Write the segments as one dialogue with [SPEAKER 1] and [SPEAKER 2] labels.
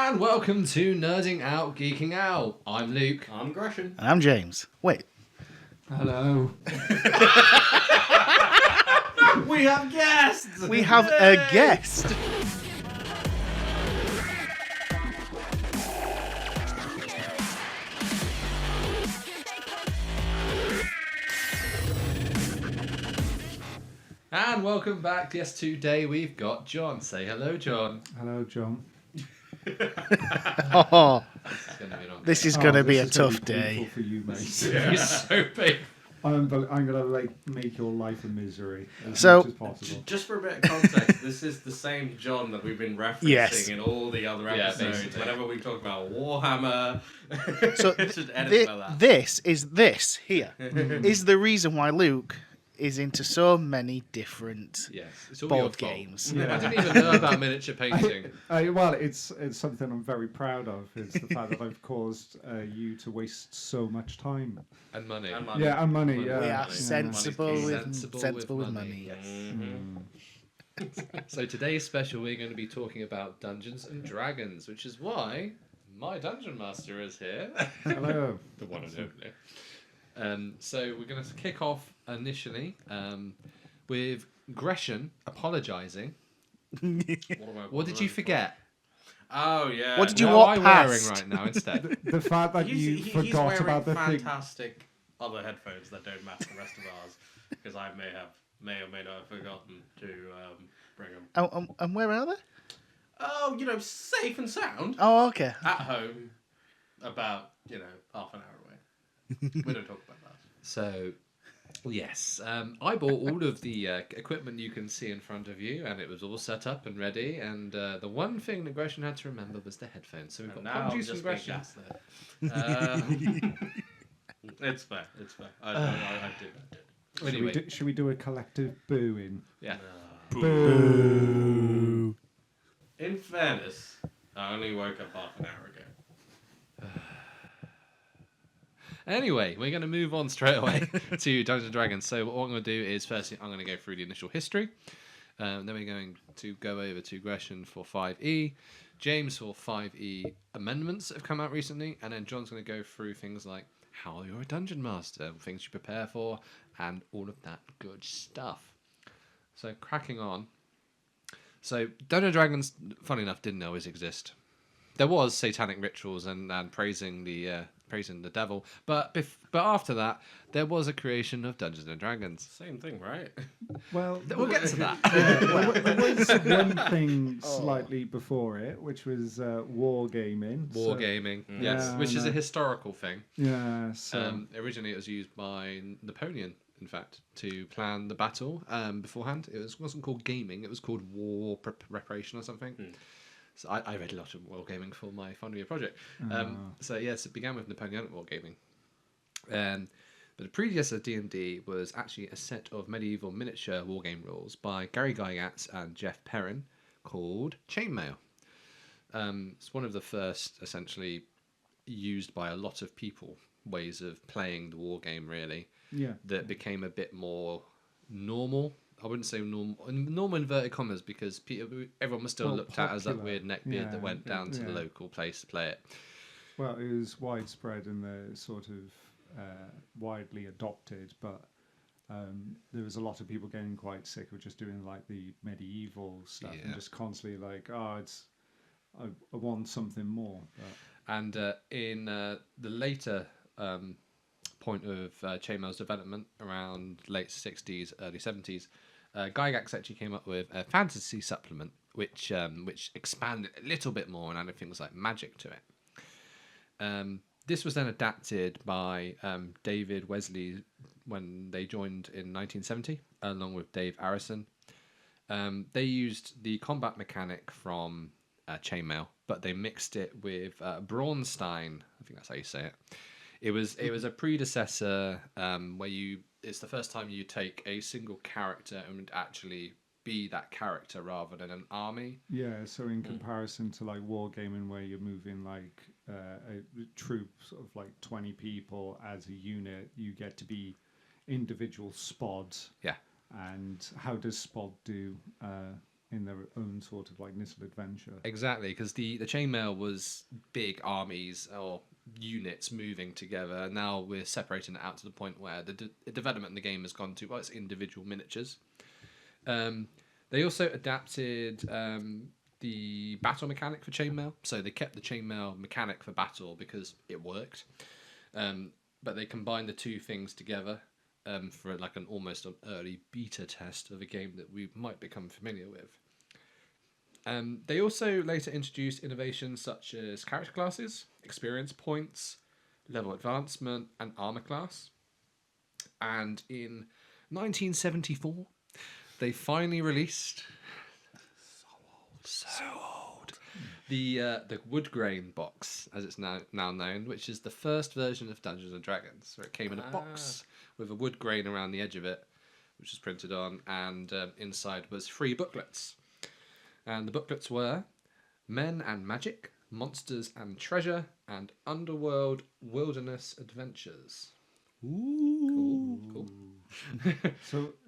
[SPEAKER 1] And welcome to Nerding Out, Geeking Out. I'm Luke.
[SPEAKER 2] I'm Gresham.
[SPEAKER 3] And I'm James. Wait.
[SPEAKER 4] Hello.
[SPEAKER 2] We have guests!
[SPEAKER 3] We have a guest.
[SPEAKER 1] And welcome back. Yes, today we've got John. Say hello, John.
[SPEAKER 4] Hello, John.
[SPEAKER 3] Oh,
[SPEAKER 1] It's gonna be long.
[SPEAKER 3] this is going to be a
[SPEAKER 4] this is gonna
[SPEAKER 3] tough
[SPEAKER 4] be
[SPEAKER 3] day.
[SPEAKER 4] painful for you, mate.
[SPEAKER 1] He's so big.
[SPEAKER 4] I'm gonna make your life a misery as
[SPEAKER 3] So-
[SPEAKER 4] much as possible.
[SPEAKER 2] Just for a bit of context, this is the same John that we've been referencing
[SPEAKER 3] Yes.
[SPEAKER 2] in all the other
[SPEAKER 1] Yeah,
[SPEAKER 2] episodes.
[SPEAKER 1] basically.
[SPEAKER 2] Whenever we talk about Warhammer,
[SPEAKER 3] So
[SPEAKER 2] just edit like that.
[SPEAKER 3] this here is the reason why Luke is into so many different
[SPEAKER 1] Yes, it's all your
[SPEAKER 3] board
[SPEAKER 1] fault.
[SPEAKER 3] games.
[SPEAKER 1] I didn't even know about miniature painting.
[SPEAKER 4] Well, it's something I'm very proud of. It's the fact that I've caused you to waste so much time.
[SPEAKER 1] And money.
[SPEAKER 2] And money.
[SPEAKER 4] Yeah, and money.
[SPEAKER 1] Money.
[SPEAKER 4] Yeah,
[SPEAKER 3] We
[SPEAKER 1] Yeah.
[SPEAKER 3] are sensible
[SPEAKER 2] Money's
[SPEAKER 3] with
[SPEAKER 1] Sensible with
[SPEAKER 3] money.
[SPEAKER 1] Yes. So today's special, we're going to be talking about Dungeons and Dragons, which is why my Dungeon Master is here.
[SPEAKER 4] Hello.
[SPEAKER 1] The one and only. So we're going to kick off initially with Gresham apologising. What did you forget?
[SPEAKER 2] Oh, yeah.
[SPEAKER 3] What did you
[SPEAKER 1] What
[SPEAKER 3] walk
[SPEAKER 1] am I wearing
[SPEAKER 3] past?
[SPEAKER 1] right now instead?
[SPEAKER 4] The fact that you
[SPEAKER 2] He's
[SPEAKER 4] forgot
[SPEAKER 2] wearing
[SPEAKER 4] about the thing.
[SPEAKER 2] fantastic other headphones that don't match the rest of ours, because I may or may not have forgotten to bring them.
[SPEAKER 3] And where are they?
[SPEAKER 2] Oh, safe and sound.
[SPEAKER 3] Oh, okay.
[SPEAKER 2] At home, about, half an hour away. We don't talk about that.
[SPEAKER 1] So, yes, I bought all of the equipment you can see in front of you, and it was all set up and ready. And the one thing that Gresham had to remember was the headphones. So we've got
[SPEAKER 2] And now I'm
[SPEAKER 1] apologies from
[SPEAKER 2] just being
[SPEAKER 1] Gresham.
[SPEAKER 2] gaslit. It's fair. I did.
[SPEAKER 1] Anyway,
[SPEAKER 4] Should we do a collective booing?
[SPEAKER 1] yeah.
[SPEAKER 3] Boo.
[SPEAKER 2] In fairness, I only woke up half an hour ago.
[SPEAKER 1] Anyway, we're going to move on straight away to Dungeons and Dragons. So what I'm going to do is, firstly, I'm going to go through the initial history. Then we're going to go over to Gresham for 5e, James for 5e amendments that have come out recently, and then John's going to go through things like how you're a dungeon master, things you prepare for, and all of that good stuff. So cracking on. So Dungeons and Dragons, funny enough, didn't always exist. There was satanic rituals and praising the devil, but after that, there was a creation of Dungeons and Dragons.
[SPEAKER 2] Same thing, right?
[SPEAKER 4] Well,
[SPEAKER 1] We'll get to that.
[SPEAKER 4] there was one thing slightly before it, which was wargaming.
[SPEAKER 1] Wargaming, yes,
[SPEAKER 4] Yeah,
[SPEAKER 1] which is
[SPEAKER 4] no.
[SPEAKER 1] a historical thing.
[SPEAKER 4] Yeah, so
[SPEAKER 1] Originally, it was used by Napoleon, in fact, to plan the battle beforehand. It wasn't called gaming; it was called war preparation or something. So I read a lot of wargaming for my final year project. So yes, it began with Napoleonic wargaming. But the predecessor D&D was actually a set of medieval miniature wargame rules by Gary Gygax and Jeff Perrin called Chainmail. It's one of the first, essentially, used by a lot of people, ways of playing the wargame, really,
[SPEAKER 4] yeah.
[SPEAKER 1] that became a bit more normal. I wouldn't say normal inverted commas, because everyone was still
[SPEAKER 4] Well,
[SPEAKER 1] looked at as that
[SPEAKER 4] popular.
[SPEAKER 1] weird neckbeard
[SPEAKER 4] Yeah,
[SPEAKER 1] that went down to the
[SPEAKER 4] yeah.
[SPEAKER 1] local place to play it.
[SPEAKER 4] Well, it was widespread and the sort of widely adopted, but there was a lot of people getting quite sick of just doing like the medieval stuff and
[SPEAKER 1] Yeah.
[SPEAKER 4] just constantly like, I want something more. But,
[SPEAKER 1] And in the later point of Chainmail's development, around late 60s, early 70s, Gygax actually came up with a fantasy supplement, which expanded a little bit more and added things like magic to it. This was then adapted by David Wesley when they joined in 1970, along with Dave Arneson. They used the combat mechanic from Chainmail, but they mixed it with Braunstein. I think that's how you say it. It was a predecessor where it's the first time you take a single character and actually be that character rather than an army.
[SPEAKER 4] yeah, so in comparison to like wargaming where you're moving like a troop of like 20 people as a unit, you get to be individual spods.
[SPEAKER 1] Yeah.
[SPEAKER 4] And how does spod do in their own sort of like little adventure.
[SPEAKER 1] Exactly, because the chainmail was big armies or units moving together, and now we're separating it out to the point where the development in the game has gone to, well, it's individual miniatures. They also adapted the battle mechanic for chainmail, so they kept the chainmail mechanic for battle because it worked, but they combined the two things together for like an almost an early beta test of a game that we might become familiar with. They also later introduced innovations such as character classes, experience points, level advancement, and armor class. And in 1974, they finally released so old the wood grain box, as it's now known, which is the first version of Dungeons and Dragons, where it came in a box with a wood grain around the edge of it, which was printed on, and inside was 3 booklets. And the booklets were Men and Magic, Monsters and Treasure, and Underworld Wilderness Adventures. Ooh. Cool.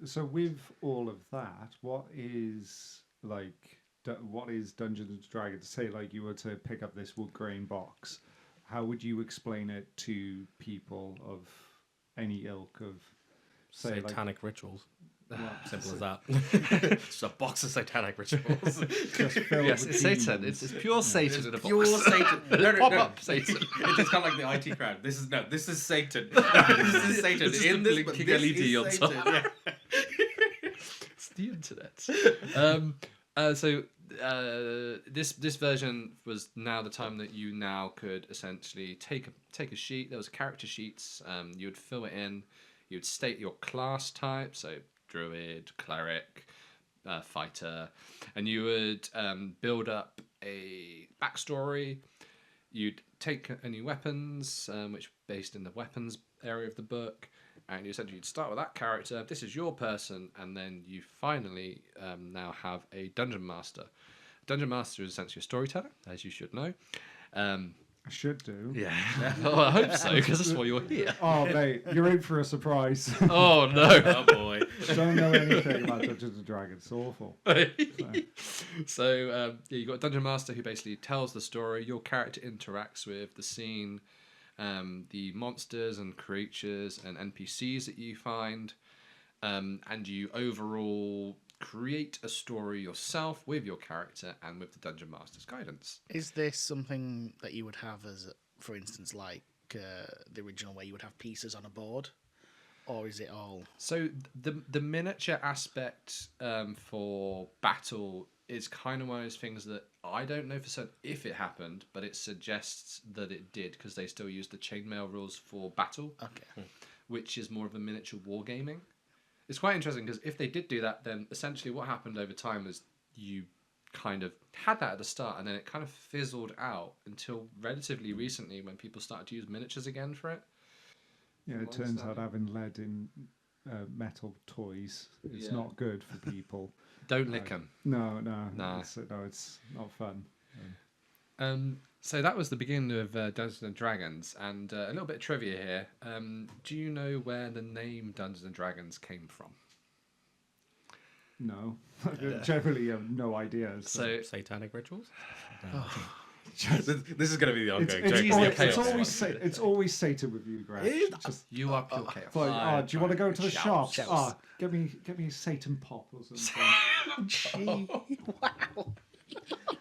[SPEAKER 4] So with all of that, what is Dungeons and Dragons? Say like you were to pick up this wood grain box, how would you explain it to people of any ilk of say
[SPEAKER 2] Satanic rituals.
[SPEAKER 4] Well,
[SPEAKER 2] Simple as that. Just a box of satanic rituals.
[SPEAKER 4] just filled
[SPEAKER 1] Yes,
[SPEAKER 4] with
[SPEAKER 1] it's Satan.
[SPEAKER 4] demons?
[SPEAKER 1] It's pure Satan in a
[SPEAKER 2] Pure
[SPEAKER 1] box.
[SPEAKER 2] Satan. No,
[SPEAKER 1] Pop-up Satan.
[SPEAKER 2] It's kind of like the IT crowd. This is Satan. This is Satan.
[SPEAKER 1] This is
[SPEAKER 2] In
[SPEAKER 1] the
[SPEAKER 2] this,
[SPEAKER 1] blinking
[SPEAKER 2] this
[SPEAKER 1] LED
[SPEAKER 2] is
[SPEAKER 1] on
[SPEAKER 2] Satan.
[SPEAKER 1] top.
[SPEAKER 2] Yeah.
[SPEAKER 1] It's the internet. This version was now the time that you now could essentially take a sheet. There was character sheets. You would fill it in. You would state your class type, so druid, cleric, fighter, and you would build up a backstory. You'd take any weapons, which based in the weapons area of the book, and you essentially you'd start with that character. This is your person, and then you finally now have a dungeon master. Dungeon master is essentially a storyteller, as you should know.
[SPEAKER 4] I should do.
[SPEAKER 1] Yeah, well, I hope so, because that's why you're here.
[SPEAKER 4] Oh, mate, you're in for a surprise.
[SPEAKER 1] Oh no!
[SPEAKER 2] Oh boy.
[SPEAKER 4] Don't know anything about Dungeons and Dragons. It's awful.
[SPEAKER 1] So you've got a dungeon master who basically tells the story. Your character interacts with the scene, the monsters and creatures and NPCs that you find, and you overall create a story yourself with your character and with the dungeon master's guidance.
[SPEAKER 3] Is this something that you would have as, for instance, like the original where you would have pieces on a board? Or is it all...
[SPEAKER 1] So the miniature aspect for battle is kind of one of those things that I don't know for certain if it happened, but it suggests that it did because they still use the chainmail rules for battle, which is more of a miniature wargaming. It's quite interesting because if they did do that, then essentially what happened over time is you kind of had that at the start and then it kind of fizzled out until relatively recently when people started to use miniatures again for it.
[SPEAKER 4] Yeah, it turns out having lead in metal toys is not good for people.
[SPEAKER 1] Don't lick them.
[SPEAKER 4] No. It's not fun.
[SPEAKER 1] So that was the beginning of Dungeons and Dragons, and a little bit of trivia here. Do you know where the name Dungeons and Dragons came from?
[SPEAKER 4] No. Generally, have no idea.
[SPEAKER 1] So
[SPEAKER 2] Satanic rituals? This is going to be the ongoing joke.
[SPEAKER 4] It's always Satan with you, Greg.
[SPEAKER 1] You are pure chaos.
[SPEAKER 4] Like, do you want to go to the shop?
[SPEAKER 3] Shouts.
[SPEAKER 4] Get me a Satan pop or something.
[SPEAKER 3] Gee, wow.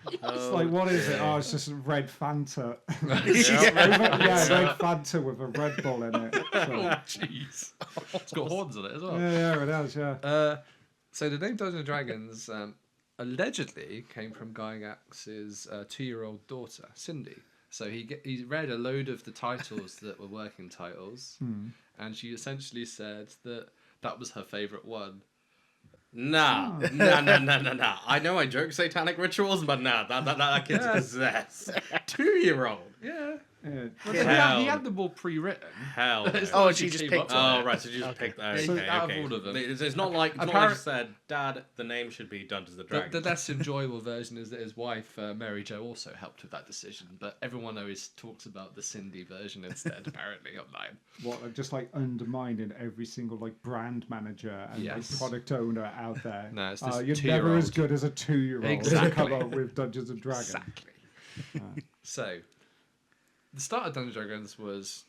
[SPEAKER 4] It's like, what is it? Oh, it's just red Fanta.
[SPEAKER 1] Yeah.
[SPEAKER 4] Red Fanta with a Red Bull in it.
[SPEAKER 1] Jeez. It's got horns on it as well.
[SPEAKER 4] Yeah, it has, yeah.
[SPEAKER 1] So the name Dungeons and Dragons allegedly came from Gygax's 2-year-old daughter, Cindy. So he read a load of the titles that were working titles, and she essentially said that was her favourite one.
[SPEAKER 2] Nah. I know I joke satanic rituals, but nah, that kid's possessed. 2-year-old.
[SPEAKER 1] Yeah. Well,
[SPEAKER 2] Hell.
[SPEAKER 1] he had them all pre-written.
[SPEAKER 2] Hell. No.
[SPEAKER 1] It's
[SPEAKER 3] Oh,
[SPEAKER 1] not
[SPEAKER 3] she
[SPEAKER 1] like he
[SPEAKER 3] just
[SPEAKER 1] came
[SPEAKER 3] picked
[SPEAKER 1] up with
[SPEAKER 2] Oh
[SPEAKER 1] it.
[SPEAKER 2] right, so you just
[SPEAKER 3] Okay.
[SPEAKER 2] picked. Okay,
[SPEAKER 1] So out of
[SPEAKER 2] okay.
[SPEAKER 1] all of them-
[SPEAKER 2] It's not like you said, Dad. The name should be Dungeons and Dragons.
[SPEAKER 1] The less enjoyable version is that his wife, Mary Jo, also helped with that decision. But everyone always talks about the Cindy version instead, apparently, online.
[SPEAKER 4] What, just like undermining every single like brand manager and
[SPEAKER 1] Yes.
[SPEAKER 4] like, product owner out there.
[SPEAKER 1] No, it's this
[SPEAKER 4] you're never
[SPEAKER 1] 2-year-old.
[SPEAKER 4] as good as a 2-year-old to
[SPEAKER 1] Exactly.
[SPEAKER 4] come up with Dungeons and Dragons.
[SPEAKER 1] Exactly. So, the start of Dungeons and Dragons was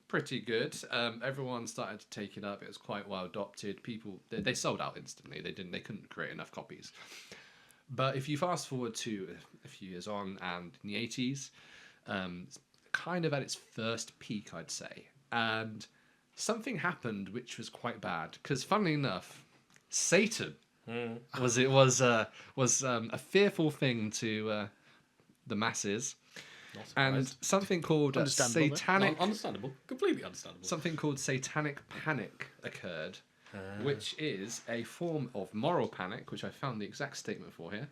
[SPEAKER 1] pretty good. Everyone started to take it up. It was quite well adopted. People they sold out instantly. They couldn't create enough copies. But if you fast forward to a few years on, and in the 80s, it's kind of at its first peak, I'd say, and something happened which was quite bad. Because funnily enough, Satan was a fearful thing to the masses. And something called
[SPEAKER 3] Understandable,
[SPEAKER 1] satanic,
[SPEAKER 2] Understandable, completely understandable.
[SPEAKER 1] something called Satanic Panic occurred, which is a form of moral panic, which I found the exact statement for here.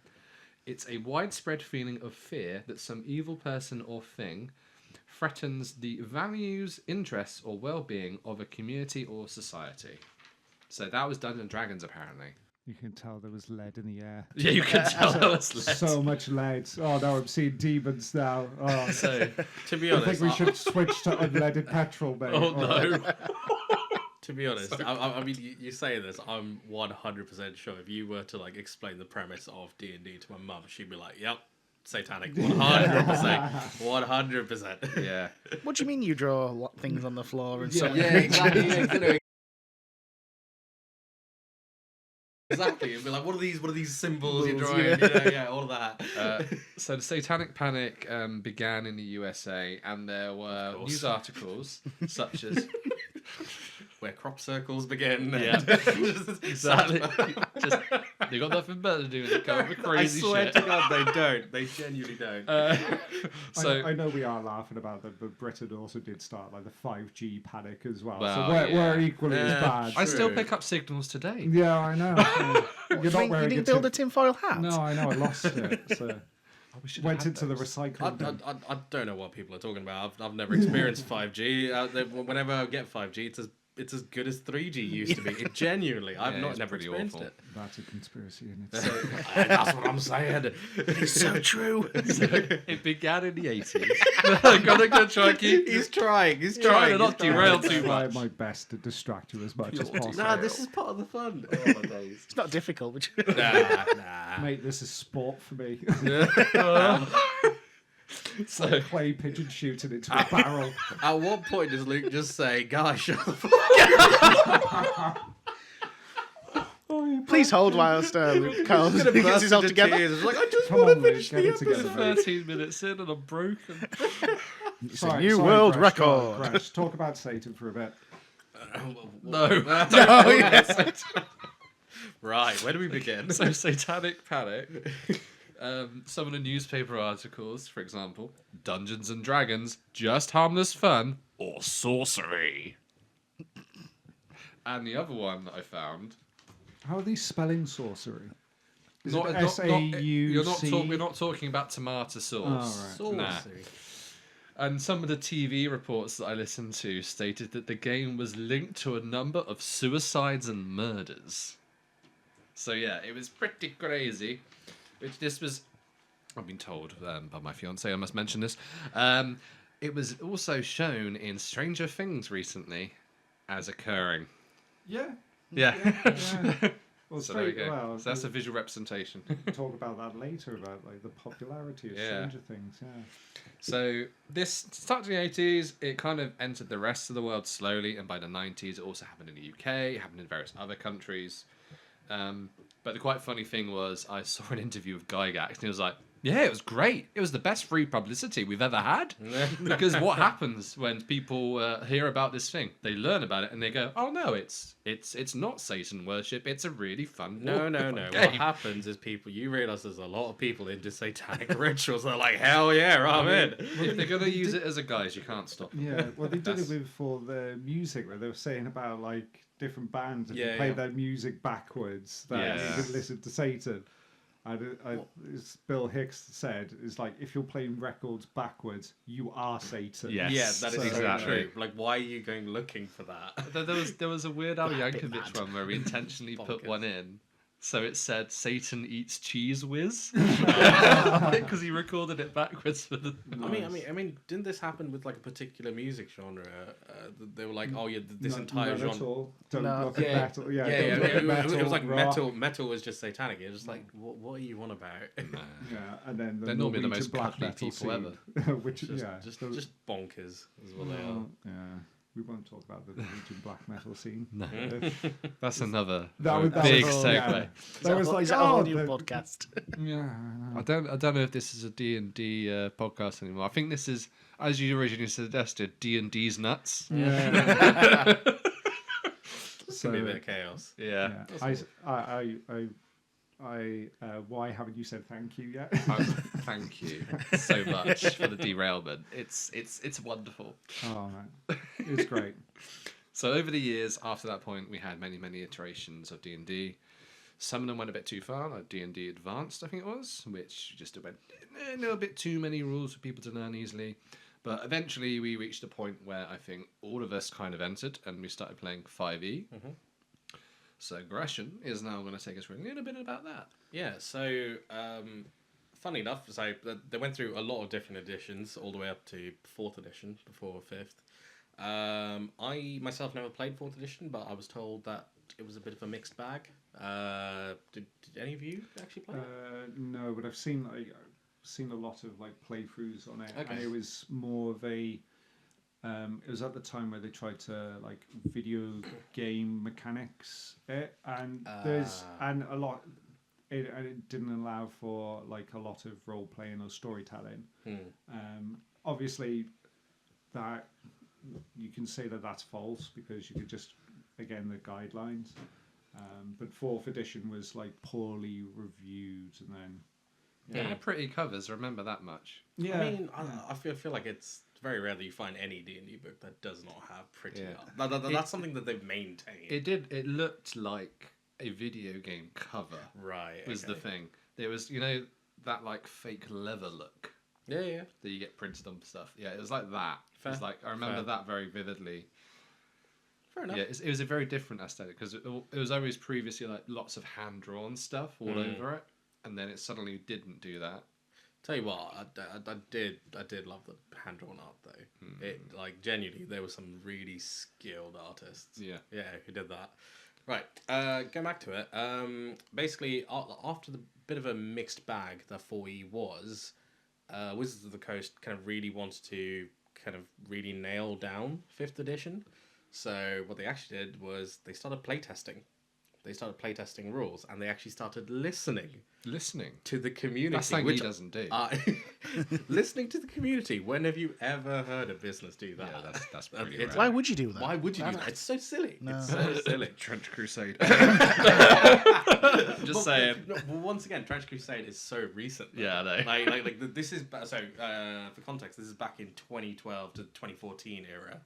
[SPEAKER 1] It's a widespread feeling of fear that some evil person or thing threatens the values, interests, or well-being of a community or society. So that was Dungeons and Dragons, apparently.
[SPEAKER 4] You can tell there was lead in the air.
[SPEAKER 1] Yeah, you can tell that was lead.
[SPEAKER 4] So much lead. Oh no, I'm seeing demons now. Oh,
[SPEAKER 1] So,
[SPEAKER 2] To be
[SPEAKER 4] I
[SPEAKER 2] honest,
[SPEAKER 4] think we should switch to unleaded petrol, mate.
[SPEAKER 1] oh no.
[SPEAKER 2] To be honest, I mean, you say this, I'm 100% sure if you were to like explain the premise of D&D to my mum, she'd be like, "Yep, satanic, 100%, 100%."
[SPEAKER 1] Yeah.
[SPEAKER 3] What do you mean you draw things on the floor and
[SPEAKER 2] Yeah,
[SPEAKER 3] so
[SPEAKER 2] exactly. Exactly. It'd be like, what are these symbols you're drawing? Yeah, all of that.
[SPEAKER 1] So the Satanic Panic began in the USA, and there were
[SPEAKER 2] course.
[SPEAKER 1] news articles such as
[SPEAKER 2] Where crop circles begin.
[SPEAKER 1] Yeah. exactly just they got nothing better to do than come up with crazy
[SPEAKER 2] I swear
[SPEAKER 1] shit.
[SPEAKER 2] to God, they don't. They genuinely don't.
[SPEAKER 1] So
[SPEAKER 4] I know we are laughing about that, but Britain also did start like the 5G panic as well.
[SPEAKER 1] Well,
[SPEAKER 4] so we're
[SPEAKER 1] yeah.
[SPEAKER 4] equally as bad.
[SPEAKER 1] I still
[SPEAKER 2] True.
[SPEAKER 1] pick up signals today.
[SPEAKER 4] Yeah, I know. You're not
[SPEAKER 3] You
[SPEAKER 4] wearing
[SPEAKER 3] didn't
[SPEAKER 4] a
[SPEAKER 3] build a
[SPEAKER 4] tin-
[SPEAKER 3] tinfoil hat?
[SPEAKER 4] No, I know. I lost it. So
[SPEAKER 1] We should
[SPEAKER 4] went
[SPEAKER 1] have
[SPEAKER 4] into the
[SPEAKER 1] those.
[SPEAKER 4] recycling bin.
[SPEAKER 2] I don't know what people are talking about. I've never experienced 5G. Whenever I get 5G, it's as good as 3G used to be. It genuinely, I've
[SPEAKER 1] Yeah, it's
[SPEAKER 2] never
[SPEAKER 1] pretty
[SPEAKER 2] experienced
[SPEAKER 1] awful.
[SPEAKER 2] it.
[SPEAKER 4] That's a conspiracy in itself.
[SPEAKER 2] That's what I'm saying.
[SPEAKER 3] It's so true.
[SPEAKER 1] It began in the 80s. I'm gonna try and keep.
[SPEAKER 2] He's trying. He's
[SPEAKER 1] trying to
[SPEAKER 2] trying.
[SPEAKER 1] not derail too
[SPEAKER 4] Try
[SPEAKER 1] much.
[SPEAKER 4] my best to distract you as much as
[SPEAKER 1] Pure
[SPEAKER 4] possible.
[SPEAKER 2] Nah, this is part of the fun.
[SPEAKER 1] Oh, my days.
[SPEAKER 3] It's not difficult, but
[SPEAKER 2] Nah.
[SPEAKER 4] Mate, this is sport for me.
[SPEAKER 1] So
[SPEAKER 4] Clay pigeon shooting into a barrel.
[SPEAKER 2] At what point does Luke just say, "Guys, shut the fuck
[SPEAKER 3] please hold whilst Carl
[SPEAKER 2] gonna
[SPEAKER 3] gets
[SPEAKER 2] burst
[SPEAKER 3] himself
[SPEAKER 2] into
[SPEAKER 3] together.
[SPEAKER 2] tears. It's like, I just
[SPEAKER 4] Come
[SPEAKER 2] want
[SPEAKER 4] on,
[SPEAKER 2] to
[SPEAKER 4] mate,
[SPEAKER 2] finish
[SPEAKER 4] get
[SPEAKER 2] the
[SPEAKER 4] it together,
[SPEAKER 2] episode."
[SPEAKER 4] mate.
[SPEAKER 1] 13 minutes in and I'm broken.
[SPEAKER 3] It's a new world
[SPEAKER 4] Gresh, go on,
[SPEAKER 3] record.
[SPEAKER 4] Gresh, talk about Satan for a bit.
[SPEAKER 1] No.
[SPEAKER 3] Oh, yes.
[SPEAKER 2] Right, where do we begin?
[SPEAKER 1] So Satanic Panic. Some of the newspaper articles, for example, Dungeons and Dragons, just harmless fun or sorcery. And the other one that I found,
[SPEAKER 4] How are these spelling sorcery? Is
[SPEAKER 1] not,
[SPEAKER 4] it
[SPEAKER 1] not, not,
[SPEAKER 4] S-A-U-C?
[SPEAKER 1] we're not talking about tomato sauce.
[SPEAKER 4] Oh, right.
[SPEAKER 1] Nah. And some of the TV reports that I listened to stated that the game was linked to a number of suicides and murders. So yeah, it was pretty crazy. Which this was, I've been told by my fiance, I must mention this. It was also shown in Stranger Things recently as occurring.
[SPEAKER 4] Yeah.
[SPEAKER 1] Yeah.
[SPEAKER 4] Yeah. Well,
[SPEAKER 1] So there we go.
[SPEAKER 4] well,
[SPEAKER 1] So that's a visual representation.
[SPEAKER 4] we'll talk about that later, about like the popularity of
[SPEAKER 1] Yeah.
[SPEAKER 4] Stranger Things. Yeah.
[SPEAKER 1] So this started in the 80s, it kind of entered the rest of the world slowly, and by the 90s it also happened in the UK, it happened in various other countries. But the quite funny thing was I saw an interview with Gygax and he was like, yeah, it was great. It was the best free publicity we've ever had. Because what happens when people hear about this thing? They learn about it and they go, oh no, it's not Satan worship. It's a really fun
[SPEAKER 2] No.
[SPEAKER 1] game.
[SPEAKER 2] What happens is you realise there's a lot of people into satanic rituals. They're like, hell yeah, I'm in.
[SPEAKER 1] If they're going to use it as a guise, you can't stop them.
[SPEAKER 4] Yeah. Well, they did
[SPEAKER 1] That's-
[SPEAKER 4] it with for the music where they were saying about like different bands if
[SPEAKER 2] Yeah,
[SPEAKER 4] you play
[SPEAKER 2] yeah.
[SPEAKER 4] their music backwards that
[SPEAKER 1] Yeah.
[SPEAKER 4] you could listen to Satan. And as Bill Hicks said, is like, if you're playing records backwards, you are Satan.
[SPEAKER 1] Yes,
[SPEAKER 2] Yeah, that is so
[SPEAKER 1] exactly.
[SPEAKER 2] true. Like, why are you going looking for that?
[SPEAKER 1] There was a Weird Al
[SPEAKER 3] Yeah, a bit
[SPEAKER 1] Yankovic
[SPEAKER 3] mad.
[SPEAKER 1] one where we intentionally put
[SPEAKER 2] Bonkers.
[SPEAKER 1] one in. So it said Satan eats cheese whiz because he recorded it backwards for the.
[SPEAKER 2] I mean, didn't this happen with like a particular music genre? They were like, oh yeah, this entire
[SPEAKER 4] Not
[SPEAKER 2] genre.
[SPEAKER 4] at all. Don't
[SPEAKER 3] No.
[SPEAKER 4] look at
[SPEAKER 2] Yeah,
[SPEAKER 4] metal.
[SPEAKER 2] yeah,
[SPEAKER 4] Yeah, don't look at
[SPEAKER 2] It was like
[SPEAKER 4] rock.
[SPEAKER 2] metal was just satanic. It was just like, what are you on about?
[SPEAKER 4] Yeah, and then
[SPEAKER 1] They're normally the
[SPEAKER 4] Norwegian
[SPEAKER 1] most
[SPEAKER 4] black
[SPEAKER 1] cuddly
[SPEAKER 4] metal
[SPEAKER 1] people
[SPEAKER 4] scene, which
[SPEAKER 2] Just bonkers is what they are.
[SPEAKER 4] well, yeah. We won't talk about the Norwegian black metal scene.
[SPEAKER 1] No, that's another
[SPEAKER 4] That
[SPEAKER 1] big
[SPEAKER 4] was-
[SPEAKER 1] segue.
[SPEAKER 4] yeah. That was like,
[SPEAKER 3] is that a
[SPEAKER 4] oh,
[SPEAKER 3] whole new
[SPEAKER 4] the-
[SPEAKER 3] podcast?
[SPEAKER 4] yeah,
[SPEAKER 1] I don't know if this is a D&D podcast anymore. I think this is, as you originally suggested, DeezNuts.
[SPEAKER 4] yeah.
[SPEAKER 2] It's gonna be a bit of chaos.
[SPEAKER 1] Yeah.
[SPEAKER 4] Why haven't you said thank you yet?
[SPEAKER 1] Thank you so much for the derailment. It's wonderful.
[SPEAKER 4] Oh man, it's great.
[SPEAKER 1] So over the years, after that point, we had many iterations of D&D. Some of them went a bit too far, like D&D Advanced, I think it was, which just went a little bit too many rules for people to learn easily. But eventually, we reached a point where I think all of us kind of entered, and we started playing 5e.
[SPEAKER 2] Mm-hmm.
[SPEAKER 1] So Aggression is now going to take us through a little bit about that.
[SPEAKER 2] Yeah, so funny enough, so they went through a lot of different editions, all the way up to 4th edition, before 5th. I myself never played 4th edition, but I was told that it was a bit of a mixed bag. Did any of you actually play it?
[SPEAKER 4] No, but I've seen a lot of like playthroughs on it,
[SPEAKER 2] Okay.
[SPEAKER 4] and it was more of a. It was at the time where they tried to like video game mechanics it, and and a lot. It didn't allow for like a lot of role playing or storytelling. Obviously, that you can say that that's false because you could just again the guidelines. But 4th edition was like poorly reviewed, and then
[SPEAKER 1] They had pretty covers, remember that much.
[SPEAKER 4] yeah.
[SPEAKER 2] I mean, I feel like it's very rare that you find any D&D book that does not have pretty art. That's something that they've maintained.
[SPEAKER 1] It looked like a video game cover.
[SPEAKER 2] Right.
[SPEAKER 1] Was the thing. There was, that like fake leather look
[SPEAKER 2] Yeah.
[SPEAKER 1] that you get printed on stuff. Yeah, it was like that.
[SPEAKER 2] Fair.
[SPEAKER 1] It was like I remember
[SPEAKER 2] Fair.
[SPEAKER 1] that very vividly.
[SPEAKER 2] Fair enough.
[SPEAKER 1] Yeah, it was a very different aesthetic because it was always previously like lots of hand drawn stuff all over it, and then it suddenly didn't do that.
[SPEAKER 2] Tell you what, I did love the hand drawn art though. It like genuinely there were some really skilled artists.
[SPEAKER 1] Yeah.
[SPEAKER 2] Who did that. Right, going back to it. Basically, after the bit of a mixed bag that 4E was, Wizards of the Coast kind of really wanted to kind of really nail down 5th edition. So what they actually did was they started playtesting. They started playtesting rules, and they actually started listening to the community.
[SPEAKER 1] That's something
[SPEAKER 2] which
[SPEAKER 1] he doesn't do.
[SPEAKER 2] listening to the community. When have you ever heard a business do that?
[SPEAKER 1] Yeah, that's pretty
[SPEAKER 2] It's-
[SPEAKER 1] rare.
[SPEAKER 3] Why would you do that?
[SPEAKER 2] Why would you do that? It's so silly.
[SPEAKER 3] No.
[SPEAKER 2] It's so silly.
[SPEAKER 1] Trench Crusade.
[SPEAKER 2] Just
[SPEAKER 1] saying.
[SPEAKER 2] No, well, once again, Trench Crusade is so recent. Though.
[SPEAKER 1] Yeah, I know.
[SPEAKER 2] Like this is so for context, this is back in 2012 to 2014 era.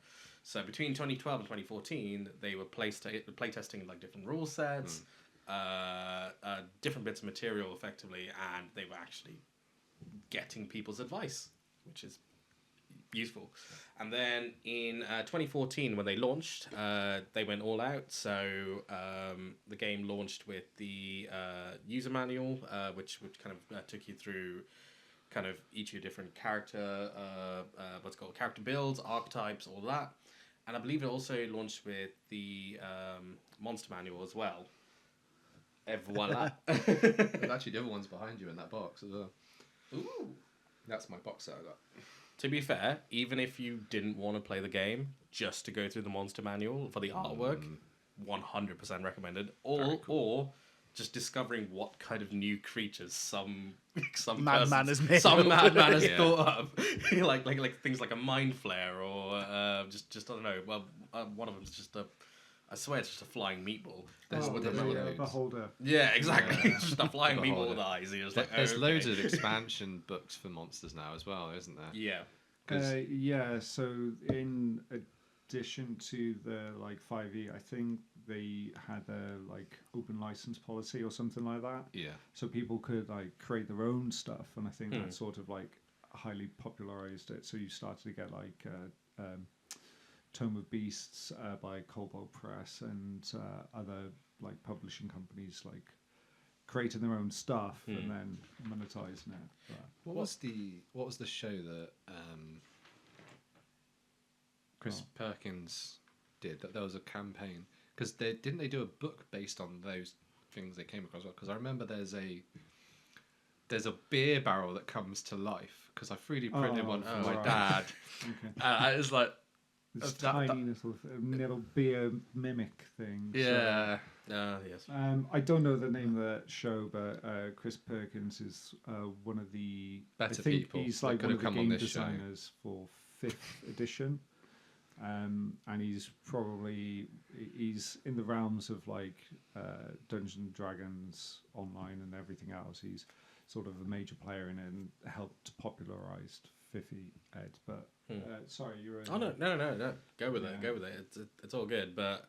[SPEAKER 2] So between 2012 and 2014, they were playtesting like different rule sets, different bits of material effectively, and they were actually getting people's advice, which is useful. And then in 2014, when they launched, they went all out. So the game launched with the user manual, which kind of took you through kind of each of your different character, character builds, archetypes, all that. And I believe it also launched with the monster manual as well. Voila.
[SPEAKER 1] Actually, the other one's behind you in that box as well.
[SPEAKER 2] Ooh.
[SPEAKER 1] That's my box set I got.
[SPEAKER 2] To be fair, even if you didn't want to play the game, just to go through the monster manual for the artwork, 100% recommended. Or just discovering what kind of new creatures some
[SPEAKER 3] Madman has made.
[SPEAKER 2] some madman has
[SPEAKER 1] Yeah.
[SPEAKER 2] thought of, like things like a mind flare or just I don't know. Well, one of them's just I swear it's just a flying meatball.
[SPEAKER 4] The beholder.
[SPEAKER 2] Yeah, exactly.
[SPEAKER 1] Yeah.
[SPEAKER 2] It's just a flying meatball
[SPEAKER 1] Beholder.
[SPEAKER 2] with eyes. You're just like,
[SPEAKER 1] There's
[SPEAKER 2] okay.
[SPEAKER 1] loads of expansion books for monsters now as well, isn't there?
[SPEAKER 2] Yeah.
[SPEAKER 1] 'Cause-
[SPEAKER 4] Yeah, so in addition to the like 5e, I think they had a like open license policy or something like that.
[SPEAKER 1] Yeah.
[SPEAKER 4] So people could like create their own stuff, and I think that sort of like highly popularized it. So you started to get like Tome of Beasts by Cobalt Press and other like publishing companies like creating their own stuff and then monetizing it. But
[SPEAKER 1] What was the show that Chris Perkins did? That there was a campaign because they do a book based on those things they came across. Because I remember there's a beer barrel that comes to life because I 3D printed one for my
[SPEAKER 4] right.
[SPEAKER 1] dad.
[SPEAKER 4] Okay.
[SPEAKER 1] It was like
[SPEAKER 4] This
[SPEAKER 1] that-
[SPEAKER 4] tiny little beer mimic thing.
[SPEAKER 1] yeah.
[SPEAKER 2] Yes.
[SPEAKER 4] So, I don't know the name of the show, but Chris Perkins is one of the
[SPEAKER 1] Better
[SPEAKER 4] I think
[SPEAKER 1] people
[SPEAKER 4] he's
[SPEAKER 1] that
[SPEAKER 4] like
[SPEAKER 1] could
[SPEAKER 4] one of
[SPEAKER 1] have
[SPEAKER 4] the
[SPEAKER 1] come on
[SPEAKER 4] game
[SPEAKER 1] this show.
[SPEAKER 4] designers for 5th edition. And he's in the realms of like Dungeons and Dragons online and everything else. He's sort of a major player in it and helped popularize 5th ed. But sorry, you were.
[SPEAKER 2] Oh no! Go with it. Go with it. It's all good. But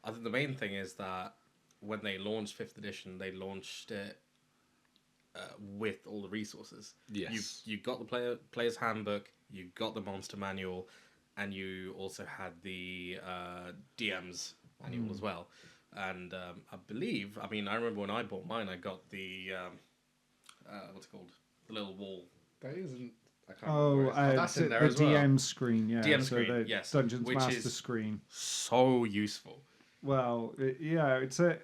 [SPEAKER 2] I think the main thing is that when they launched 5th edition, they launched it with all the resources.
[SPEAKER 1] Yes.
[SPEAKER 2] You got the player's handbook. You got the monster manual, and you also had the DM's manual as well. And I believe, I remember when I bought mine, I got the what's it called? The little wall.
[SPEAKER 1] That isn't. I can't remember where that's in there
[SPEAKER 4] the
[SPEAKER 1] as well.
[SPEAKER 4] DM screen, yeah.
[SPEAKER 2] DM
[SPEAKER 4] so
[SPEAKER 2] screen,
[SPEAKER 4] the
[SPEAKER 2] yes,
[SPEAKER 4] Dungeons
[SPEAKER 2] which
[SPEAKER 4] Master
[SPEAKER 2] is-
[SPEAKER 4] screen.
[SPEAKER 2] So useful.
[SPEAKER 4] Well, it's a.
[SPEAKER 1] Yours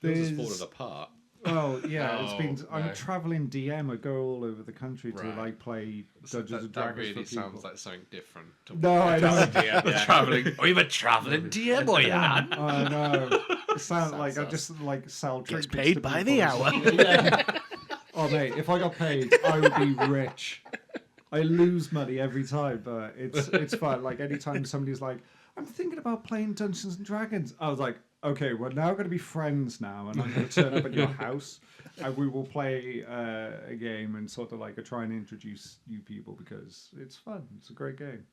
[SPEAKER 4] There's,
[SPEAKER 1] has fallen apart.
[SPEAKER 4] well, yeah, it's been.
[SPEAKER 2] Oh,
[SPEAKER 4] I'm
[SPEAKER 2] no.
[SPEAKER 4] a traveling DM. I go all over the country to
[SPEAKER 2] Right.
[SPEAKER 4] like play Dungeons and
[SPEAKER 1] That
[SPEAKER 4] Dragons
[SPEAKER 1] really
[SPEAKER 4] for people.
[SPEAKER 1] sounds like something different. To
[SPEAKER 4] No, I know.
[SPEAKER 2] Yeah.
[SPEAKER 1] traveling. Are you a traveling DM or yeah?
[SPEAKER 4] I know. It sounds like I
[SPEAKER 2] sus.
[SPEAKER 4] just like sell
[SPEAKER 3] Gets
[SPEAKER 4] trinkets
[SPEAKER 3] paid
[SPEAKER 4] to
[SPEAKER 3] by
[SPEAKER 4] people.
[SPEAKER 3] the hour.
[SPEAKER 4] Oh mate, if I got paid, I would be rich. I lose money every time, but it's fun. Like anytime somebody's like, "I'm thinking about playing Dungeons and Dragons," I was like, "Okay, we're now going to be friends now, and I'm going to turn up at your house, and we will play a game and sort of like try and introduce you people because it's fun. It's a great game."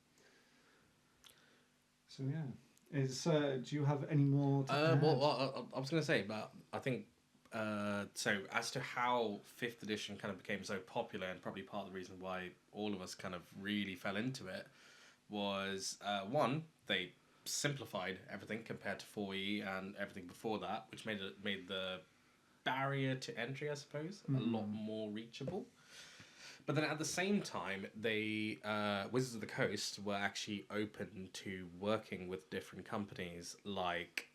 [SPEAKER 4] So yeah, do you have any more? To add?
[SPEAKER 2] Well, I was going to say, but I think so. As to how 5th edition kind of became so popular, and probably part of the reason why all of us kind of really fell into it was one, they simplified everything compared to 4e and everything before that, which made the barrier to entry, I suppose, a lot more reachable. But then at the same time, they Wizards of the Coast were actually open to working with different companies like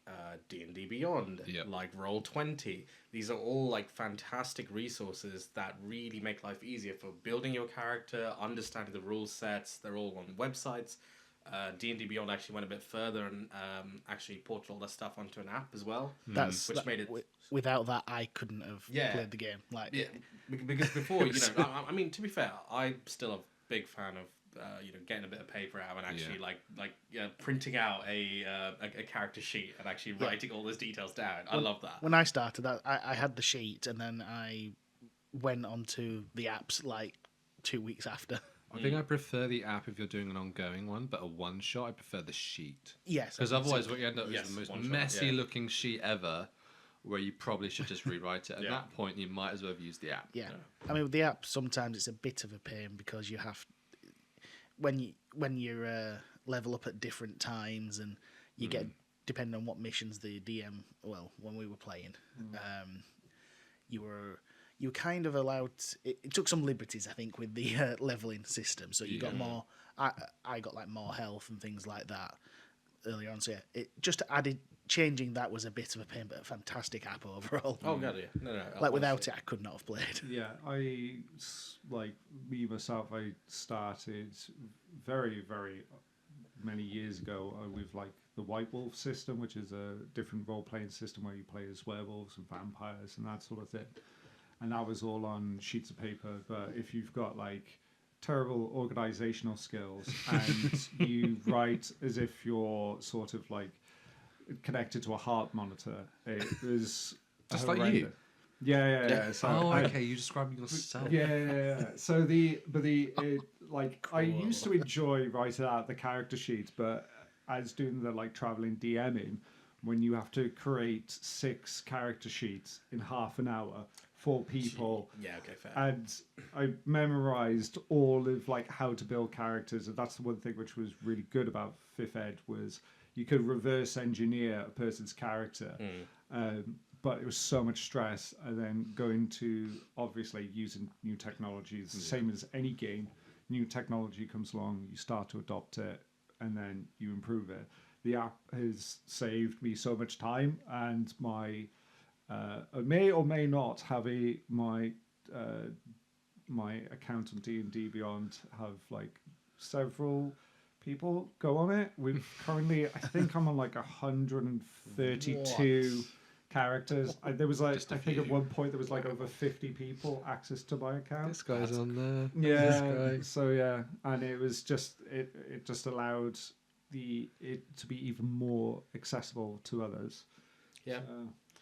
[SPEAKER 2] D&D Beyond,
[SPEAKER 1] Yep.
[SPEAKER 2] like Roll20. These are all like fantastic resources that really make life easier for building your character, understanding the rule sets. They're all on websites. D&D Beyond actually went a bit further and actually ported all their stuff onto an app as well. Which made it...
[SPEAKER 3] Without that, I couldn't have
[SPEAKER 2] Yeah.
[SPEAKER 3] played the game. Like,
[SPEAKER 2] Yeah, because before, I mean, to be fair, I'm still a big fan of, getting a bit of paper out and actually printing out a character sheet and actually writing all those details down. I love that.
[SPEAKER 3] when I started, I had the sheet, and then I went onto the apps like 2 weeks after.
[SPEAKER 1] I think I prefer the app if you're doing an ongoing one, but a one shot, I prefer the sheet.
[SPEAKER 3] Yes,
[SPEAKER 1] Because otherwise, what you end up
[SPEAKER 2] Yes,
[SPEAKER 1] is the most
[SPEAKER 2] one shot,
[SPEAKER 1] messy
[SPEAKER 2] yeah.
[SPEAKER 1] looking sheet ever, where you probably should just rewrite it. At
[SPEAKER 2] Yeah.
[SPEAKER 1] that point, you might as well have used the app.
[SPEAKER 3] Yeah. I mean, with the app, sometimes it's a bit of a pain because you have when you level up at different times, and you get, depending on what missions the DM. Well, when we were playing, you were kind of allowed. It took some liberties, I think, with the leveling system. So you got more. I got like more health and things like that earlier on. So yeah, it just added. Changing that was a bit of a pain, but a fantastic app overall.
[SPEAKER 2] Oh, God, yeah. No.
[SPEAKER 3] Like without it, I could not have played.
[SPEAKER 4] Yeah, me myself, I started very, very many years ago with like the White Wolf system, which is a different role-playing system where you play as werewolves and vampires and that sort of thing. And that was all on sheets of paper. But if you've got like terrible organizational skills and you write as if you're sort of like connected to a heart monitor, it was
[SPEAKER 1] Just like
[SPEAKER 4] horrendous.
[SPEAKER 1] you.
[SPEAKER 4] Yeah. So
[SPEAKER 1] Okay, you're describing yourself.
[SPEAKER 4] Yeah. So I used to enjoy writing out the character sheets, but as doing the like traveling DMing, when you have to create 6 character sheets in half an hour for people.
[SPEAKER 2] Yeah, okay, fair.
[SPEAKER 4] And I memorized all of like how to build characters, and that's the one thing which was really good about 5th Ed was you could reverse engineer a person's character. But it was so much stress, and then going to obviously using new technologies, the same as any game. New technology comes along, you start to adopt it, and then you improve it. The app has saved me so much time, and my I may or may not have my account on D&D Beyond have like several people go on it. We've currently, I think I'm on like 132 characters. There was like, I think at one point there was like over 50 people access to my account.
[SPEAKER 1] This guy's on there.
[SPEAKER 4] Yeah.
[SPEAKER 1] This guy.
[SPEAKER 4] So yeah, and it was just it just allowed it to be even more accessible to others.
[SPEAKER 2] Yeah.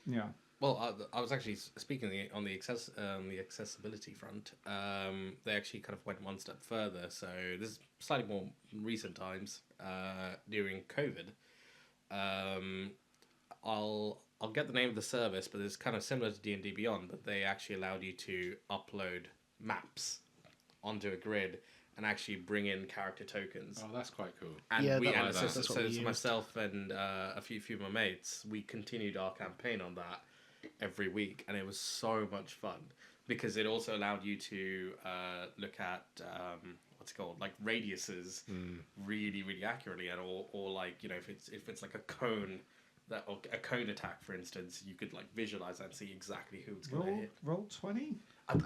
[SPEAKER 4] Yeah.
[SPEAKER 2] Well, I was actually speaking on the accessibility front. They actually kind of went one step further. So this is slightly more recent times. During COVID, I'll get the name of the service, but it's kind of similar to D&D Beyond. But they actually allowed you to upload maps onto a grid and actually bring in character tokens.
[SPEAKER 1] Oh, that's quite cool.
[SPEAKER 2] And
[SPEAKER 3] Yeah,
[SPEAKER 2] so
[SPEAKER 3] that's what we used.
[SPEAKER 2] myself and a few of my mates, we continued our campaign on that every week, and it was so much fun because it also allowed you to look at what's it called, like radiuses, really accurately, and or like if it's like a cone. Or a cone attack, for instance, you could like visualize that and see exactly who it's going to hit.
[SPEAKER 4] Roll 20.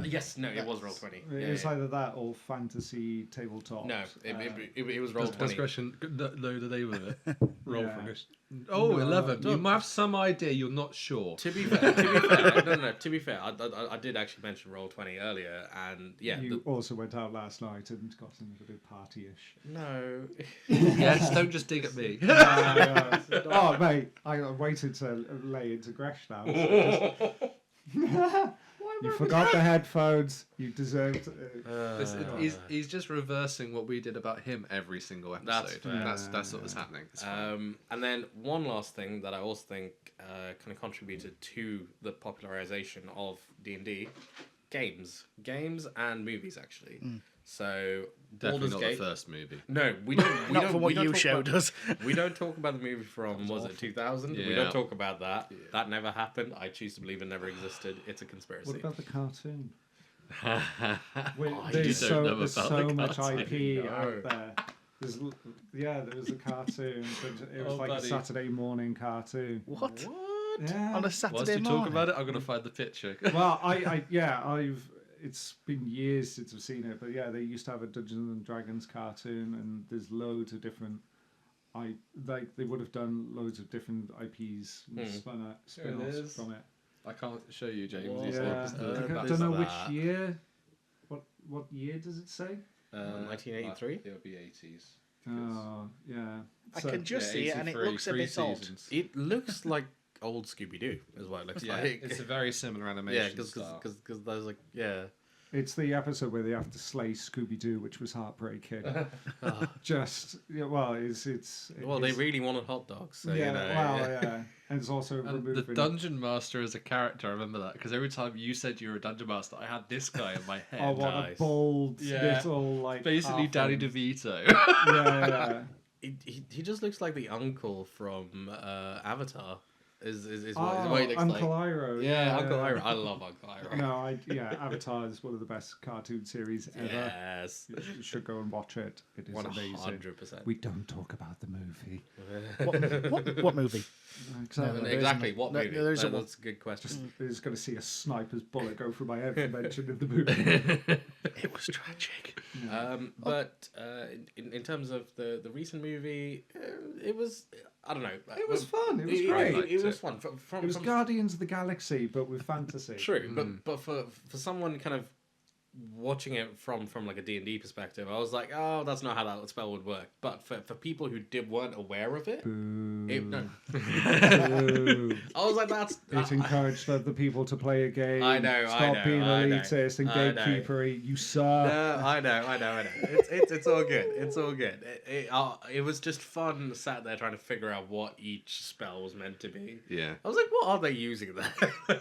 [SPEAKER 2] Yes, no, it was roll 20.
[SPEAKER 4] It was either that or fantasy tabletop.
[SPEAKER 2] No, it was roll 20.
[SPEAKER 1] Discretion, know the name of it. Roll
[SPEAKER 4] Yeah.
[SPEAKER 1] for this. Oh,
[SPEAKER 4] No,
[SPEAKER 1] 11. You
[SPEAKER 2] no.
[SPEAKER 1] might have some idea, you're not sure.
[SPEAKER 2] To be fair, to be fair, I did actually mention roll 20 earlier, and yeah.
[SPEAKER 4] You also went out last night and got into a bit party-ish.
[SPEAKER 2] No.
[SPEAKER 1] Yes, don't just dig at me.
[SPEAKER 4] Oh, mate, I waited to lay into Gresh now. You forgot the headphones. You deserved.
[SPEAKER 1] He's just reversing what we did about him every single episode. That's what was happening. It's fine.
[SPEAKER 2] And then one last thing that I also think kind of contributed to the popularization of D&D, games and movies actually. So
[SPEAKER 1] Definitely
[SPEAKER 2] Baldur's
[SPEAKER 1] not
[SPEAKER 2] Gate.
[SPEAKER 1] the first movie.
[SPEAKER 2] No, we don't.
[SPEAKER 3] Not for what you showed us.
[SPEAKER 2] We don't talk about the movie from was it 2000? We
[SPEAKER 1] Yeah.
[SPEAKER 2] don't talk about that. Yeah. That never happened. I choose to believe it never existed. It's a conspiracy.
[SPEAKER 4] What about the cartoon?
[SPEAKER 1] You
[SPEAKER 4] There's
[SPEAKER 1] don't know
[SPEAKER 4] there's
[SPEAKER 1] about
[SPEAKER 4] so
[SPEAKER 1] the
[SPEAKER 4] much
[SPEAKER 1] cartoon.
[SPEAKER 4] IP
[SPEAKER 2] No.
[SPEAKER 4] out there. There was a cartoon, but it was
[SPEAKER 1] Oh,
[SPEAKER 4] like
[SPEAKER 1] buddy.
[SPEAKER 4] a Saturday morning cartoon.
[SPEAKER 3] What?
[SPEAKER 4] Yeah.
[SPEAKER 3] On a Saturday
[SPEAKER 1] Whilst you
[SPEAKER 3] morning?
[SPEAKER 1] talk about it, I'm going to find the picture.
[SPEAKER 4] Well, it's been years since I've seen it, but yeah, they used to have a Dungeons and Dragons cartoon, and there's loads of different. They would have done loads of different IPs and spin-offs
[SPEAKER 1] is.
[SPEAKER 4] from it.
[SPEAKER 1] I can't show you, James.
[SPEAKER 2] Whoa.
[SPEAKER 1] He's
[SPEAKER 4] Yeah,
[SPEAKER 1] like,
[SPEAKER 4] I
[SPEAKER 2] there's
[SPEAKER 4] don't know
[SPEAKER 2] that.
[SPEAKER 4] which year. What year does it say?
[SPEAKER 2] 1983?
[SPEAKER 1] It would be 80s.
[SPEAKER 4] Oh, yeah.
[SPEAKER 3] I can just see it, and it
[SPEAKER 1] 83,
[SPEAKER 3] looks a
[SPEAKER 1] 3
[SPEAKER 3] bit odd.
[SPEAKER 1] seasons.
[SPEAKER 2] It looks like old Scooby Doo, is what it looks
[SPEAKER 1] Yeah,
[SPEAKER 2] like.
[SPEAKER 1] it's a very similar animation style.
[SPEAKER 2] because there's like
[SPEAKER 4] It's the episode where they have to slay Scooby Doo, which was heartbreaking.
[SPEAKER 2] well, they really wanted hot dogs, so
[SPEAKER 4] yeah. And it's also
[SPEAKER 1] And
[SPEAKER 4] removing.
[SPEAKER 1] the Dungeon Master as a character, I remember that, because every time you said you were a Dungeon Master, I had this guy in my head.
[SPEAKER 4] Oh, what a
[SPEAKER 2] Nice.
[SPEAKER 4] bold
[SPEAKER 1] Yeah.
[SPEAKER 4] little like.
[SPEAKER 1] Basically, Danny
[SPEAKER 4] halfling.
[SPEAKER 1] DeVito.
[SPEAKER 4] Yeah.
[SPEAKER 2] he just looks like the uncle from Avatar. Is
[SPEAKER 4] Oh,
[SPEAKER 2] what he looks
[SPEAKER 4] Uncle
[SPEAKER 2] like.
[SPEAKER 4] Iroh.
[SPEAKER 2] Yeah, Uncle Iroh. I love Uncle Iroh.
[SPEAKER 4] No, Avatar is one of the best cartoon series ever.
[SPEAKER 2] Yes,
[SPEAKER 4] You should go and watch it. It is amazing.
[SPEAKER 2] 100%.
[SPEAKER 4] We don't talk about the movie.
[SPEAKER 3] What movie?
[SPEAKER 2] Exactly. What
[SPEAKER 3] no,
[SPEAKER 2] movie?
[SPEAKER 3] there isn't
[SPEAKER 2] That's a good question.
[SPEAKER 4] Is going to see a sniper's bullet go through my head for mention of the movie.
[SPEAKER 3] It was tragic.
[SPEAKER 2] But in terms of the recent movie, it was, I don't know.
[SPEAKER 4] It was fun. It was
[SPEAKER 2] It
[SPEAKER 4] great.
[SPEAKER 2] was fun. From
[SPEAKER 4] It was Guardians of the Galaxy, but with fantasy.
[SPEAKER 2] True, but for someone kind of watching it from like a D&D perspective, I was like, oh, that's not how that spell would work. But for people who weren't aware of it, no.
[SPEAKER 4] Boo.
[SPEAKER 2] I was like, that's
[SPEAKER 4] It encouraged other people to play a game.
[SPEAKER 2] I know,
[SPEAKER 4] Stop being
[SPEAKER 2] I know,
[SPEAKER 4] elitist and
[SPEAKER 2] I know.
[SPEAKER 4] gatekeepery. You suck.
[SPEAKER 2] No, I know. It's all good. It's all good. It was just fun, sat there trying to figure out what each spell was meant to be.
[SPEAKER 1] Yeah.
[SPEAKER 2] I was like, what are they using there?
[SPEAKER 4] I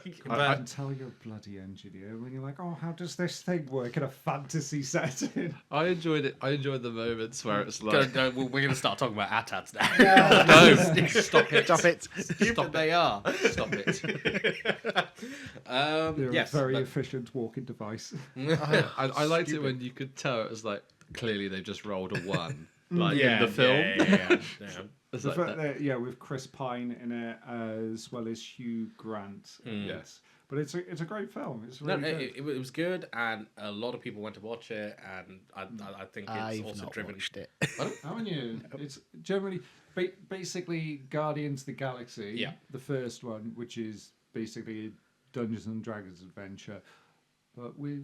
[SPEAKER 4] can tell you're a bloody engineer when you're like, oh, how does this thing work in a fantasy setting?
[SPEAKER 1] I enjoyed it. I enjoyed the moments where it's like,
[SPEAKER 2] we're going to start talking about ATATs now.
[SPEAKER 1] no, stop it.
[SPEAKER 3] Stop it.
[SPEAKER 2] Stupid they are.
[SPEAKER 1] Stop it.
[SPEAKER 4] They're
[SPEAKER 2] Yes,
[SPEAKER 4] a very
[SPEAKER 2] but-
[SPEAKER 4] efficient walking device.
[SPEAKER 1] I liked it when you could tell it was like clearly they just rolled a 1, like
[SPEAKER 2] yeah,
[SPEAKER 1] in the film.
[SPEAKER 2] Yeah.
[SPEAKER 1] It's
[SPEAKER 4] The
[SPEAKER 1] like
[SPEAKER 4] fact
[SPEAKER 1] that.
[SPEAKER 4] that, yeah, with Chris Pine in it as well as Hugh Grant.
[SPEAKER 1] Yes.
[SPEAKER 4] But it's a great film. It's
[SPEAKER 2] No,
[SPEAKER 4] really good.
[SPEAKER 2] it was good, and a lot of people went to watch it, and I think it's
[SPEAKER 3] I've
[SPEAKER 2] also
[SPEAKER 3] not
[SPEAKER 2] driven.
[SPEAKER 3] watched it.
[SPEAKER 4] Haven't you? It's generally basically Guardians of the Galaxy.
[SPEAKER 2] Yeah.
[SPEAKER 4] The first one, which is basically a Dungeons and Dragons adventure, but with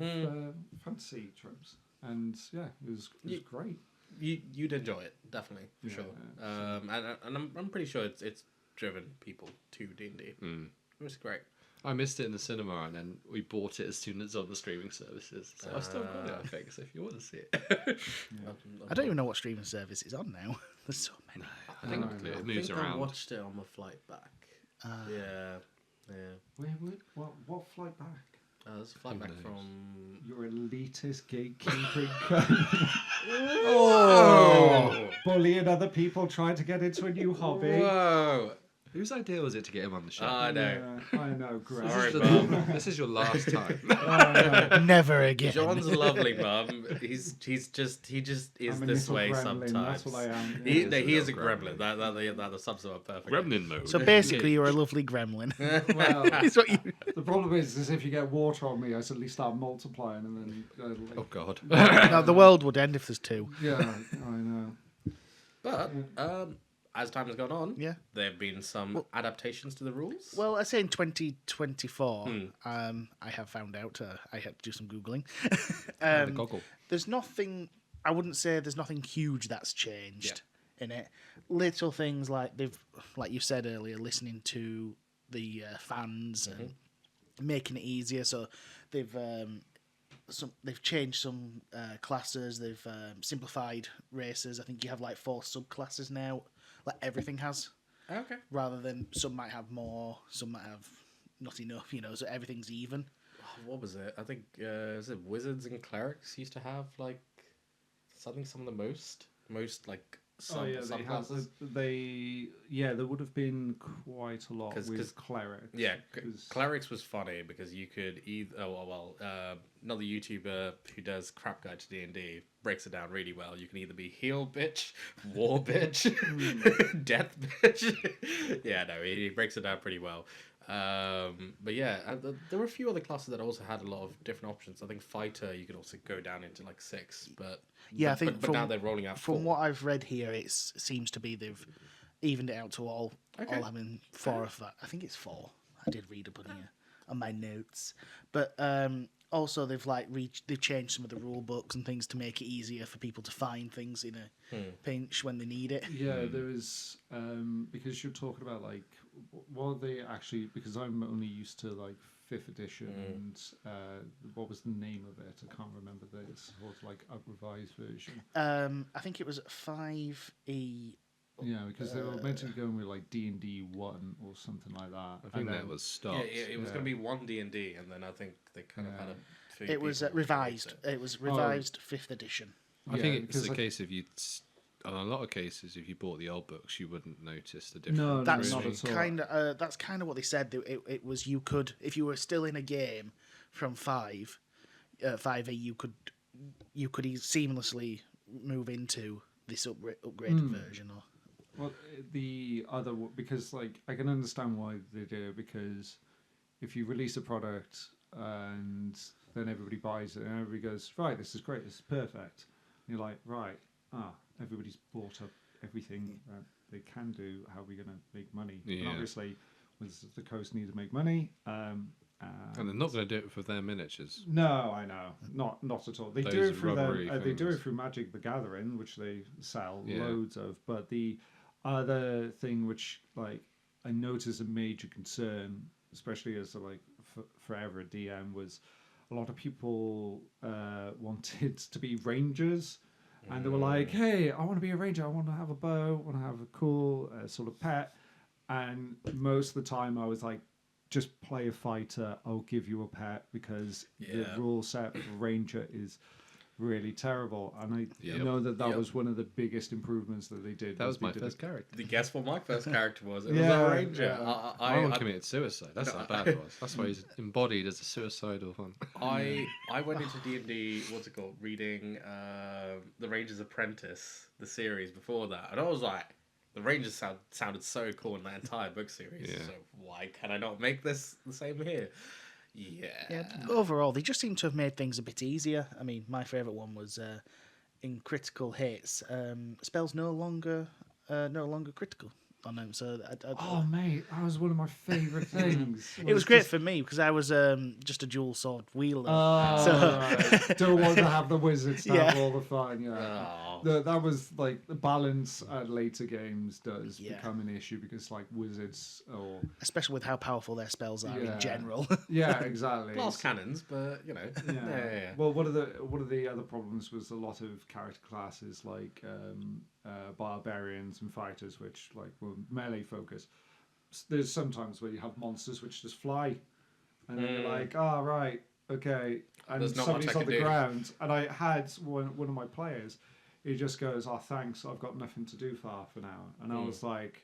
[SPEAKER 4] fantasy tropes. And yeah, it was great.
[SPEAKER 2] You'd enjoy it, definitely, for
[SPEAKER 4] Yeah,
[SPEAKER 2] sure.
[SPEAKER 4] yeah,
[SPEAKER 2] And I'm pretty sure it's driven people to D&D. It was great.
[SPEAKER 1] I missed it in the cinema, and then we bought it as soon as it's on the streaming services. So I've still got it, I think. So if you want to see it,
[SPEAKER 3] I don't even know what streaming service is on now. There's so many.
[SPEAKER 1] I think
[SPEAKER 4] no.
[SPEAKER 1] it moves
[SPEAKER 2] I
[SPEAKER 1] around.
[SPEAKER 2] watched it on my flight back. Yeah.
[SPEAKER 4] What flight back?
[SPEAKER 2] There's a flight
[SPEAKER 1] Who
[SPEAKER 2] back
[SPEAKER 1] knows?
[SPEAKER 2] from.
[SPEAKER 4] Your elitist gatekeeping
[SPEAKER 2] Oh!
[SPEAKER 4] bullying other people trying to get into a new hobby.
[SPEAKER 2] Whoa!
[SPEAKER 1] Whose idea was it to get him on the show?
[SPEAKER 2] I know.
[SPEAKER 4] Yeah, I know, Greg.
[SPEAKER 2] Sorry,
[SPEAKER 1] This is
[SPEAKER 2] Mum.
[SPEAKER 1] This is your last time.
[SPEAKER 3] Never again.
[SPEAKER 2] John's lovely, Mum. He just is
[SPEAKER 4] I'm a
[SPEAKER 2] this
[SPEAKER 4] little
[SPEAKER 2] way
[SPEAKER 4] gremlin,
[SPEAKER 2] sometimes.
[SPEAKER 4] that's what I am.
[SPEAKER 2] He,
[SPEAKER 4] Yeah.
[SPEAKER 2] no, he is a
[SPEAKER 1] little
[SPEAKER 2] gremlin.
[SPEAKER 1] gremlin.
[SPEAKER 2] That sums him up perfectly.
[SPEAKER 1] Gremlin mode.
[SPEAKER 3] So basically, you're a lovely gremlin.
[SPEAKER 4] Well,
[SPEAKER 3] Is what you.
[SPEAKER 4] the problem is if you get water on me, I suddenly start multiplying, and then
[SPEAKER 1] Oh God.
[SPEAKER 3] No, the world would end if there's 2.
[SPEAKER 4] yeah, I know.
[SPEAKER 2] But as time has gone on,
[SPEAKER 3] Yeah.
[SPEAKER 2] there have been some adaptations to the rules.
[SPEAKER 3] Well, I say in 2024, I have found out. I had to do some googling.
[SPEAKER 1] The goggle.
[SPEAKER 3] There's nothing. I wouldn't say there's nothing huge that's changed in it. Little things like like you said earlier, listening to the fans and making it easier. So they've changed some classes. They've simplified races. I think you have like 4 subclasses now. Like everything has,
[SPEAKER 2] Okay.
[SPEAKER 3] rather than some might have more, some might have not enough. So everything's even.
[SPEAKER 2] What was it? I think is it wizards and clerics used to have like some of the most like subclasses.
[SPEAKER 4] There would have been quite a lot
[SPEAKER 2] 'Cause-
[SPEAKER 4] with clerics.
[SPEAKER 2] Yeah,
[SPEAKER 4] 'cause-
[SPEAKER 2] clerics was funny because you could either another YouTuber who does Crap Guide to D&D breaks it down really well. You can either be heal bitch, war bitch, death bitch. Yeah, no, he breaks it down pretty well. But yeah, there were a few other classes that also had a lot of different options. I think fighter you could also go down into like 6, but
[SPEAKER 3] Yeah, I think
[SPEAKER 2] but now they're rolling out
[SPEAKER 3] from
[SPEAKER 2] 4.
[SPEAKER 3] what I've read here, it seems to be they've evened it out to all having 4 of that. I think it's 4. I did read up on my notes, but also they've they've changed some of the rule books and things to make it easier for people to find things in a pinch when they need it.
[SPEAKER 4] Yeah, there is because you're talking about like what are they actually? Because I'm only used to like 5th edition and what was the name of it? I can't remember this. It was like a revised version.
[SPEAKER 3] I think it was 5E.
[SPEAKER 4] Yeah, because they were meant to be going with like D&D 1 or something like that.
[SPEAKER 1] I think that was stopped.
[SPEAKER 2] Yeah, it was going to be 1 D&D, and then I think they kind of had a few
[SPEAKER 3] It was
[SPEAKER 2] people
[SPEAKER 3] revised.
[SPEAKER 2] release
[SPEAKER 3] It was revised 5th edition.
[SPEAKER 1] I
[SPEAKER 4] Yeah,
[SPEAKER 1] think it's
[SPEAKER 4] because
[SPEAKER 1] the
[SPEAKER 4] I-
[SPEAKER 1] case if you, in a lot of cases, if you bought the old books, you wouldn't notice the
[SPEAKER 4] No,
[SPEAKER 1] difference.
[SPEAKER 3] That's
[SPEAKER 4] not at all.
[SPEAKER 3] kind of what they said. It was you could, if you were still in a game from 5e, you could seamlessly move into this upgraded version. Or
[SPEAKER 4] Well, the other because like I can understand why they do it, because if you release a product and then everybody buys it and everybody goes, right, this is great, this is perfect, and you're like, right, everybody's bought up everything that they can do. How are we going to make money? And
[SPEAKER 1] Yeah.
[SPEAKER 4] obviously, Wizards of the Coast need to make money.
[SPEAKER 1] And they're not going to do it with their miniatures.
[SPEAKER 4] No, I know, not at all. They do
[SPEAKER 1] Those
[SPEAKER 4] it through
[SPEAKER 1] rubbery
[SPEAKER 4] they do it
[SPEAKER 1] things.
[SPEAKER 4] through Magic the Gathering, which they sell
[SPEAKER 1] Yeah.
[SPEAKER 4] loads of. But the other thing which like I noticed a major concern, especially as like forever a DM, was a lot of people wanted to be rangers, and they were like, "Hey, I want to be a ranger. I want to have a bow. I want to have a cool sort of pet." And most of the time, I was like, "Just play a fighter. I'll give you a pet," because the rule set for ranger is really terrible. And I know that was one of the biggest improvements that they did.
[SPEAKER 1] That was my
[SPEAKER 4] they did
[SPEAKER 1] first character.
[SPEAKER 2] Guess what my first character was? It was
[SPEAKER 4] Yeah,
[SPEAKER 2] a ranger.
[SPEAKER 4] yeah.
[SPEAKER 1] My one committed suicide. That's how bad it was. That's why he's embodied as a suicidal one.
[SPEAKER 2] I went into D&D, what's it called, reading The Ranger's Apprentice, the series before that, and I was like, the Rangers sounded so cool in that entire book series, so why can I not make this the same here?
[SPEAKER 3] Yeah, overall, they just seem to have made things a bit easier. I mean, my favourite one was in critical hits, spells no longer critical on them. So
[SPEAKER 4] Oh mate, that was one of my favourite things.
[SPEAKER 3] it was great for me because I was just a dual sword wielder.
[SPEAKER 4] Right. Don't want to have the wizards to have
[SPEAKER 3] Yeah.
[SPEAKER 4] all the fun. Yeah, that was like the balance at later games does become an issue because like wizards or
[SPEAKER 3] especially with how powerful their spells are in general.
[SPEAKER 4] yeah, exactly.
[SPEAKER 2] Glass cannons, but you know.
[SPEAKER 4] Yeah. Well, one of the other problems was a lot of character classes like barbarians and fighters, which like were melee focused. There's sometimes where you have monsters which just fly, and then you're like, oh right, okay, and
[SPEAKER 2] There's not much
[SPEAKER 4] somebody's
[SPEAKER 2] I
[SPEAKER 4] on
[SPEAKER 2] can
[SPEAKER 4] the
[SPEAKER 2] do.
[SPEAKER 4] ground, and I had one of my players. He just goes, "Oh, thanks. I've got nothing to do for half an hour," and I was like,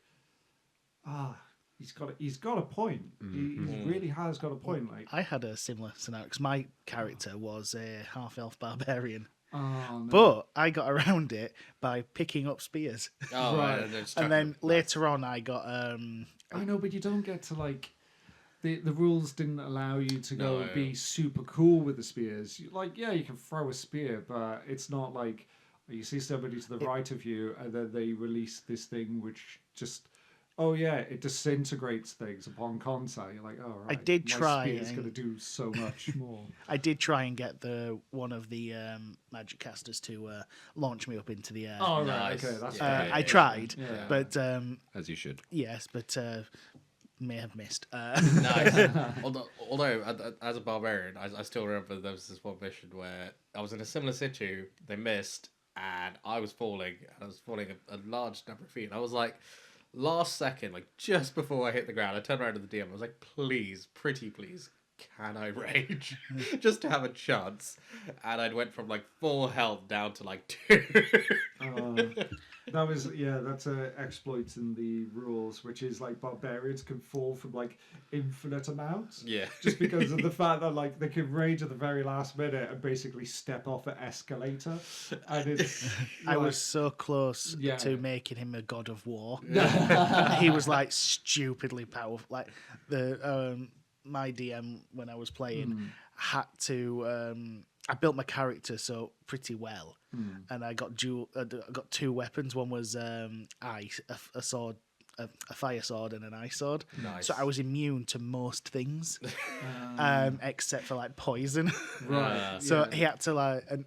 [SPEAKER 4] he's got a point. He really has got a point. Like,
[SPEAKER 3] I had a similar scenario because my character was a half-elf barbarian.
[SPEAKER 4] oh no.
[SPEAKER 3] But I got around it by picking up spears.
[SPEAKER 2] Oh,
[SPEAKER 4] Right.
[SPEAKER 3] And then later on, I got
[SPEAKER 4] I know, but you don't get to like the rules didn't allow you to go
[SPEAKER 2] No.
[SPEAKER 4] be super cool with the spears. Like, yeah, you can throw a spear, but it's not like you see somebody to the right of you, and then they release this thing which just. Oh yeah, it disintegrates things upon contact. You're like, oh right.
[SPEAKER 3] I did try
[SPEAKER 4] It's
[SPEAKER 3] and-
[SPEAKER 4] going to do so much more.
[SPEAKER 3] I did try and get one of the magic casters to launch me up into the air.
[SPEAKER 4] Oh right,
[SPEAKER 2] Nice.
[SPEAKER 4] okay, that's
[SPEAKER 2] Yeah.
[SPEAKER 4] great.
[SPEAKER 3] I tried,
[SPEAKER 4] Yeah.
[SPEAKER 3] but
[SPEAKER 1] As you should.
[SPEAKER 3] yes, but may have missed.
[SPEAKER 2] Nice. Although, as a barbarian, I still remember there was this one mission where I was in a similar situ, they missed, and I was falling a large number of feet. And I was like, last second, like just before I hit the ground, I turned around to the DM. I was like, please, pretty please, can I rage? Just to have a chance. And I went from like 4 health down to like 2.
[SPEAKER 4] That was that's a exploit in the rules, which is like barbarians can fall from like infinite amounts.
[SPEAKER 2] Yeah.
[SPEAKER 4] Just because of the fact that like they can rage at the very last minute and basically step off an escalator, and it's.
[SPEAKER 3] I was so close
[SPEAKER 4] Yeah.
[SPEAKER 3] to making him a god of war. He was like stupidly powerful. Like the my DM when I was playing had to. I built my character so pretty well, and I got got 2 weapons. One was ice, a sword, a fire sword, and an ice sword.
[SPEAKER 2] Nice.
[SPEAKER 3] So I was immune to most things, except for like poison.
[SPEAKER 4] Right.
[SPEAKER 3] So he had to like, and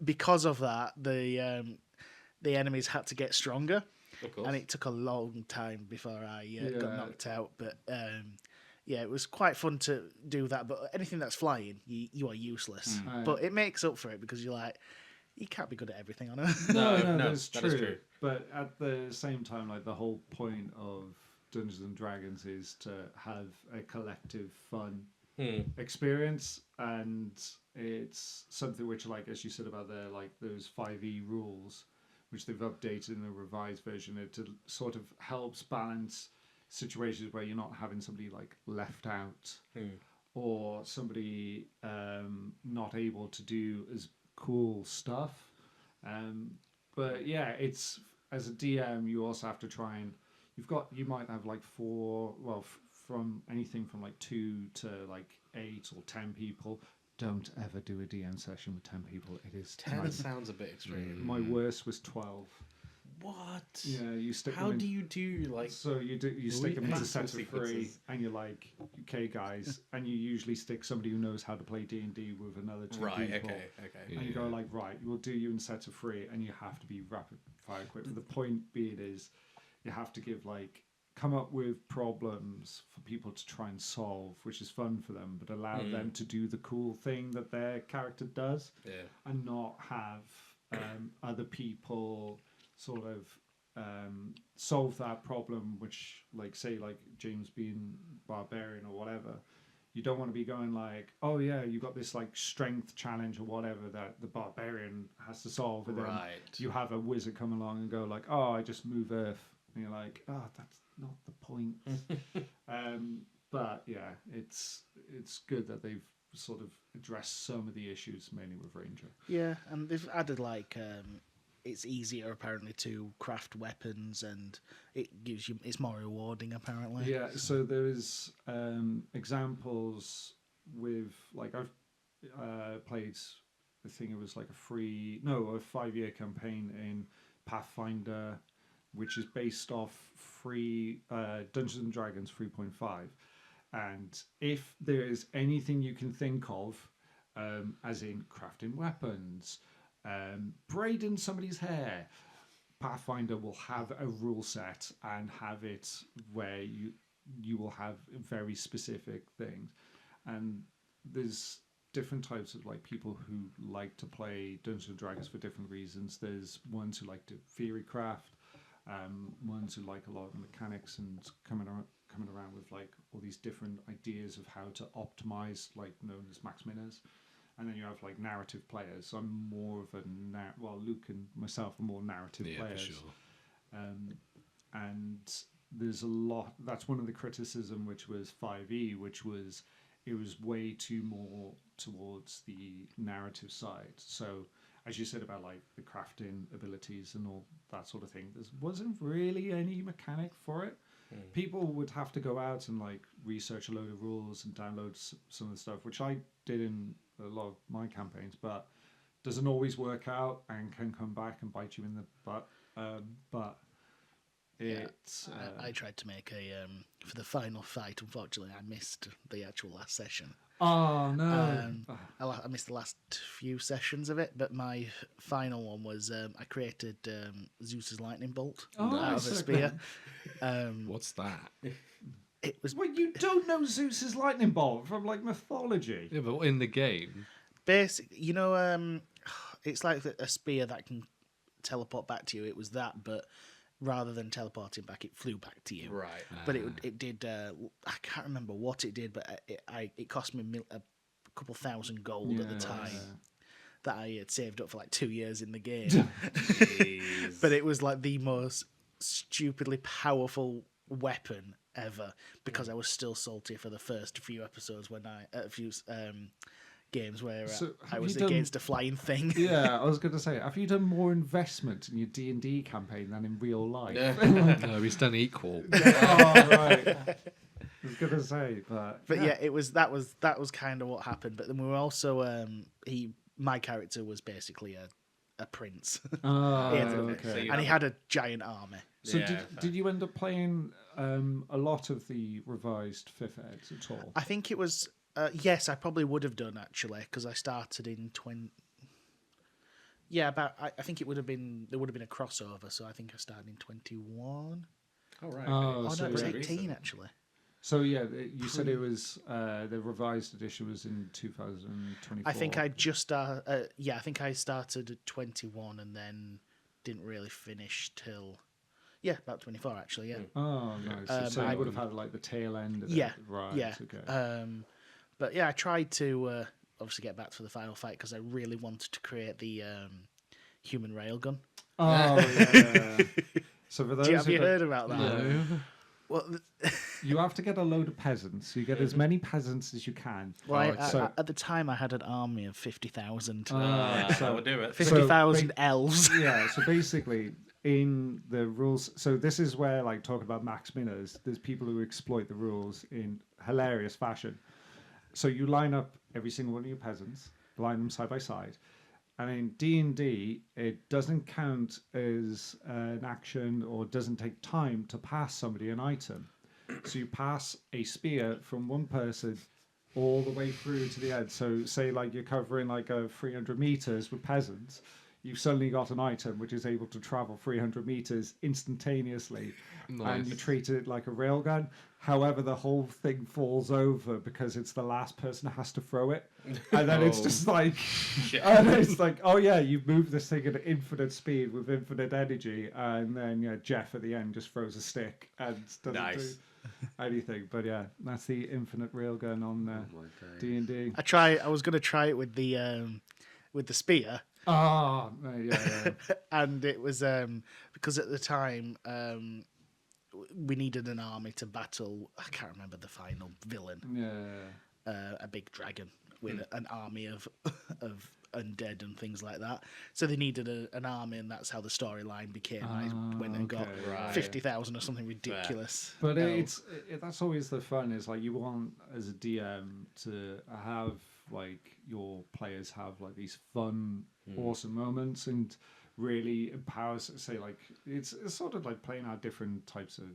[SPEAKER 3] because of that, the enemies had to get stronger,
[SPEAKER 2] Of course.
[SPEAKER 3] and it took a long time before I got
[SPEAKER 4] Yeah.
[SPEAKER 3] knocked out. But yeah, it was quite fun to do that. But anything that's flying, you are useless.
[SPEAKER 4] Right.
[SPEAKER 3] But it makes up for it because you're like, you can't be good at everything on Earth.
[SPEAKER 4] No,
[SPEAKER 2] No,
[SPEAKER 4] that's
[SPEAKER 2] that
[SPEAKER 4] true.
[SPEAKER 2] is true.
[SPEAKER 4] But at the same time, like the whole point of Dungeons and Dragons is to have a collective fun experience, and it's something which, like as you said about those 5e rules, which they've updated in the revised version, it sort of helps balance situations where you're not having somebody like left out or somebody not able to do as cool stuff. But yeah, it's as a DM, you also have to try and you might have like 4, from anything from like 2 to like 8 or 10 people. Don't ever do a DM session with 10 people. It is
[SPEAKER 2] 10 sounds a bit extreme.
[SPEAKER 4] my worst was 12.
[SPEAKER 2] What?
[SPEAKER 4] Yeah, you stick
[SPEAKER 2] How
[SPEAKER 4] them in.
[SPEAKER 2] do you do like?
[SPEAKER 4] So you stick them into
[SPEAKER 2] battle
[SPEAKER 4] sets of 3,
[SPEAKER 2] sequences.
[SPEAKER 4] and you're like, okay, guys, and you usually stick somebody who knows how to play D&D with another 2
[SPEAKER 2] Right.
[SPEAKER 4] people.
[SPEAKER 2] Okay.
[SPEAKER 4] And you go like, right, we'll do you in sets of 3, and you have to be rapid fire quick. The point being is, you have to come up with problems for people to try and solve, which is fun for them, but allow them to do the cool thing that their character does, and not have other people sort of solve that problem. Which, like, say, like James being barbarian or whatever. You don't want to be going like, oh yeah, you got this like strength challenge or whatever that the barbarian has to solve, and then you have a wizard come along and go like, oh, I just move earth, and you're like, oh, that's not the point. But yeah, it's good that they've sort of addressed some of the issues, mainly with Ranger.
[SPEAKER 3] Yeah, and they've added like it's easier apparently to craft weapons, and it's more rewarding apparently.
[SPEAKER 4] Yeah, so there's examples with like I've played, I think it was like a 5-year campaign in Pathfinder, which is based off free Dungeons and Dragons 3.5, and if there is anything you can think of, as in crafting weapons, braiding somebody's hair, Pathfinder will have a rule set and have it where you will have very specific things, and there's different types of like people who like to play Dungeons and Dragons for different reasons. There's ones who like to theory craft, ones who like a lot of mechanics and coming around with like all these different ideas of how to optimize, like known as max minas. And then you have like narrative players. So I'm more of a Luke and myself are more narrative players.
[SPEAKER 1] For sure.
[SPEAKER 4] And there's a lot. That's one of the criticism, which was 5e, which was it was way too more towards the narrative side. So as you said about like the crafting abilities and all that sort of thing, there wasn't really any mechanic for it. People would have to go out and like research a load of rules and download some of the stuff, which I did in a lot of my campaigns, but doesn't always work out and can come back and bite you in the butt. But it's
[SPEAKER 3] I tried to make a for the final fight. Unfortunately, I missed the actual last session.
[SPEAKER 4] oh no.
[SPEAKER 3] I missed the last few sessions of it, but my final one was I created Zeus's lightning bolt out of a spear.
[SPEAKER 1] What's that?
[SPEAKER 3] It was
[SPEAKER 4] Well, you don't know Zeus's lightning bolt from like mythology.
[SPEAKER 1] Yeah, but in the game,
[SPEAKER 3] basic. It's like a spear that can teleport back to you. It was that, but rather than teleporting back, it flew back to you.
[SPEAKER 2] Right.
[SPEAKER 3] But it did. I can't remember what it did, but it cost me a couple thousand gold at the time that I had saved up for like 2 years in the game. But it was like the most stupidly powerful weapon ever, because I was still salty for the first few episodes when games where I was against a flying thing.
[SPEAKER 4] Yeah, I was going to say, have you done more investment in your D&D campaign than in real life?
[SPEAKER 1] no, he's done equal.
[SPEAKER 4] Oh, right. I was going to say, but
[SPEAKER 3] yeah, that was kind of what happened. But then we were also my character was basically a prince.
[SPEAKER 4] Oh,
[SPEAKER 3] okay. And he had a giant army.
[SPEAKER 4] So did you end up playing a lot of the revised 5th eds at all?
[SPEAKER 3] I think it was yes, I probably would have done actually, because I started in 20. Yeah, I think there would have been a crossover, so I think I started in 21.
[SPEAKER 2] Oh right.
[SPEAKER 3] Oh
[SPEAKER 4] so
[SPEAKER 3] no, it was 18
[SPEAKER 2] recent.
[SPEAKER 3] actually.
[SPEAKER 4] So yeah, you said it was the revised edition was in 2024.
[SPEAKER 3] I think I just started. I think I started at 21 and then didn't really finish till about 24 actually. Yeah.
[SPEAKER 4] Oh nice. So I would have had like the tail end of it. Right.
[SPEAKER 3] Yeah.
[SPEAKER 4] Okay.
[SPEAKER 3] But yeah, I tried to obviously get back to the final fight because I really wanted to create the human railgun.
[SPEAKER 4] Oh yeah. So for those
[SPEAKER 3] have you heard about that?
[SPEAKER 1] No.
[SPEAKER 3] Well,
[SPEAKER 4] you have to get a load of peasants. You get as many peasants as you can.
[SPEAKER 3] Well, at the time, I had an army of 50,000.
[SPEAKER 4] So
[SPEAKER 2] that would do it.
[SPEAKER 3] 50,000 elves.
[SPEAKER 4] Yeah, so basically, in the rules... So this is where, like, talking about max minas, there's people who exploit the rules in hilarious fashion. So you line up every single one of your peasants, line them side by side, And in D&D, it doesn't count as an action or doesn't take time to pass somebody an item. So you pass a spear from one person all the way through to the end. So say like you're covering like 300 meters with peasants, you've suddenly got an item which is able to travel 300 meters instantaneously. And you treat it like a railgun. However, the whole thing falls over because it's the last person who has to throw it. And then it's just like, and it's like, oh yeah, you've moved this thing at infinite speed with infinite energy. And then Jeff at the end just throws a stick and doesn't do anything. But yeah, that's the infinite railgun on D&D.
[SPEAKER 3] I was going to try it with the spear.
[SPEAKER 4] Oh, yeah.
[SPEAKER 3] And it was because at the time we needed an army to battle. I can't remember the final villain.
[SPEAKER 4] Yeah.
[SPEAKER 3] A big dragon with an army of undead and things like that. So they needed an army, and that's how the storyline became. I went and got 50,000 or something ridiculous.
[SPEAKER 4] But that's always the fun. Is like you want as a DM to have like your players have like these fun, awesome moments, and really empowers. Say like it's sort of like playing out different types of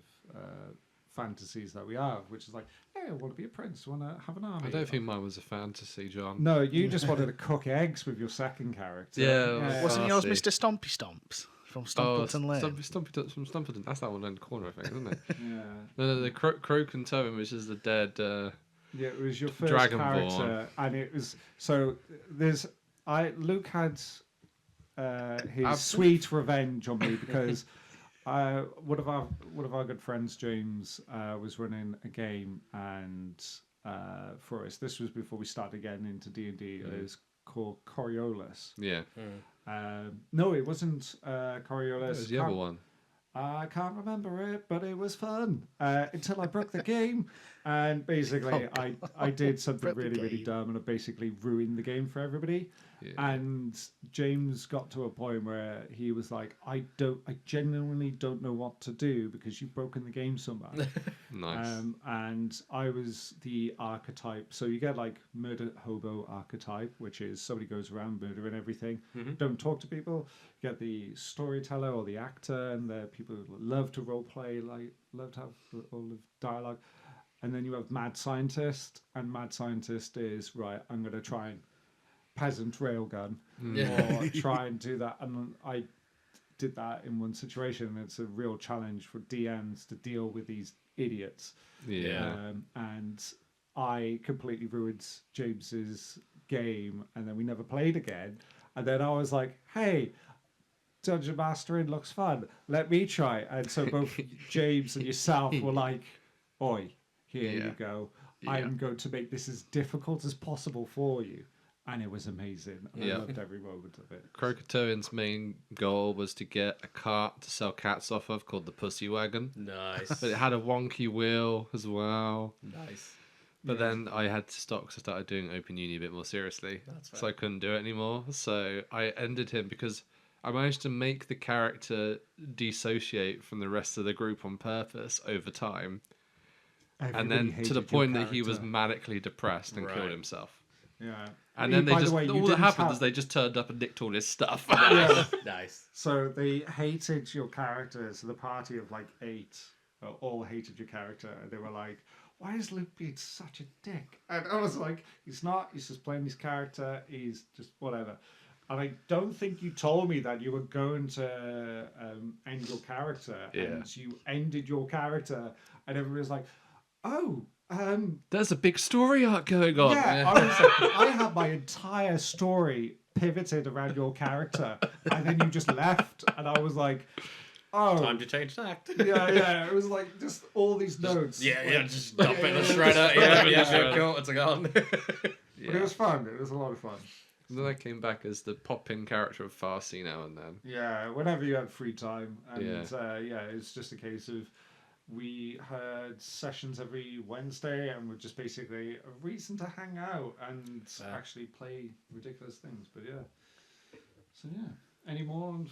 [SPEAKER 4] fantasies that we have, which is like, hey, I want to be a prince, I want to have an army.
[SPEAKER 1] I don't think mine was a fantasy, John.
[SPEAKER 4] No, you just wanted to cook eggs with your second character.
[SPEAKER 1] Yeah.
[SPEAKER 3] Wasn't yours Mr. Stompy Stomps from Stompleton Lane?
[SPEAKER 1] Stumpy from Stumpleton. That's that one in the corner, I think, isn't it?
[SPEAKER 4] Yeah.
[SPEAKER 1] No, the Croak and Tobin, which is the dead.
[SPEAKER 4] Yeah, it was your first
[SPEAKER 1] Dragonborn.
[SPEAKER 4] character, and it was so. Luke had his sweet revenge on me because one of our good friends, James, was running a game and for us. This was before we started getting into D&D. It was called Coriolis.
[SPEAKER 1] Yeah.
[SPEAKER 4] No, it wasn't Coriolis.
[SPEAKER 1] It was the other one.
[SPEAKER 4] I can't remember it, but it was fun until I broke the game. And basically, I did something really dumb, and I basically ruined the game for everybody. Yeah. And James got to a point where he was like, I genuinely don't know what to do because you've broken the game so much.
[SPEAKER 1] Nice.
[SPEAKER 4] And I was the archetype. So you get like murder hobo archetype, which is somebody goes around murdering everything, don't talk to people. You get the storyteller or the actor, and the people who love to role play, like love to have all the dialogue. And then you have mad scientist, and mad scientist is right. I'm going to try and peasant railgun, or try and do that. And I did that in one situation. And it's a real challenge for DMs to deal with these idiots.
[SPEAKER 1] Yeah.
[SPEAKER 4] And I completely ruined James's game, and then we never played again. And then I was like, hey, dungeon mastering looks fun. Let me try. And so both James and yourself were like, oi, here you go. I'm going to make this as difficult as possible for you. And it was amazing. I loved every moment of it.
[SPEAKER 1] Krakatoan's main goal was to get a cart to sell cats off of called the Pussy Wagon.
[SPEAKER 2] Nice.
[SPEAKER 1] But it had a wonky wheel as well.
[SPEAKER 2] Nice.
[SPEAKER 1] But then I had to stop because I started doing Open Uni a bit more seriously.
[SPEAKER 2] That's fair.
[SPEAKER 1] So I couldn't do it anymore. So I ended him because I managed to make the character dissociate from the rest of the group on purpose over time. And then to the point that he was manically depressed and killed himself.
[SPEAKER 4] Yeah.
[SPEAKER 1] And then all that happened is they just turned up and nicked all his stuff.
[SPEAKER 2] Nice.
[SPEAKER 4] So they hated your character. So the party of like 8 all hated your character. And they were like, why is Luke being such a dick? And I was like, he's not. He's just playing his character. He's just whatever. And I don't think you told me that you were going to end your character.
[SPEAKER 1] Yeah.
[SPEAKER 4] And you ended your character. And everybody was like, oh,
[SPEAKER 1] there's a big story arc going on.
[SPEAKER 4] Yeah, I had my entire story pivoted around your character, and then you just left, and I was like, oh,
[SPEAKER 2] time to change tact.
[SPEAKER 4] Yeah. It was like just all these notes.
[SPEAKER 2] Just dump it in the shredder. Cool, it's gone.
[SPEAKER 4] But it was fun. It was a lot of fun.
[SPEAKER 1] And then I came back as the pop-in character of Farsi now and then.
[SPEAKER 4] Yeah, whenever you had free time, and it's just a case of. We had sessions every Wednesday, and we're just basically a reason to hang out and actually play ridiculous things. But any more on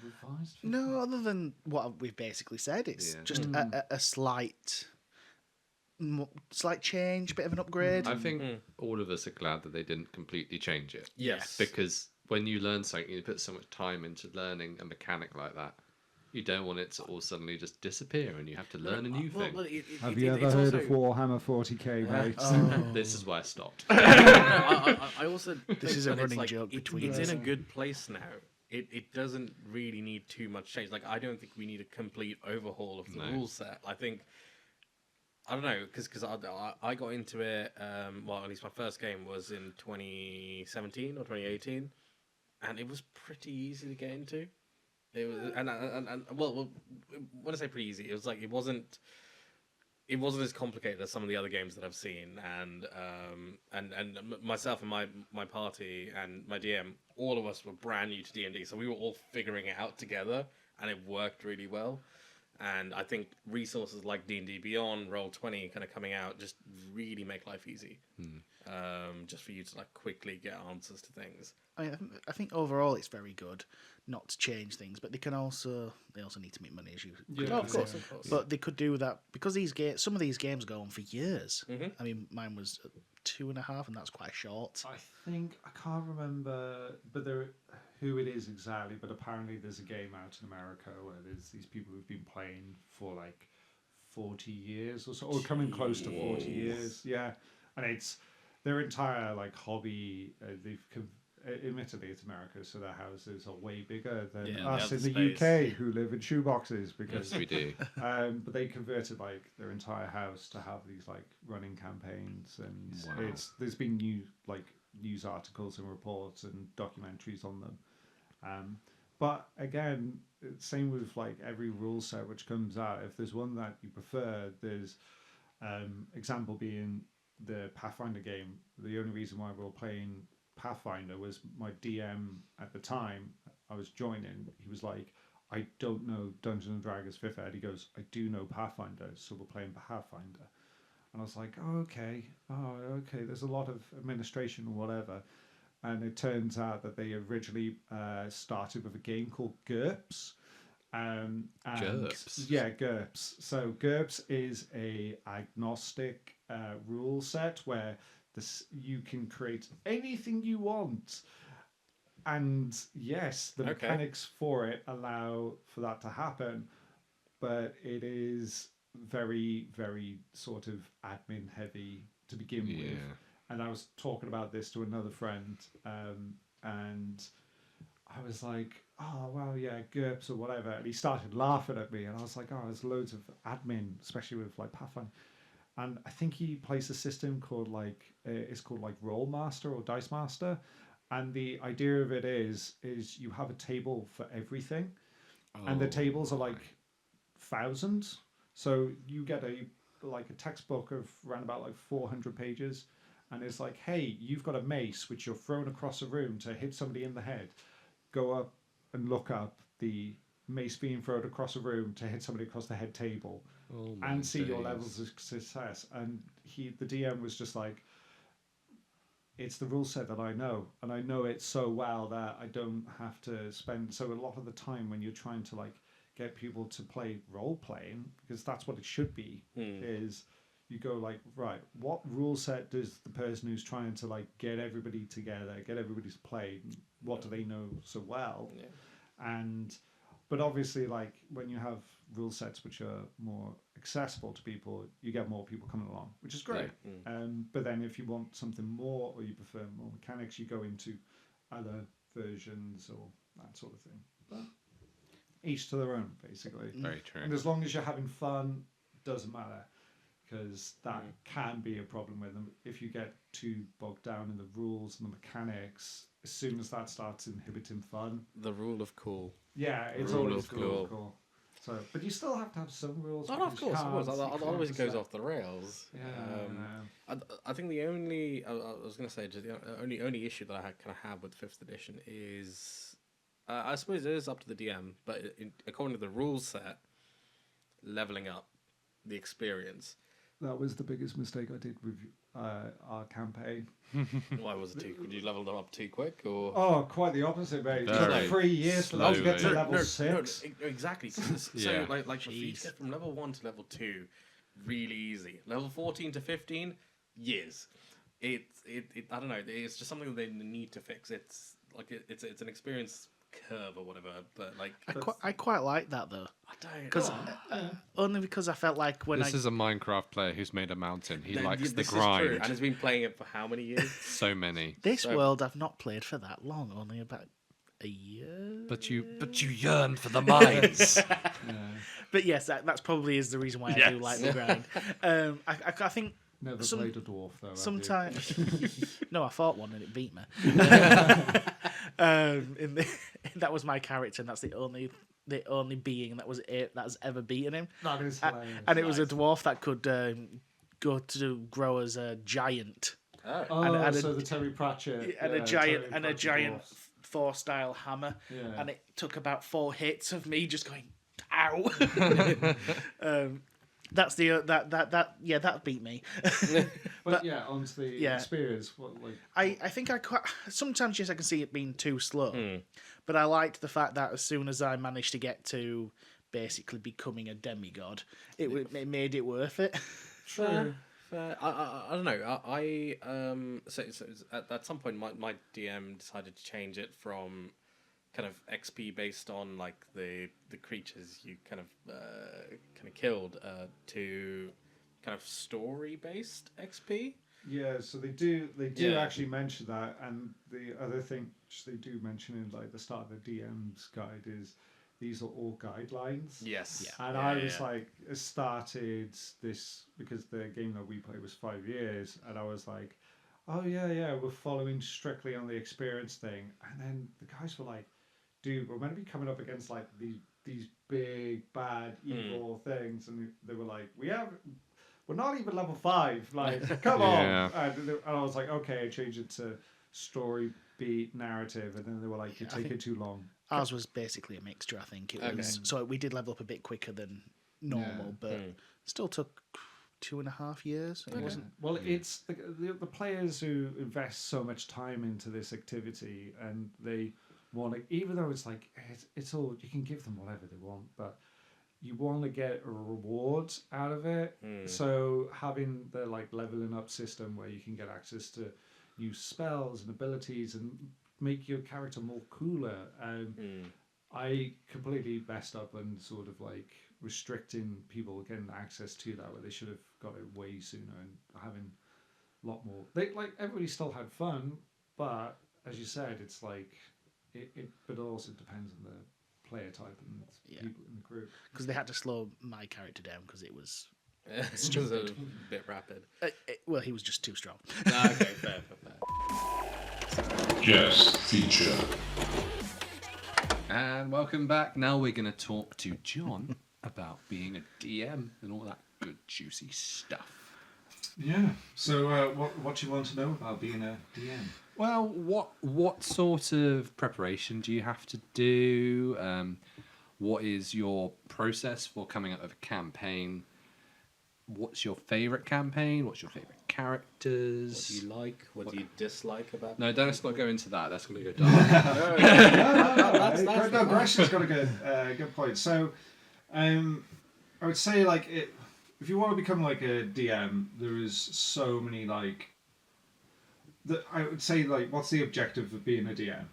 [SPEAKER 4] revised?
[SPEAKER 3] No, other than what we've basically said, it's just a slight change, bit of an upgrade.
[SPEAKER 1] I think all of us are glad that they didn't completely change it.
[SPEAKER 2] Yes,
[SPEAKER 1] because when you learn something, you put so much time into learning a mechanic like that. You don't want it to all suddenly just disappear, and you have to learn a new thing.
[SPEAKER 4] Have you ever heard of Warhammer 40k, mate?
[SPEAKER 1] This is why I stopped.
[SPEAKER 2] I also think
[SPEAKER 3] This is a
[SPEAKER 2] that it's
[SPEAKER 3] running
[SPEAKER 2] like,
[SPEAKER 3] joke between
[SPEAKER 2] it's
[SPEAKER 3] us.
[SPEAKER 2] in a good place now. It doesn't really need too much change. Like, I don't think we need a complete overhaul of the rule set. I think, I don't know, because I got into it, well, at least my first game was in 2017 or 2018, and it was pretty easy to get into. It was, and well, when I say pretty easy, it was like it wasn't as complicated as some of the other games that I've seen, and myself and my party and my DM, all of us were brand new to D&D, so we were all figuring it out together, and it worked really well. And I think resources like D&D Beyond, Roll20 kind of coming out just really make life easy. Just for you to like quickly get answers to things.
[SPEAKER 3] I think overall it's very good not to change things, but they also need to make money, as you.
[SPEAKER 2] Oh, of course.
[SPEAKER 3] But they could do that because some of these games go on for years. I mean, mine was 2.5, and that's quite short.
[SPEAKER 4] I think I can't remember, but who it is exactly. But apparently, there's a game out in America where there's these people who've been playing for like 40 years or so, or coming close to 40 years. Yeah, and it's their entire like hobby. Admittedly, it's America, so their houses are way bigger than us in the UK, who live in shoeboxes. Because
[SPEAKER 1] Yes, we do.
[SPEAKER 4] but they converted like their entire house to have these like running campaigns, and there's been news articles and reports and documentaries on them. But again, same with like every rule set which comes out. If there's one that you prefer, there's example being the Pathfinder game. The only reason why we were playing Pathfinder was my DM at the time I was joining. He was like, I don't know Dungeons and Dragons 5th Ed. He goes, I do know Pathfinder, so we're playing Pathfinder. And I was like, oh, okay. There's a lot of administration or whatever. And it turns out that they originally started with a game called GURPS.
[SPEAKER 1] GURPS?
[SPEAKER 4] Yeah, GURPS. So GURPS is a agnostic rule set where you can create anything you want, and yes, the mechanics for it allow for that to happen, but it is very, very sort of admin heavy to begin with. And I was talking about this to another friend, and I was like, oh well, yeah, GURPS or whatever, and he started laughing at me, and I was like, oh, there's loads of admin, especially with like Pathfinder. And I think he plays a system called it's called like Roll Master or Dice Master, and the idea of it is you have a table for everything, and the tables are like thousands. So you get a textbook of around about like 400 pages, and it's like, hey, you've got a mace which you're thrown across a room to hit somebody in the head. Go up and look up the mace being thrown across a room to hit somebody across the head table. And see your levels of success. And the DM was just like, it's the rule set that I know, and I know it so well that I don't have to spend. So a lot of the time when you're trying to like get people to play role playing, because that's what it should be, is you go like, right, what rule set does the person who's trying to like get everybody together, get everybody to play, what do they know so well? But obviously, like when you have rule sets which are more accessible to people, you get more people coming along, which is great. But then if you want something more, or you prefer more mechanics, you go into other versions or that sort of thing. But each to their own, basically.
[SPEAKER 1] Very true.
[SPEAKER 4] And as long as you're having fun, doesn't matter, because that can be a problem with them. If you get too bogged down in the rules and the mechanics, as soon as that starts inhibiting fun.
[SPEAKER 2] The rule of cool.
[SPEAKER 4] Yeah, it's
[SPEAKER 2] Rule
[SPEAKER 4] always
[SPEAKER 2] of
[SPEAKER 4] cool. So, but you still have to have some rules.
[SPEAKER 2] Oh, no, of course. Otherwise, it goes off the rails.
[SPEAKER 4] Yeah.
[SPEAKER 2] I think the only I was going to say just the only issue that I kind of have with 5th edition is I suppose it is up to the DM, but according to the rules set, leveling up the experience.
[SPEAKER 4] That was the biggest mistake I did with our campaign.
[SPEAKER 2] Why was it too? Could you level them up too quick, or?
[SPEAKER 4] Oh, quite the opposite, mate. It took
[SPEAKER 1] Very
[SPEAKER 4] 3 years for them to get to level 6.
[SPEAKER 2] No, exactly. So, like for feet, get from level 1 to level 2, really easy. Level 14 to 15, years. I don't know. It's just something that they need to fix. It's like it's an experience curve or whatever. But like
[SPEAKER 3] I quite like that though,
[SPEAKER 2] I don't
[SPEAKER 3] because only because I felt like when
[SPEAKER 1] This is a Minecraft player who's made a mountain. He likes the
[SPEAKER 2] this is true,
[SPEAKER 1] grind.
[SPEAKER 2] and has been playing it for how many years?
[SPEAKER 1] So many.
[SPEAKER 3] this world I've not played for that long, only about a year.
[SPEAKER 1] But you yearn for the mines.
[SPEAKER 3] But yes, that's probably is the reason why I do like the grind. I think
[SPEAKER 4] Never played a dwarf though.
[SPEAKER 3] sometimes. No, I fought one and it beat me. That was my character, and that's the only being that's ever beaten him.
[SPEAKER 4] That is hilarious.
[SPEAKER 3] And it was a dwarf that could go to grow as a giant.
[SPEAKER 4] Oh, so the Terry Pratchett
[SPEAKER 3] And a giant
[SPEAKER 4] dwarfs.
[SPEAKER 3] Thor style hammer.
[SPEAKER 4] Yeah.
[SPEAKER 3] And it took about 4 hits of me just going, ow. That's the that beat me.
[SPEAKER 4] But yeah, onto the experience. What, like,
[SPEAKER 3] I think sometimes yes I can see it being too slow, but I liked the fact that as soon as I managed to get to basically becoming a demigod, it made it worth it.
[SPEAKER 2] Fair. I don't know. So at some point my DM decided to change it from kind of XP based on like the creatures you kind of killed to kind of story based XP.
[SPEAKER 4] yeah, so they do actually mention that, and the other thing which they do mention in like the start of the DM's guide is these are all guidelines.
[SPEAKER 2] Yes.
[SPEAKER 4] And I was like, it started this because the game that we played was 5 years, and I was like, oh yeah, we're following strictly on the experience thing, and then the guys were like, dude, we're meant to be coming up against like these big bad evil things, and they were like, we're not even level 5, like come on. And I was like, okay, I changed it to story beat narrative, and then they were like, you're taking too long.
[SPEAKER 3] Ours was basically a mixture. I think it was so we did level up a bit quicker than normal, but still took 2.5 years. It wasn't.
[SPEAKER 4] Well, it's the players who invest so much time into this activity, and they want to, even though it's like it's all, you can give them whatever they want, but you want to get a reward out of it. So having the like leveling up system where you can get access to new spells and abilities and make your character more cooler. I completely messed up and sort of like restricting people getting access to that, where they should have got it way sooner and having a lot more. They like everybody still had fun, but as you said, it's like but it also depends on the player type and people in the group.
[SPEAKER 3] Because they had to slow my character down because it was
[SPEAKER 2] It's just a bit rapid.
[SPEAKER 3] well, he was just too strong.
[SPEAKER 2] Okay, fair.
[SPEAKER 5] Guest feature.
[SPEAKER 1] And welcome back. Now we're going to talk to John about being a DM and all that good juicy stuff.
[SPEAKER 4] Yeah. So what do you want to know about being a DM?
[SPEAKER 1] Well, what sort of preparation do you have to do? What is your process for coming up with a campaign? What's your favourite campaign? What's your favourite characters?
[SPEAKER 2] What do you like? What do you dislike about?
[SPEAKER 1] No, let's not go into that. That's going to go dark.
[SPEAKER 4] No, Gresham's got a good point. So, I would say like if you want to become like a DM, there is so many like. I would say like, what's the objective of being a DM?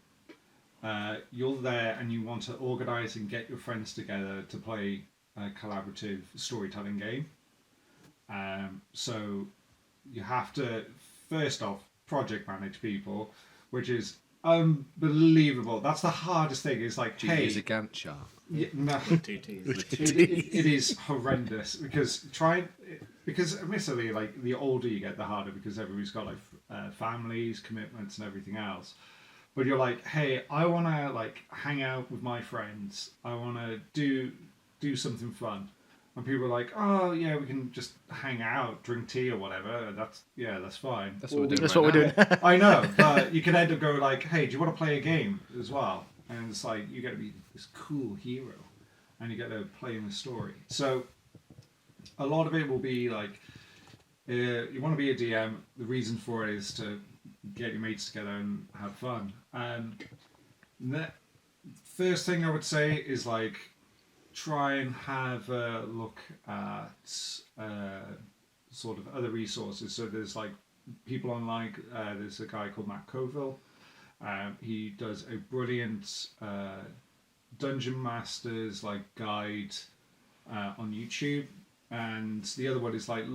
[SPEAKER 4] You're there and you want to organise and get your friends together to play a collaborative storytelling game. So you have to first off project manage people, which is unbelievable. That's the hardest thing. Is like,
[SPEAKER 1] Do you use a Gantt chart?
[SPEAKER 4] Yeah, no, it is horrendous because admittedly, like the older you get, the harder, because everybody's got like families, commitments, and everything else. But you're like, hey, I want to like hang out with my friends. I want to do something fun. And people are like, oh yeah, we can just hang out, drink tea or whatever. That's fine.
[SPEAKER 1] That's what we're doing.
[SPEAKER 3] That's what we're doing.
[SPEAKER 4] I know, but you can end up going like, hey, do you want to play a game as well? And it's like, you get to be this cool hero, and you get to play in the story. So a lot of it will be like, you want to be a DM. The reason for it is to get your mates together and have fun. And the first thing I would say is like, try and have a look at sort of other resources. So there's like people online. There's a guy called Matt Coville. He does a brilliant Dungeon Masters like guide on YouTube, and the other one is like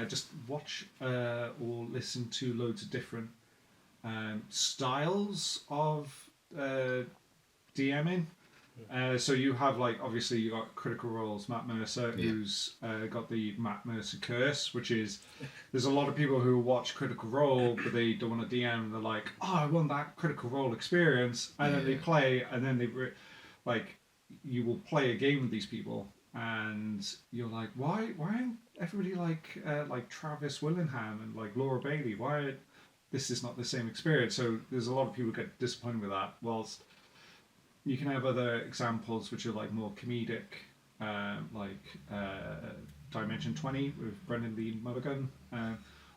[SPEAKER 4] just watch or listen to loads of different styles of DMing. So you have like obviously you got Critical Role's Matt Mercer, who's got the Matt Mercer curse, which is there's a lot of people who watch Critical Role but they don't want to DM. They're like, oh, I want that Critical Role experience, and then they play, and then like you will play a game with these people, and you're like, why aren't everybody like Travis Willingham and like Laura Bailey? Why this is not the same experience? So there's a lot of people who get disappointed with that. Whilst you can have other examples which are like more comedic, Dimension 20 with Brendan Lee Mulligan,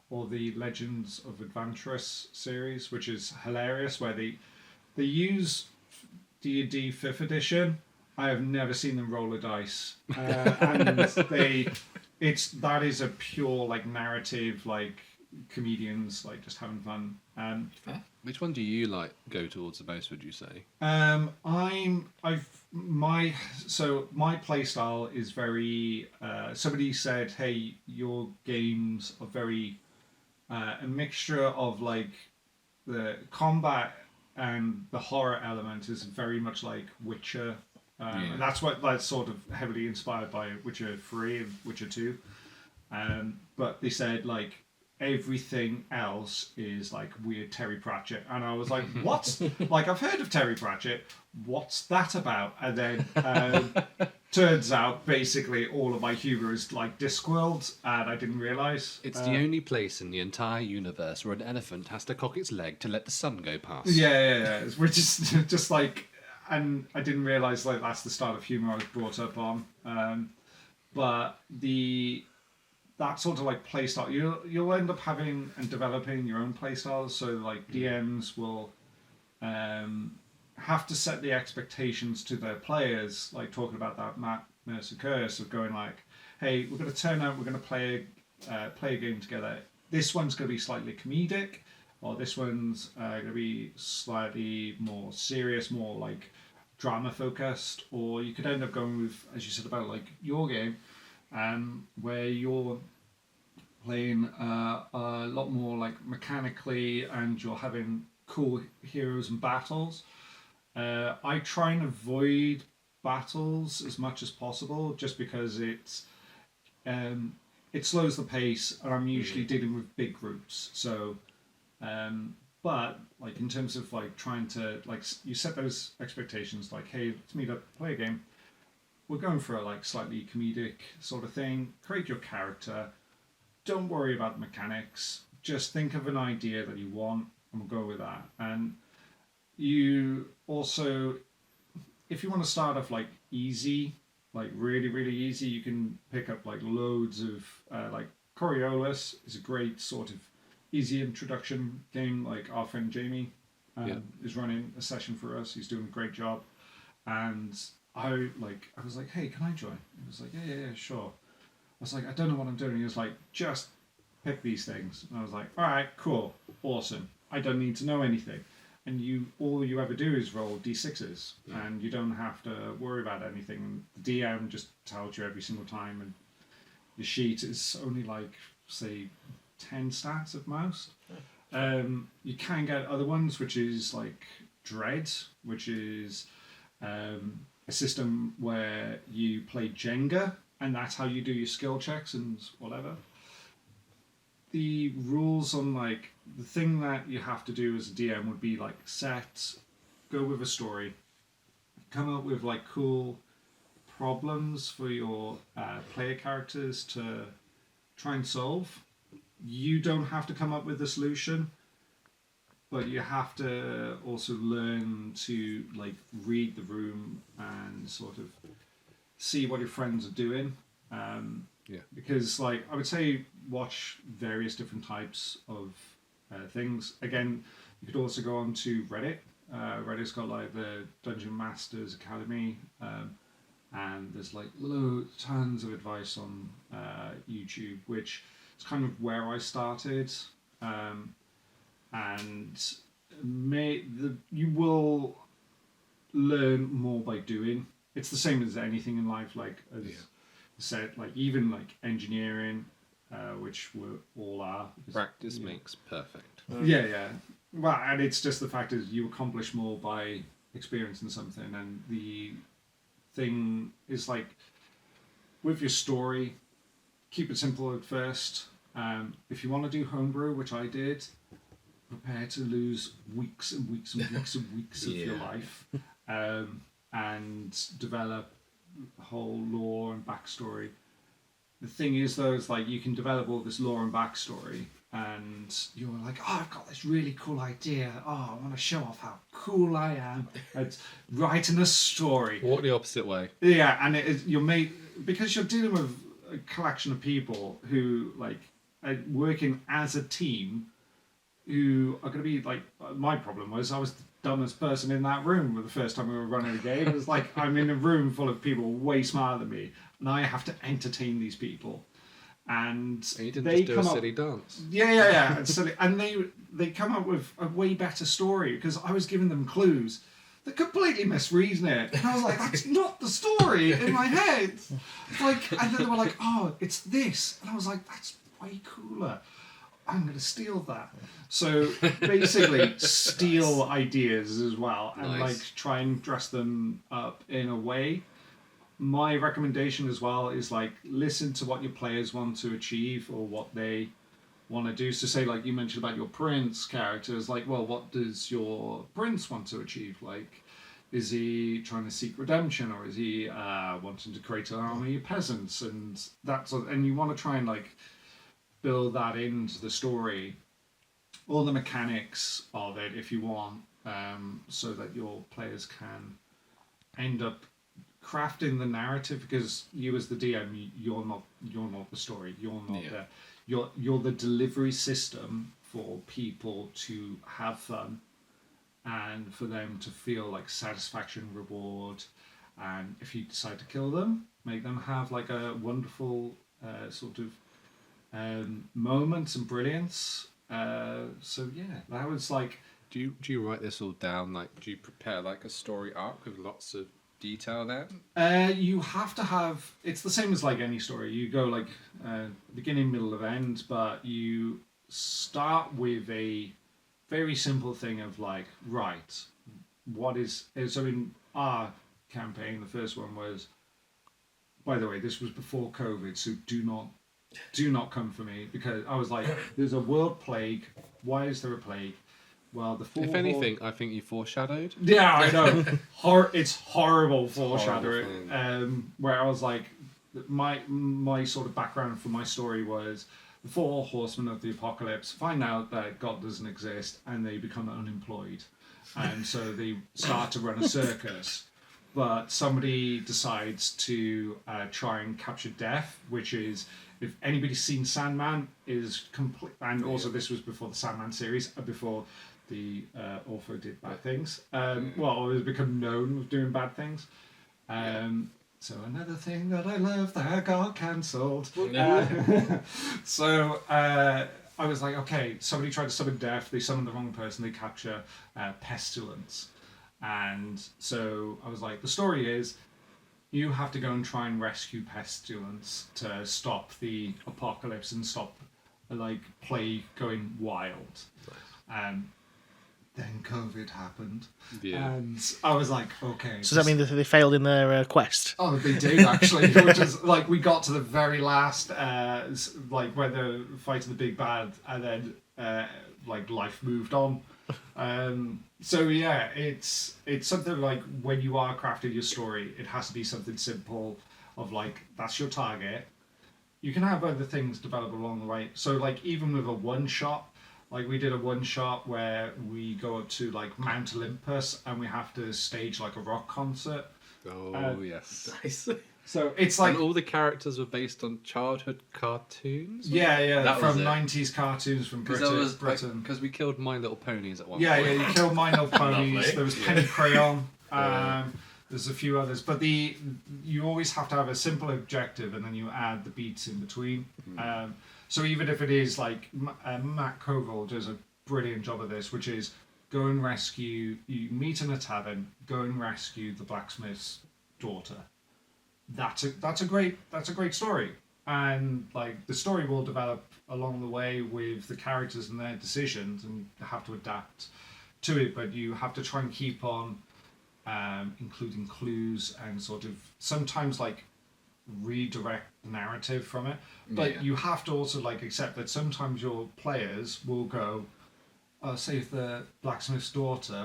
[SPEAKER 4] or the Legends of Adventurous series, which is hilarious, where they use D&D 5th edition. I have never seen them roll a dice, and that is a pure like narrative, like comedians like just having fun.
[SPEAKER 1] Which one do you like go towards the most, would you say?
[SPEAKER 4] My play style is very somebody said, hey, your games are very a mixture of like the combat and the horror element is very much like Witcher, and that's sort of heavily inspired by Witcher 3 and Witcher 2, but they said like everything else is like weird Terry Pratchett, and I was like, what? Like, I've heard of Terry Pratchett, what's that about? And then turns out basically all of my humor is like Discworld, and I didn't realize
[SPEAKER 1] It's the only place in the entire universe where an elephant has to cock its leg to let the sun go past.
[SPEAKER 4] yeah. We're just like, and I didn't realize like that's the style of humor I was brought up on, but that sort of like play style, you'll end up having and developing your own play styles. So like DMs will have to set the expectations to their players, like talking about that Matt Mercer curse of going like, hey, we're going to turn out, we're going to play a game together. This one's going to be slightly comedic, or this one's going to be slightly more serious, more like drama focused, or you could end up going with, as you said about like your game, where you're playing a lot more like mechanically, and you're having cool heroes and battles. I try and avoid battles as much as possible, just because it slows the pace, and I'm usually dealing with big groups. So, but like in terms of like trying to like you set those expectations, like, hey, let's meet up, play a game. We're going for a like slightly comedic sort of thing. Create your character. Don't worry about the mechanics. Just think of an idea that you want, and we'll go with that. And you also, if you want to start off like easy, like really, really easy, you can pick up like loads of like Coriolis is a great sort of easy introduction game. Like our friend Jamie is running a session for us. He's doing a great job, and I was like, hey, can I join? He was like, yeah, sure. I was like, I don't know what I'm doing. He was like, just pick these things. And I was like, all right, cool, awesome. I don't need to know anything. And all you ever do is roll d6s, and you don't have to worry about anything. The DM just tells you every single time, and your sheet is only like, say, 10 stats at most. You can get other ones, which is like Dread, which is a system where you play Jenga, and that's how you do your skill checks and whatever. The rules on like the thing that you have to do as a DM would be like go with a story, come up with like cool problems for your player characters to try and solve. You don't have to come up with the solution, but you have to also learn to like read the room and sort of see what your friends are doing. Because like I would say watch various different types of things. Again, you could also go on to Reddit. Reddit's got like the Dungeon Masters Academy, and there's like tons of advice on YouTube, which is kind of where I started. And you will learn more by doing. It's the same as anything in life, like as said, like even like engineering, which we all are.
[SPEAKER 1] Practice makes perfect.
[SPEAKER 4] Yeah. Well, and it's just the fact is you accomplish more by experiencing something, and the thing is like with your story, keep it simple at first. If you want to do homebrew, which I did, prepare to lose weeks and weeks and weeks and weeks of your life, and develop a whole lore and backstory. The thing is, though, is like you can develop all this lore and backstory, and you're like, oh, I've got this really cool idea. Oh, I want to show off how cool I am. It's writing a story.
[SPEAKER 1] Walk the opposite way.
[SPEAKER 4] Yeah, and you're made because you're dealing with a collection of people who like are working as a team, who are going to be like. My problem was I was the dumbest person in that room the first time we were running a game. It was like I'm in a room full of people way smarter than me, and I have to entertain these people. And
[SPEAKER 1] you didn't
[SPEAKER 4] they
[SPEAKER 1] just do a silly dance.
[SPEAKER 4] Yeah. It's silly. And they come up with a way better story because I was giving them clues. They're completely misreading it. And I was like, that's not the story in my head. Like, and then they were like, oh, it's this. And I was like, that's way cooler. I'm going to steal that. So basically, steal ideas as well and like try and dress them up in a way. My recommendation as well is like listen to what your players want to achieve or what they want to do. So say like you mentioned about your prince characters, like, well, what does your prince want to achieve? Like, is he trying to seek redemption, or is he wanting to create an army of peasants? And that's and you want to try and like build that into the story, all the mechanics of it if you want, so that your players can end up crafting the narrative, because you as the DM, you're not the story. You're not you're the delivery system for people to have fun and for them to feel like satisfaction, reward, and if you decide to kill them, make them have like a wonderful sort of moments and brilliance. So yeah, that was like.
[SPEAKER 1] Do you write this all down? Like, do you prepare like a story arc with lots of detail there?
[SPEAKER 4] You have to have. It's the same as like any story. You go like beginning, middle, of end, but you start with a very simple thing of like, right, what is so in our campaign, the first one was. By the way, this was before COVID, so do not come for me, because I was like, there's a world plague. Why is there a plague? Well,
[SPEAKER 1] if anything, I think you foreshadowed.
[SPEAKER 4] Yeah, I know. It's horrible foreshadowing. Where I was like, my sort of background for my story was the 4 horsemen of the apocalypse find out that God doesn't exist and they become unemployed, and so they start to run a circus. But somebody decides to try and capture death, which is, if anybody's seen Sandman, is complete. And also, this was before the Sandman series, before the author did bad things. Well, it has become known of doing bad things. So another thing that I love that got cancelled. So I was like, okay, somebody tried to summon death. They summoned the wrong person. They capture pestilence. And so I was like, the story is, you have to go and try and rescue pestilence to stop the apocalypse and stop like plague going wild. Then COVID happened, and I was like, okay.
[SPEAKER 3] So does that mean that they failed in their quest?
[SPEAKER 4] Oh, they did actually. Which is like, we got to the very last, like where they're fighting the big bad, and then like life moved on. So yeah, it's something like when you are crafting your story, it has to be something simple of like, that's your target. You can have other things develop along the way. So like, even with a one shot, like we did a one shot where we go up to like Mount Olympus and we have to stage like a rock concert.
[SPEAKER 1] Oh yes.
[SPEAKER 2] Nice.
[SPEAKER 4] So it's like,
[SPEAKER 1] and all the characters were based on childhood cartoons.
[SPEAKER 4] Yeah,
[SPEAKER 2] That
[SPEAKER 4] from
[SPEAKER 2] was it.
[SPEAKER 4] 90s cartoons from Britain.
[SPEAKER 1] Because we killed My Little Ponies at one
[SPEAKER 4] Yeah,
[SPEAKER 1] point.
[SPEAKER 4] you killed My Little Ponies.
[SPEAKER 2] Lovely.
[SPEAKER 4] There was Penny Crayon. There's a few others, but you always have to have a simple objective, and then you add the beats in between. So even if it is like Matt Koval does a brilliant job of this, which is go and rescue. You meet in a tavern. Go and rescue the blacksmith's daughter. That's a great story, and like the story will develop along the way with the characters and their decisions, and you have to adapt to it. But you have to try and keep on including clues and sort of sometimes like redirect the narrative from it. But you have to also like accept that sometimes your players will go, save the blacksmith's daughter.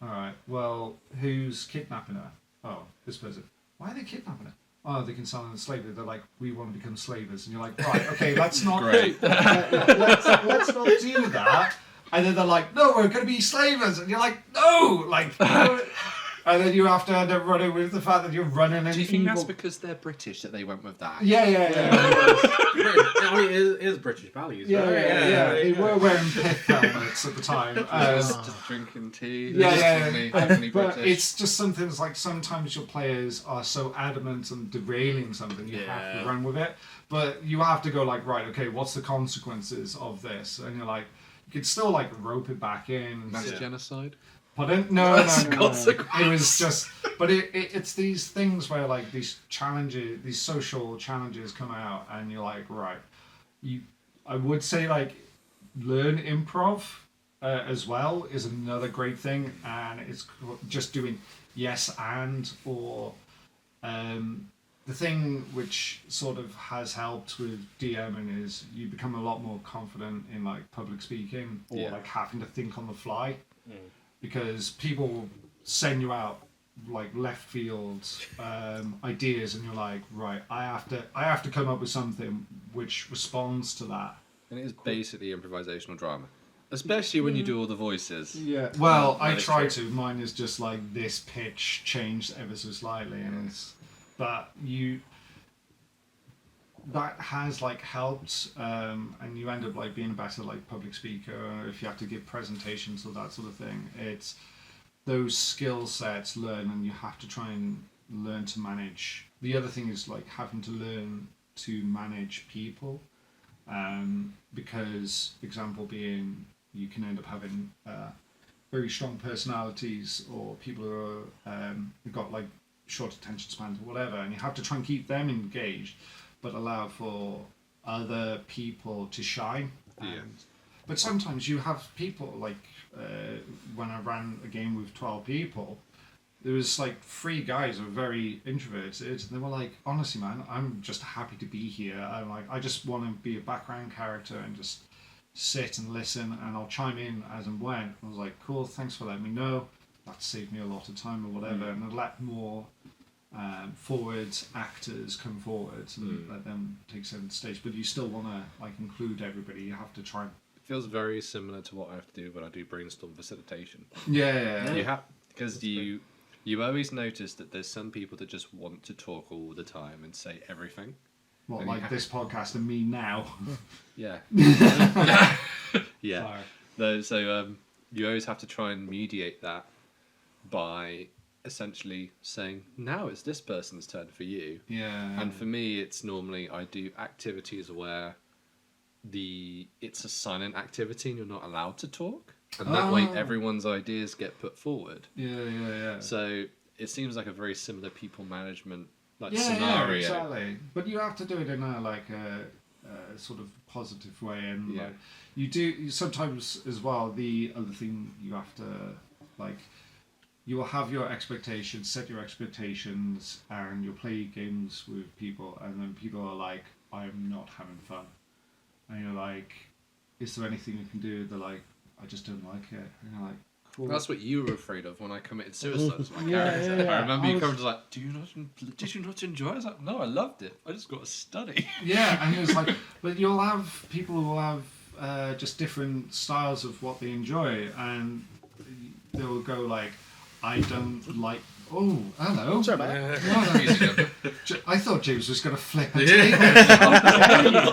[SPEAKER 4] All right, well, who's kidnapping her? Oh, this person. Why are they kidnapping her? Oh, they can sell her as slavery. They're like, we want to become slavers. And you're like, right, okay, let's not
[SPEAKER 1] Great.
[SPEAKER 4] let's not do that. And then they're like, no, we're going to be slavers. And you're like, no, like, no. And then you have to end up running with the fact that you're running an
[SPEAKER 1] Do you think
[SPEAKER 4] evil...
[SPEAKER 1] that's because they're British that they went with that?
[SPEAKER 4] Yeah.
[SPEAKER 2] I mean, it is British values,
[SPEAKER 4] Yeah,
[SPEAKER 2] right?
[SPEAKER 4] They were wearing pith helmets at the time.
[SPEAKER 1] Just drinking tea.
[SPEAKER 4] Yeah.
[SPEAKER 1] Definitely
[SPEAKER 4] But
[SPEAKER 1] British.
[SPEAKER 4] it's just something that's like sometimes your players are so adamant on derailing something, you have to run with it. But you have to go like, right, okay, what's the consequences of this? And you're like, you could still like rope it back in.
[SPEAKER 1] Mass genocide.
[SPEAKER 4] Pardon? No.
[SPEAKER 1] consequence.
[SPEAKER 4] It was just, but it's these things where like these challenges, these social challenges come out, and you're like, right, I would say like learn improv as well is another great thing, and it's just doing yes and or the thing which sort of has helped with DMing is you become a lot more confident in like public speaking or like having to think on the fly. Because people will send you out like left field ideas, and you're like, right, I have to come up with something which responds to that.
[SPEAKER 1] And it is basically improvisational drama, especially when you do all the voices.
[SPEAKER 4] Yeah. Well, I
[SPEAKER 1] That is
[SPEAKER 4] try
[SPEAKER 1] true.
[SPEAKER 4] to. Mine is just like this pitch changed ever so slightly, and that has like helped, and you end up like being a better like public speaker, or if you have to give presentations or that sort of thing. It's those skill sets learn, and you have to try and learn to manage. The other thing is like having to learn to manage people, because example being you can end up having very strong personalities, or people who are who've got like short attention spans or whatever, and you have to try and keep them engaged, but allow for other people to shine. But sometimes you have people like when I ran a game with 12 people, there was like 3 guys who were very introverted, and they were like, honestly man, I'm just happy to be here. I'm like, I just want to be a background character and just sit and listen, and I'll chime in as and when. I was like, cool, thanks for letting me know. That saved me a lot of time or whatever, and I'd let more forward actors come forward and let them take center stage. But you still want to like include everybody. You have to try.
[SPEAKER 1] It feels very similar to what I have to do when I do brainstorm facilitation.
[SPEAKER 4] Yeah.
[SPEAKER 1] You have, because you always notice that there's some people that just want to talk all the time and say everything.
[SPEAKER 4] What,
[SPEAKER 1] And
[SPEAKER 4] like this podcast and me now?
[SPEAKER 1] Yeah. Yeah.
[SPEAKER 4] Sorry.
[SPEAKER 1] So you always have to try and mediate that by essentially saying, now it's this person's turn for you.
[SPEAKER 4] Yeah.
[SPEAKER 1] And for me, it's normally I do activities where it's a silent activity and you're not allowed to talk. And that way everyone's ideas get put forward.
[SPEAKER 4] Yeah.
[SPEAKER 1] So it seems like a very similar people management
[SPEAKER 4] Yeah,
[SPEAKER 1] scenario.
[SPEAKER 4] exactly. But you have to do it in a like a sort of positive way, and
[SPEAKER 1] Yeah.
[SPEAKER 4] like you do sometimes as well. The other thing you have to like, you will have your expectations, set your expectations, and you'll play games with people, and then people are like, I'm not having fun, and you're like, is there anything you can do? They're like, I just don't like it, and you're like, cool.
[SPEAKER 1] That's what you were afraid of when I committed suicide as my
[SPEAKER 4] Yeah,
[SPEAKER 1] character.
[SPEAKER 4] yeah.
[SPEAKER 1] I remember
[SPEAKER 4] I
[SPEAKER 1] you
[SPEAKER 4] was-
[SPEAKER 1] coming to like, did you not enjoy it? I was like, no, I loved it. I just got to study.
[SPEAKER 4] Yeah, and it's like, but you'll have people who will have just different styles of what they enjoy, and they will go like, I don't like. Oh, hello.
[SPEAKER 3] Sorry about that.
[SPEAKER 4] I thought James was going to flip a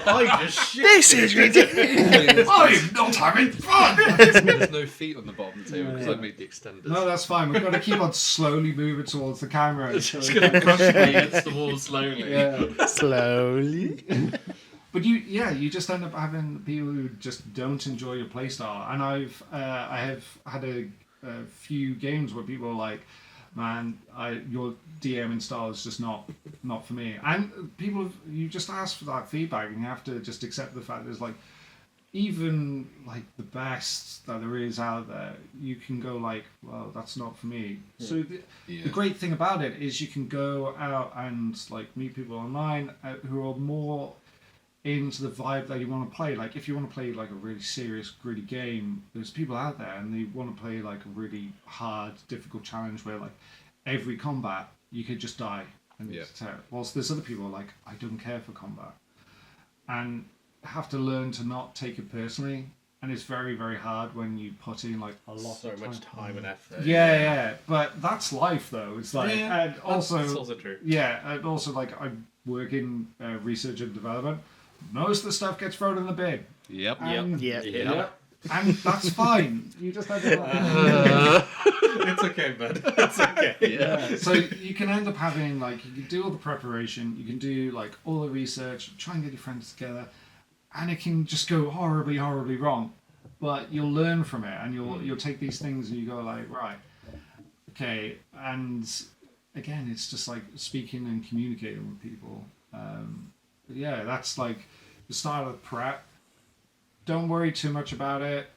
[SPEAKER 2] I just shit.
[SPEAKER 3] This is ridiculous.
[SPEAKER 4] I'm not having fun.
[SPEAKER 1] There's no feet on the bottom of the table because I made the extenders.
[SPEAKER 4] No, that's fine. We've got to keep on slowly moving towards the camera.
[SPEAKER 1] It's going to crush me against the wall slowly.
[SPEAKER 4] Yeah.
[SPEAKER 3] Slowly.
[SPEAKER 4] But you just end up having people who just don't enjoy your playstyle. And I have had a few games where people are like, man, your DMing style is just not for me. And you just ask for that feedback, and you have to just accept the fact there's like, even like the best that there is out there, you can go like, well, that's not for me. So the great thing about it is you can go out and like meet people online who are more into the vibe that you want to play. Like if you want to play like a really serious, gritty game, there's people out there and they want to play like a really hard, difficult challenge where like every combat you could just die. And whilst there's other people like, I don't care for combat. And have to learn to not take it personally, and it's very, very hard when you put in like
[SPEAKER 2] a lot so much time and effort.
[SPEAKER 4] Yeah, but that's life though. It's like, and also
[SPEAKER 2] that's also true.
[SPEAKER 4] Yeah, and also like I work in research and development. Most of the stuff gets thrown in the bin.
[SPEAKER 1] Yep.
[SPEAKER 4] And,
[SPEAKER 2] Yep.
[SPEAKER 4] And that's fine. You just have to.
[SPEAKER 2] It's okay, bud. It's okay.
[SPEAKER 4] Yeah. So you can end up having like, you can do all the preparation, you can do like all the research, try and get your friends together. And it can just go horribly, horribly wrong, but you'll learn from it, and you'll take these things and you go like, right, okay. And again, it's just like speaking and communicating with people. But yeah, that's like the start of the prep. Don't worry too much about it.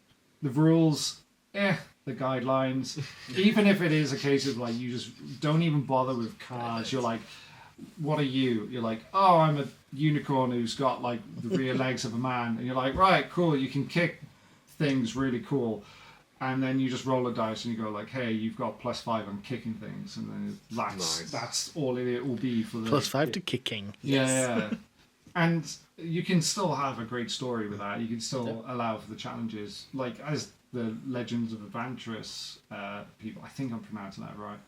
[SPEAKER 4] The rules, the guidelines. Even if it is a case of like you just don't even bother with cards. You're like, what are you? You're like, oh, I'm a unicorn who's got like the rear legs of a man, and you're like, right, cool, you can kick things, really cool. And then you just roll a dice and you go like, hey, you've got +5 on kicking things, and then that's all it will be for the
[SPEAKER 3] +5 to kicking.
[SPEAKER 4] Yeah. And you can still have a great story with that. You can still allow for the challenges, like as the Legends of Adventurous people. I think I'm pronouncing that right.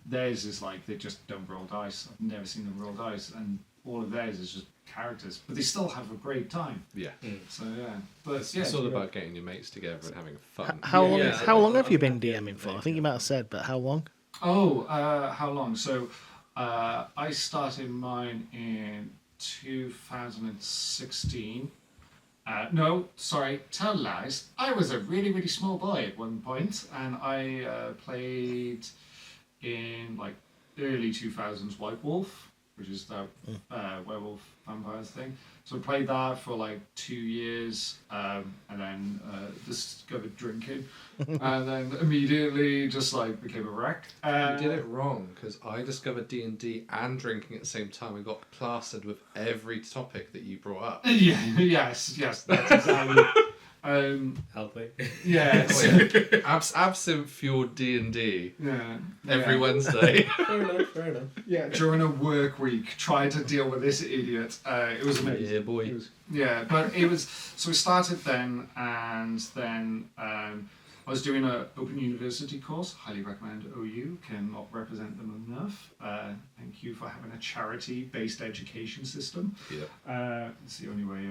[SPEAKER 4] Theirs is like they just don't roll dice. I've never seen them roll dice, and all of theirs is just characters, but they still have a great time.
[SPEAKER 1] Yeah.
[SPEAKER 4] So yeah, but
[SPEAKER 1] it's all about getting your mates together and having fun.
[SPEAKER 3] How long have you been DMing for? I think you might have said, but how long?
[SPEAKER 4] Oh, how long? So I started mine in 2016. No, sorry, tell lies. I was a really, really small boy at one point, and I played in like early 2000s White Wolf, which is that werewolf vampires thing. So I played that for like 2 years, and then discovered drinking, and then immediately just like became a wreck.
[SPEAKER 1] You did it wrong, because I discovered D&D and drinking at the same time and got plastered with every topic that you brought up.
[SPEAKER 4] Yes, that's exactly.
[SPEAKER 2] Healthy.
[SPEAKER 4] Yeah.
[SPEAKER 1] Absinthe fueled D&D.
[SPEAKER 4] Yeah.
[SPEAKER 1] Every Wednesday.
[SPEAKER 2] Fair enough.
[SPEAKER 4] Yeah, during a work week, trying to deal with this idiot. It was amazing.
[SPEAKER 1] Yeah, boy.
[SPEAKER 4] But it was. So we started then, and then I was doing an Open University course. Highly recommend OU. Cannot represent them enough. Thank you for having a charity-based education system.
[SPEAKER 1] Yeah.
[SPEAKER 4] It's the only way.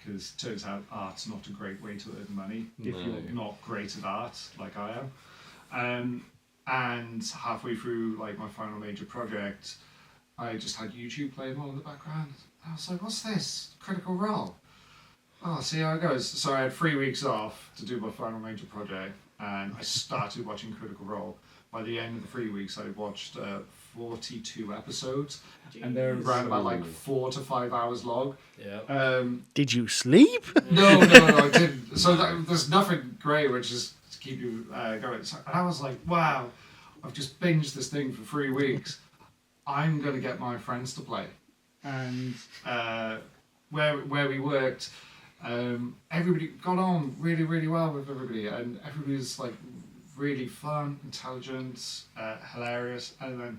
[SPEAKER 4] Because it turns out art's not a great way to earn money if you're not great at art like I am. And halfway through like my final major project, I just had YouTube playing on in the background. I was like, what's this? Critical Role. Oh, see how it goes. So I had 3 weeks off to do my final major project, and I started watching Critical Role. By the end of the 3 weeks, I watched 42 episodes, and they're around about like 4 to 5 hours long.
[SPEAKER 2] Yeah.
[SPEAKER 3] Did you sleep?
[SPEAKER 4] No, I didn't. So there's nothing great, which is to keep you going. So, and I was like, wow, I've just binged this thing for 3 weeks. I'm going to get my friends to play. And where we worked, everybody got on really, really well with everybody, and everybody was like really fun, intelligent, hilarious. And then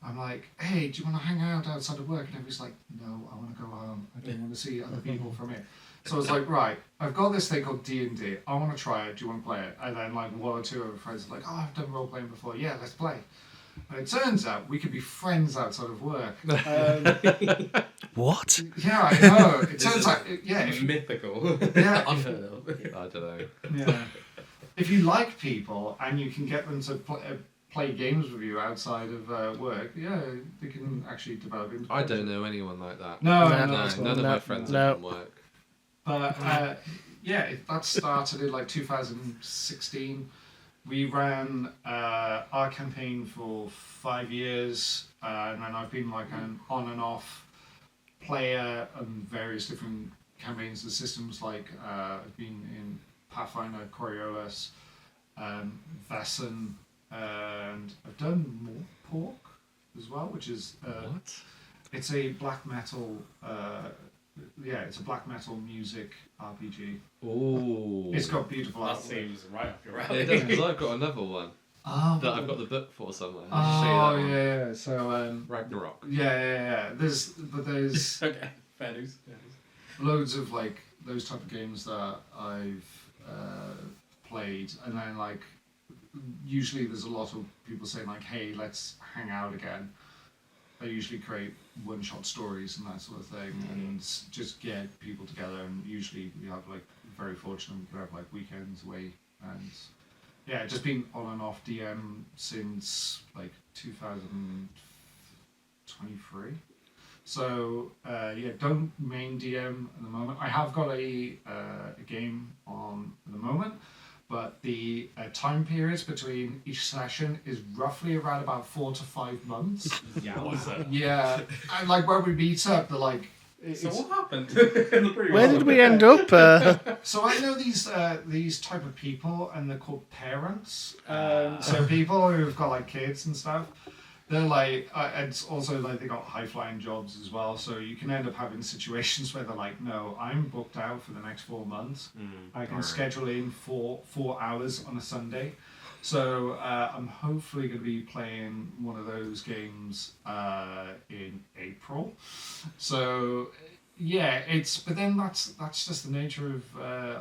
[SPEAKER 4] I'm like, hey, do you want to hang out outside of work? And everybody's like, no, I want to go home. I don't want to see other people from here. So I was like, right, I've got this thing called D&D. I want to try it. Do you want to play it? And then like one or two of our friends are like, oh, I've done role playing before. Yeah, let's play. And it turns out we could be friends outside of work.
[SPEAKER 3] What?
[SPEAKER 4] Yeah, I know. It turns out, if you,
[SPEAKER 2] mythical.
[SPEAKER 4] Yeah.
[SPEAKER 2] Unheard of.
[SPEAKER 1] I don't know.
[SPEAKER 4] yeah, if you like people and you can get them to play games with you outside of work, yeah, they can actually develop into.
[SPEAKER 1] I don't know anyone like that.
[SPEAKER 4] No,
[SPEAKER 3] No,
[SPEAKER 1] None of my friends
[SPEAKER 3] no.
[SPEAKER 1] are from work.
[SPEAKER 4] But that started in like 2016. We ran our campaign for 5 years, and then I've been like an on and off player on various different campaigns and systems. Like I've been in Pathfinder, Coriolis, Vesson, and I've done more Pork as well, which is
[SPEAKER 1] What?
[SPEAKER 4] it's a black metal. It's a black metal music RPG.
[SPEAKER 1] Ooh.
[SPEAKER 4] It's got beautiful
[SPEAKER 2] That
[SPEAKER 4] artwork.
[SPEAKER 2] seems right up your
[SPEAKER 1] Yeah,
[SPEAKER 2] alley.
[SPEAKER 1] it does, because I've got another one that I've got the book for somewhere. I'll show you
[SPEAKER 4] Oh
[SPEAKER 1] that one.
[SPEAKER 4] yeah. So
[SPEAKER 1] Ragnarok.
[SPEAKER 4] yeah. There's
[SPEAKER 2] Okay, fair news.
[SPEAKER 4] loads of like those type of games that I've played, and then like usually there's a lot of people saying like, hey, let's hang out again. I usually create one-shot stories and that sort of thing, and just get people together. And usually we have like very fortunate we can have like weekends away, and yeah, just been on and off DM since like 2023. So don't main DM at the moment. I have got a game on at the moment, but the time periods between each session is roughly around about 4 to 5 months. Yeah, and like when we meet up, they're like.
[SPEAKER 2] So what happened?
[SPEAKER 3] Where did we end up?
[SPEAKER 4] So I know these type of people, and they're called parents. So people who've got like kids and stuff, they're like, it's also like they got high flying jobs as well. So you can end up having situations where they're like, no, I'm booked out for the next 4 months. I can schedule in 4 hours on a Sunday. So I'm hopefully going to be playing one of those games in April. So yeah, but then that's just the nature of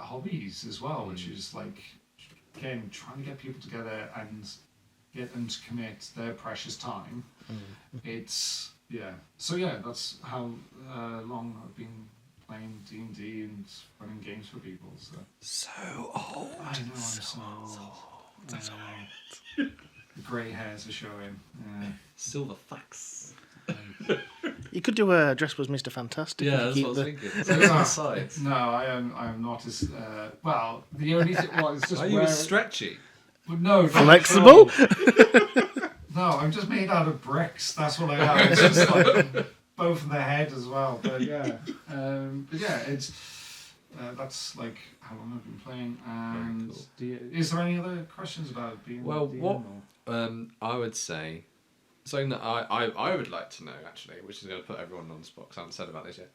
[SPEAKER 4] hobbies as well, which is like, again, trying to get people together and get them to commit their precious time. It's so that's how long I've been playing D&D and running games for people. So
[SPEAKER 1] old.
[SPEAKER 4] I know I'm so old. The grey hairs are showing.
[SPEAKER 1] Silver fox.
[SPEAKER 3] You could do a Dress Was Mr. Fantastic.
[SPEAKER 1] Yeah,
[SPEAKER 3] if you
[SPEAKER 1] that's what I
[SPEAKER 3] keep
[SPEAKER 1] was thinking. It's on the sides.
[SPEAKER 4] No, I am not as well. The only thing it's just
[SPEAKER 1] Are you as stretchy?
[SPEAKER 4] no, not
[SPEAKER 3] Flexible?
[SPEAKER 4] at all. No, I'm just made out of bricks. That's what I am. It's just like both in the head as well. But yeah, it's that's like how long I've been playing. And is there any other questions about being?
[SPEAKER 1] Well,
[SPEAKER 4] DM
[SPEAKER 1] what
[SPEAKER 4] or?
[SPEAKER 1] I would say, something that I would like to know actually, which is going to put everyone on the spot because I haven't said about this yet.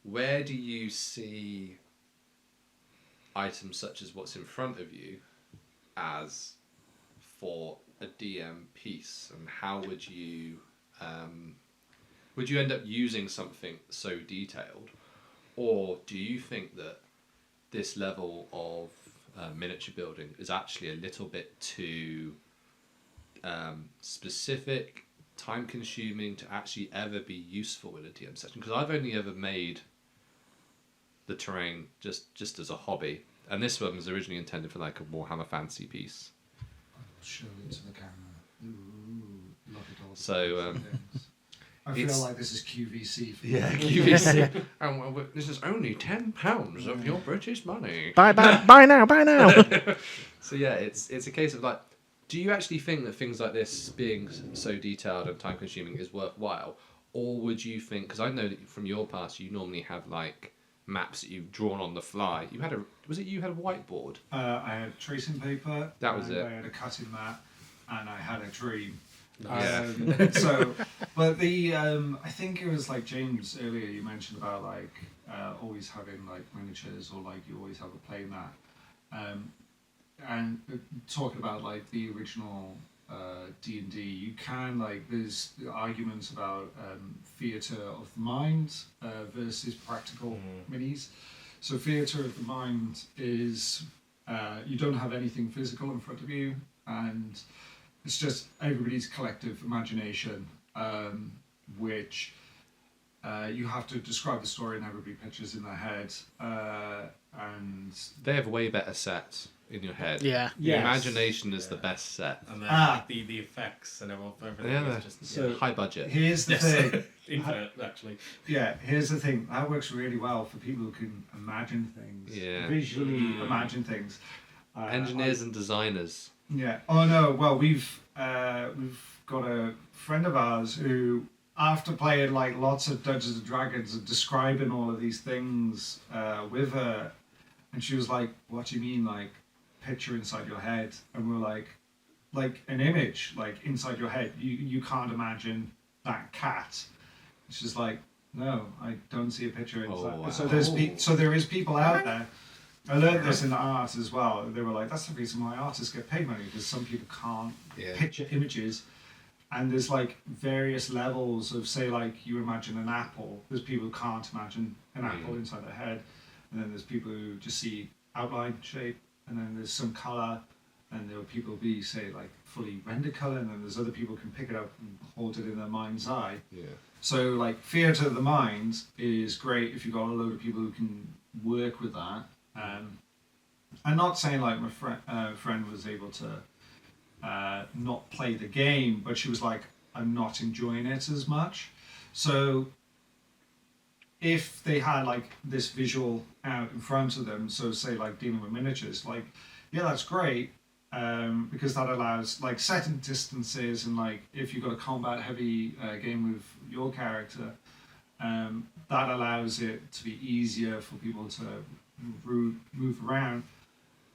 [SPEAKER 1] Where do you see items such as what's in front of you as for a DM piece, and how would you end up using something so detailed, or do you think that this level of miniature building is actually a little bit too specific, time consuming to actually ever be useful in a DM session? Because I've only ever made the terrain just as a hobby, and this one was originally intended for like a Warhammer Fantasy piece.
[SPEAKER 4] Show it to the camera. Ooh, look at all the
[SPEAKER 1] So,
[SPEAKER 4] things. I feel like this is QVC. For
[SPEAKER 1] QVC. And this is only £10 of your British money.
[SPEAKER 3] Buy now.
[SPEAKER 1] So yeah, it's a case of like, do you actually think that things like this being so detailed and time consuming is worthwhile, or would you think? Because I know that from your past, you normally have like maps that you've drawn on the fly. You had a whiteboard?
[SPEAKER 4] I had tracing paper.
[SPEAKER 1] That was it.
[SPEAKER 4] I had a cutting mat, and I had a dream.
[SPEAKER 1] Yeah.
[SPEAKER 4] But I think it was like James earlier. You mentioned about like always having like miniatures, or like you always have a play mat, and talking about like the original D&D, you can like there's arguments about theatre of the mind versus practical minis. So theatre of the mind is you don't have anything physical in front of you, and it's just everybody's collective imagination, which you have to describe the story and everybody pictures in their head. And
[SPEAKER 1] They have way better sets in your head.
[SPEAKER 3] Yeah.
[SPEAKER 1] The
[SPEAKER 4] Yes.
[SPEAKER 1] imagination is the best set.
[SPEAKER 2] And then
[SPEAKER 4] Ah.
[SPEAKER 2] like, the effects and everything
[SPEAKER 1] Yeah.
[SPEAKER 2] is just
[SPEAKER 4] So-
[SPEAKER 1] High budget.
[SPEAKER 4] Here's the
[SPEAKER 2] yes.
[SPEAKER 4] thing.
[SPEAKER 2] Infinite actually.
[SPEAKER 4] Yeah, here's the thing. That works really well for people who can imagine things,
[SPEAKER 1] Yeah.
[SPEAKER 4] visually imagine things.
[SPEAKER 1] Engineers and designers.
[SPEAKER 4] Yeah. Oh no. Well, we've got a friend of ours who, after playing like lots of Dungeons and Dragons and describing all of these things with her, and she was like, "What do you mean, like picture inside your head?" And we're like an image, like inside your head. You can't imagine that cat. She's like, "No, I don't see a picture inside."
[SPEAKER 1] Oh, wow.
[SPEAKER 4] So there is people out there. I learned this in art as well. They were like, that's the reason why artists get paid money, because some people can't picture images. And there's like various levels of, say, like you imagine an apple. There's people who can't imagine an apple inside their head. And then there's people who just see outline, shape. And then there's some color. And there are people who be, say, like fully rendered color. And then there's other people who can pick it up and hold it in their mind's eye.
[SPEAKER 1] Yeah.
[SPEAKER 4] So like theatre of the mind is great if you've got a load of people who can work with that. I'm not saying like my friend was able to not play the game, but she was like, I'm not enjoying it as much. So if they had like this visual out in front of them, so say like dealing with miniatures, like, yeah, that's great. Because that allows like setting distances, and like if you've got a combat heavy game with your character, that allows it to be easier for people to move around.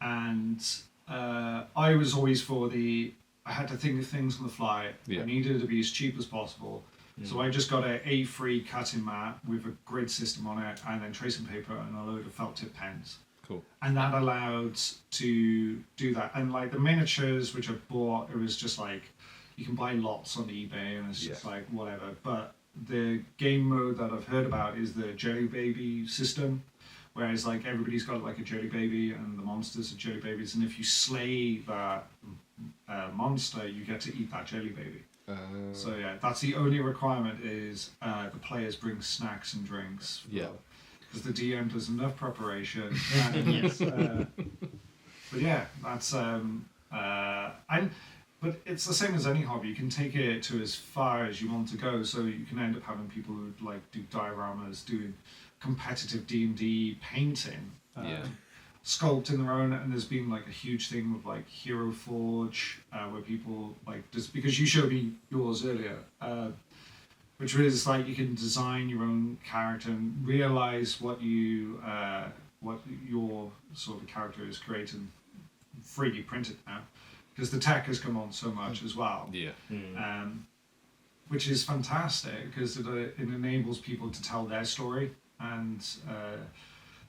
[SPEAKER 4] And I was always I had to think of things on the fly.
[SPEAKER 1] Yeah.
[SPEAKER 4] I needed it to be as cheap as possible. So I just got a A3 cutting mat with a grid system on it, and then tracing paper and a load of felt tip pens.
[SPEAKER 1] Cool.
[SPEAKER 4] And that allowed to do that. And like the miniatures which I bought, it was just like you can buy lots on eBay and it's just like whatever. But the game mode that I've heard about is the jelly baby system, whereas like everybody's got like a jelly baby and the monsters are jelly babies, and if you slay that monster, you get to eat that jelly baby. So yeah, that's the only requirement is the players bring snacks and drinks.
[SPEAKER 1] Yeah.
[SPEAKER 4] Because the DM does enough preparation. And, but yeah, that's but it's the same as any hobby. You can take it to as far as you want to go. So you can end up having people who like do dioramas, doing competitive D&D painting, sculpting their own. And there's been like a huge thing with like Hero Forge, where people like just because you showed me yours earlier. Which is like you can design your own character and realize what your sort of character is created, 3D printed now, because the tech has come on so much as well.
[SPEAKER 1] Yeah.
[SPEAKER 4] Which is fantastic because it enables people to tell their story and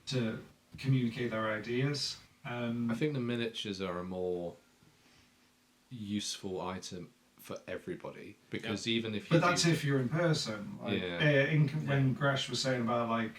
[SPEAKER 4] to communicate their ideas.
[SPEAKER 1] I think the miniatures are a more useful item for everybody, because even if you
[SPEAKER 4] but that's if you're in person, like when Gresh was saying about like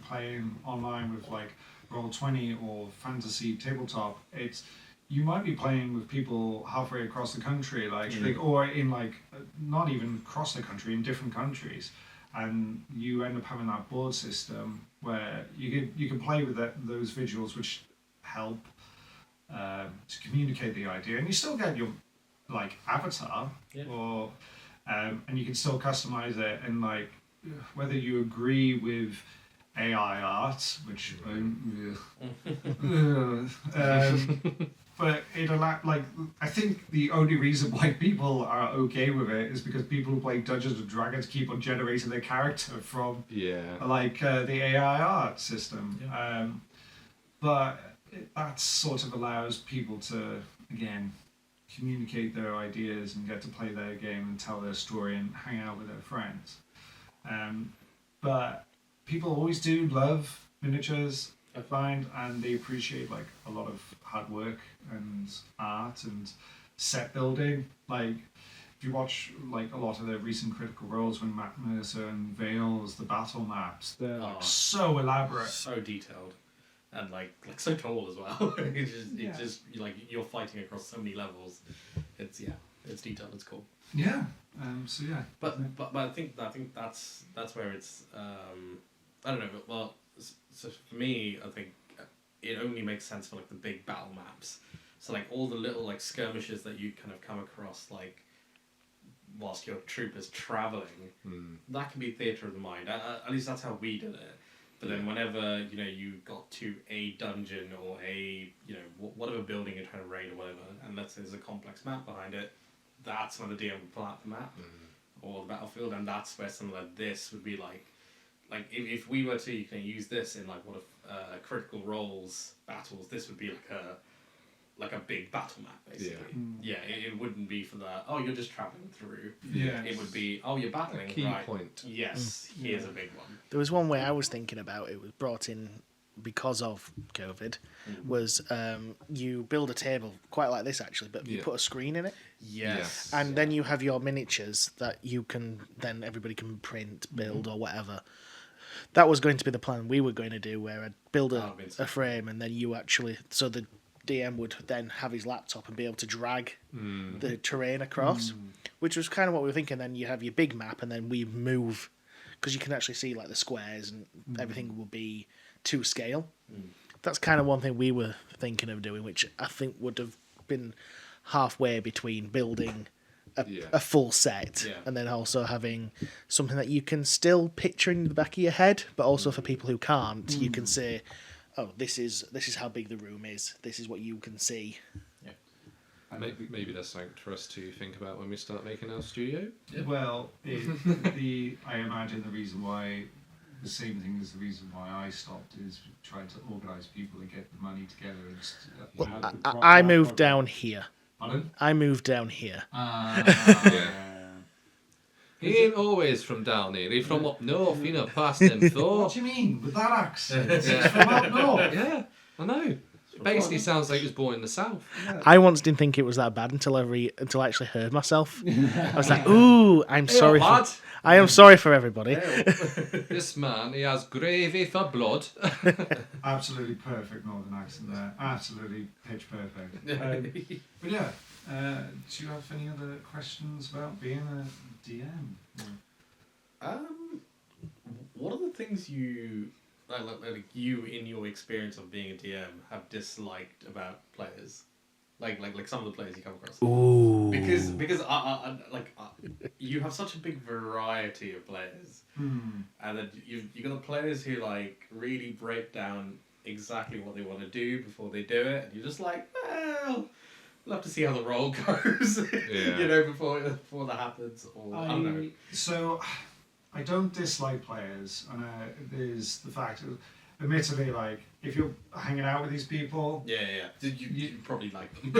[SPEAKER 4] playing online with like Roll20 or fantasy tabletop, it's you might be playing with people halfway across the country, like or in like not even across the country, in different countries, and you end up having that board system where you can play with those visuals which help to communicate the idea, and you still get your like avatar or and you can still customize it, and like whether you agree with AI art, which but it like I think the only reason why people are okay with it is because people who play Dungeons and Dragons keep on generating their character from like the AI art system, but that sort of allows people to again communicate their ideas and get to play their game and tell their story and hang out with their friends. But people always do love miniatures, I find, and they appreciate like a lot of hard work and art and set building. Like if you watch like a lot of the recent Critical Roles when Matt Mercer unveils the battle maps, they're like so elaborate,
[SPEAKER 2] so detailed. And like so tall as well. It's just like you're fighting across so many levels. It's detailed. It's cool.
[SPEAKER 4] Yeah. So yeah.
[SPEAKER 2] But I think that's where it's I don't know. Well, so for me, I think it only makes sense for like the big battle maps. So like all the little like skirmishes that you kind of come across like whilst your troop is traveling, that can be theatre of the mind. At least that's how we did it. But then whenever you got to a dungeon or a whatever building you're trying to raid or whatever, and let's say there's a complex map behind it, that's when the DM would pull out the map or the battlefield, and that's where something like this would be like if we were to use this in like one of critical roles battles, this would be like a big battle map basically. It wouldn't be for that. Oh, you're just traveling through. It would be you're battling.
[SPEAKER 1] A key
[SPEAKER 2] right.
[SPEAKER 1] point.
[SPEAKER 2] Yes, here's a big one.
[SPEAKER 3] There was one way I was thinking about. It was brought in because of COVID. Was you build a table quite like this actually, but you put a screen in it.
[SPEAKER 2] Yes.
[SPEAKER 3] And then you have your miniatures that you can then everybody can print, build, or whatever. That was going to be the plan we were going to do, where I'd build a frame, and then you actually so the DM would then have his laptop and be able to drag the terrain across, which was kind of what we were thinking. Then you have your big map, and then we move because you can actually see like the squares and everything will be to scale. That's kind of one thing we were thinking of doing, which I think would have been halfway between building a full set and then also having something that you can still picture in the back of your head, but also for people who can't, you can say, oh, this is how big the room is. This is what you can see.
[SPEAKER 1] Maybe that's something for us to think about when we start making our studio.
[SPEAKER 4] Well, I imagine the reason why, the same thing as the reason why I stopped, is trying to organise people and get the money together. And
[SPEAKER 3] I moved down here.
[SPEAKER 4] Pardon?
[SPEAKER 3] I moved down here.
[SPEAKER 1] He ain't always from down here. He's from up north, past them Thor.
[SPEAKER 4] What do you mean with that accent? It's from up north.
[SPEAKER 1] Yeah, I know. It basically sounds like he was born in the south.
[SPEAKER 3] I once didn't think it was that bad until I actually heard myself. I was like, "Ooh, I'm sorry. I am sorry for everybody."
[SPEAKER 1] This man, he has gravy for blood.
[SPEAKER 4] Absolutely perfect northern accent there. Absolutely pitch perfect. But yeah, do you have any other questions about being a DM?
[SPEAKER 2] What are the things you like you in your experience of being a DM have disliked about players? Like some of the players you come across.
[SPEAKER 3] Ooh.
[SPEAKER 2] Because you have such a big variety of players, and then you got the players who like really break down exactly what they want to do before they do it, and you're just like, well, we'll have to see how the roll goes, before that happens. Or I don't know.
[SPEAKER 4] So, I don't dislike players, and there's the fact of, admittedly, like, if you're hanging out with these people...
[SPEAKER 2] You probably like them.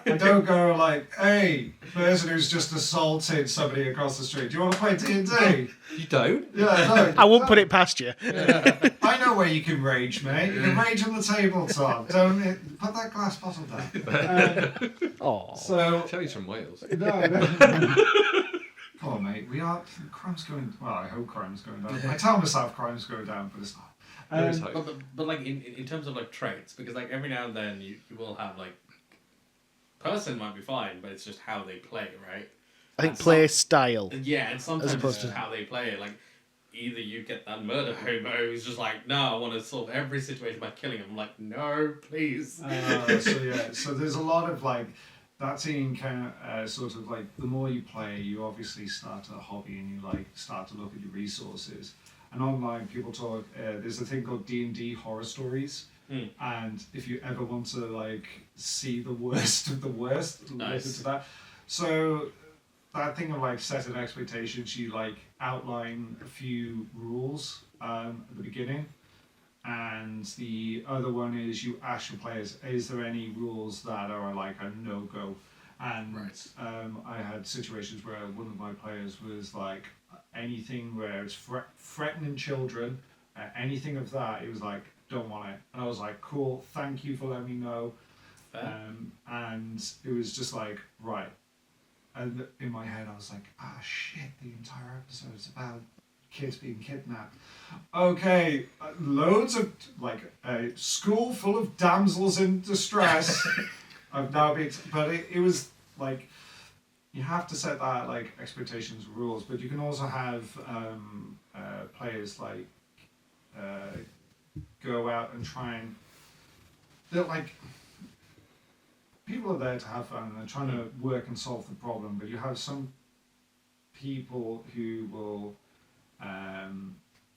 [SPEAKER 4] I don't go like, hey, person who's just assaulted somebody across the street, do you want to play D&D?
[SPEAKER 1] You don't?
[SPEAKER 4] Yeah, no.
[SPEAKER 3] I won't put it past you.
[SPEAKER 4] I know where you can rage, mate. You can rage on the tabletop. Don't put that glass bottle down.
[SPEAKER 3] Oh.
[SPEAKER 4] So...
[SPEAKER 1] Terry's from Wales.
[SPEAKER 4] No. Come on, mate. Crime's going... Well, I hope crime's going down. I tell myself crime's going down, but it's not.
[SPEAKER 2] But like in terms of like traits, because like every now and then you will have like person might be fine, but it's just how they play, right?
[SPEAKER 3] I think play style.
[SPEAKER 2] Yeah, and sometimes
[SPEAKER 3] opposed
[SPEAKER 2] it's just how they play. Like either you get that murder hobo who's just like, no, I want to solve every situation by killing him. I'm like, no, please.
[SPEAKER 4] So there's a lot of like that scene kind of sort of like the more you play, you obviously start a hobby and you like start to look at your resources. And online, people talk. There's a thing called D&D horror stories, and if you ever want to like see the worst of the worst, listen to that. So that thing of like setting expectations, you like outline a few rules at the beginning, and the other one is you ask your players, is there any rules that are like a no-go? And I had situations where one of my players was like, anything where it's threatening children, anything of that, it was like, don't want it. And I was like, cool, thank you for letting me know. And it was just like, right. And in my head, I was like, shit, the entire episode is about kids being kidnapped. Okay, loads of, like, a school full of damsels in distress. I've now been, but it was like, you have to set that like expectations rules, but you can also have players like go out and try and they're like, people are there to have fun and they're trying to work and solve the problem, but you have some people who will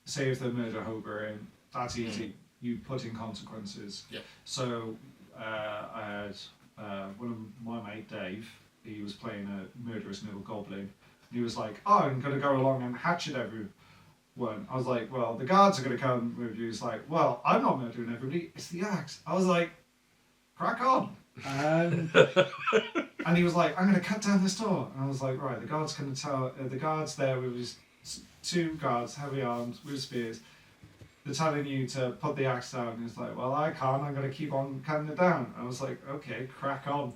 [SPEAKER 4] say if they're murder hobering, that's easy. You put in consequences.
[SPEAKER 2] Yeah.
[SPEAKER 4] So I had one of my mate Dave. He was playing a murderous middle goblin. He was like, "Oh, I'm gonna go along and hatchet everyone." I was like, "Well, the guards are gonna come with you." He's like, "Well, I'm not murdering everybody. It's the axe." I was like, "Crack on." And he was like, "I'm gonna cut down this door." And I was like, "Right, the guard's gonna tell the guards there with his two guards, heavy armed with spears. They're telling you to put the axe down." And he's like, "Well, I can't. I'm gonna keep on cutting it down." And I was like, "Okay, crack on."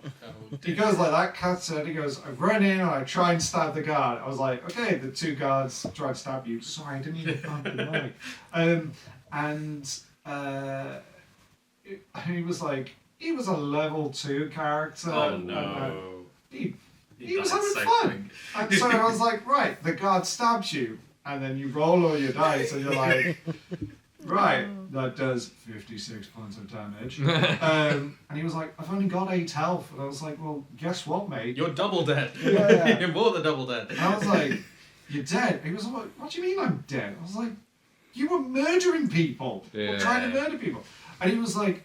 [SPEAKER 4] He goes like that, cuts it. He goes, "I run in and I try and stab the guard." I was like, "Okay, the two guards try to stab you." Sorry, I didn't even find the mic. He was like, he was a level 2 character.
[SPEAKER 2] Oh no.
[SPEAKER 4] He was having fun. And so I was like, right, the guard stabs you, and then you roll all your dice, and you're like, right, that does 56 points of damage. And he was like, "I've only got 8 health." And I was like, "Well, guess what, mate?
[SPEAKER 2] You're double dead.
[SPEAKER 4] Yeah.
[SPEAKER 2] You're more than double dead.
[SPEAKER 4] And I was like, "You're dead." He was like, "What do you mean I'm dead?" I was like, "You were murdering people.
[SPEAKER 1] Yeah.
[SPEAKER 4] Trying to murder people." And he was like,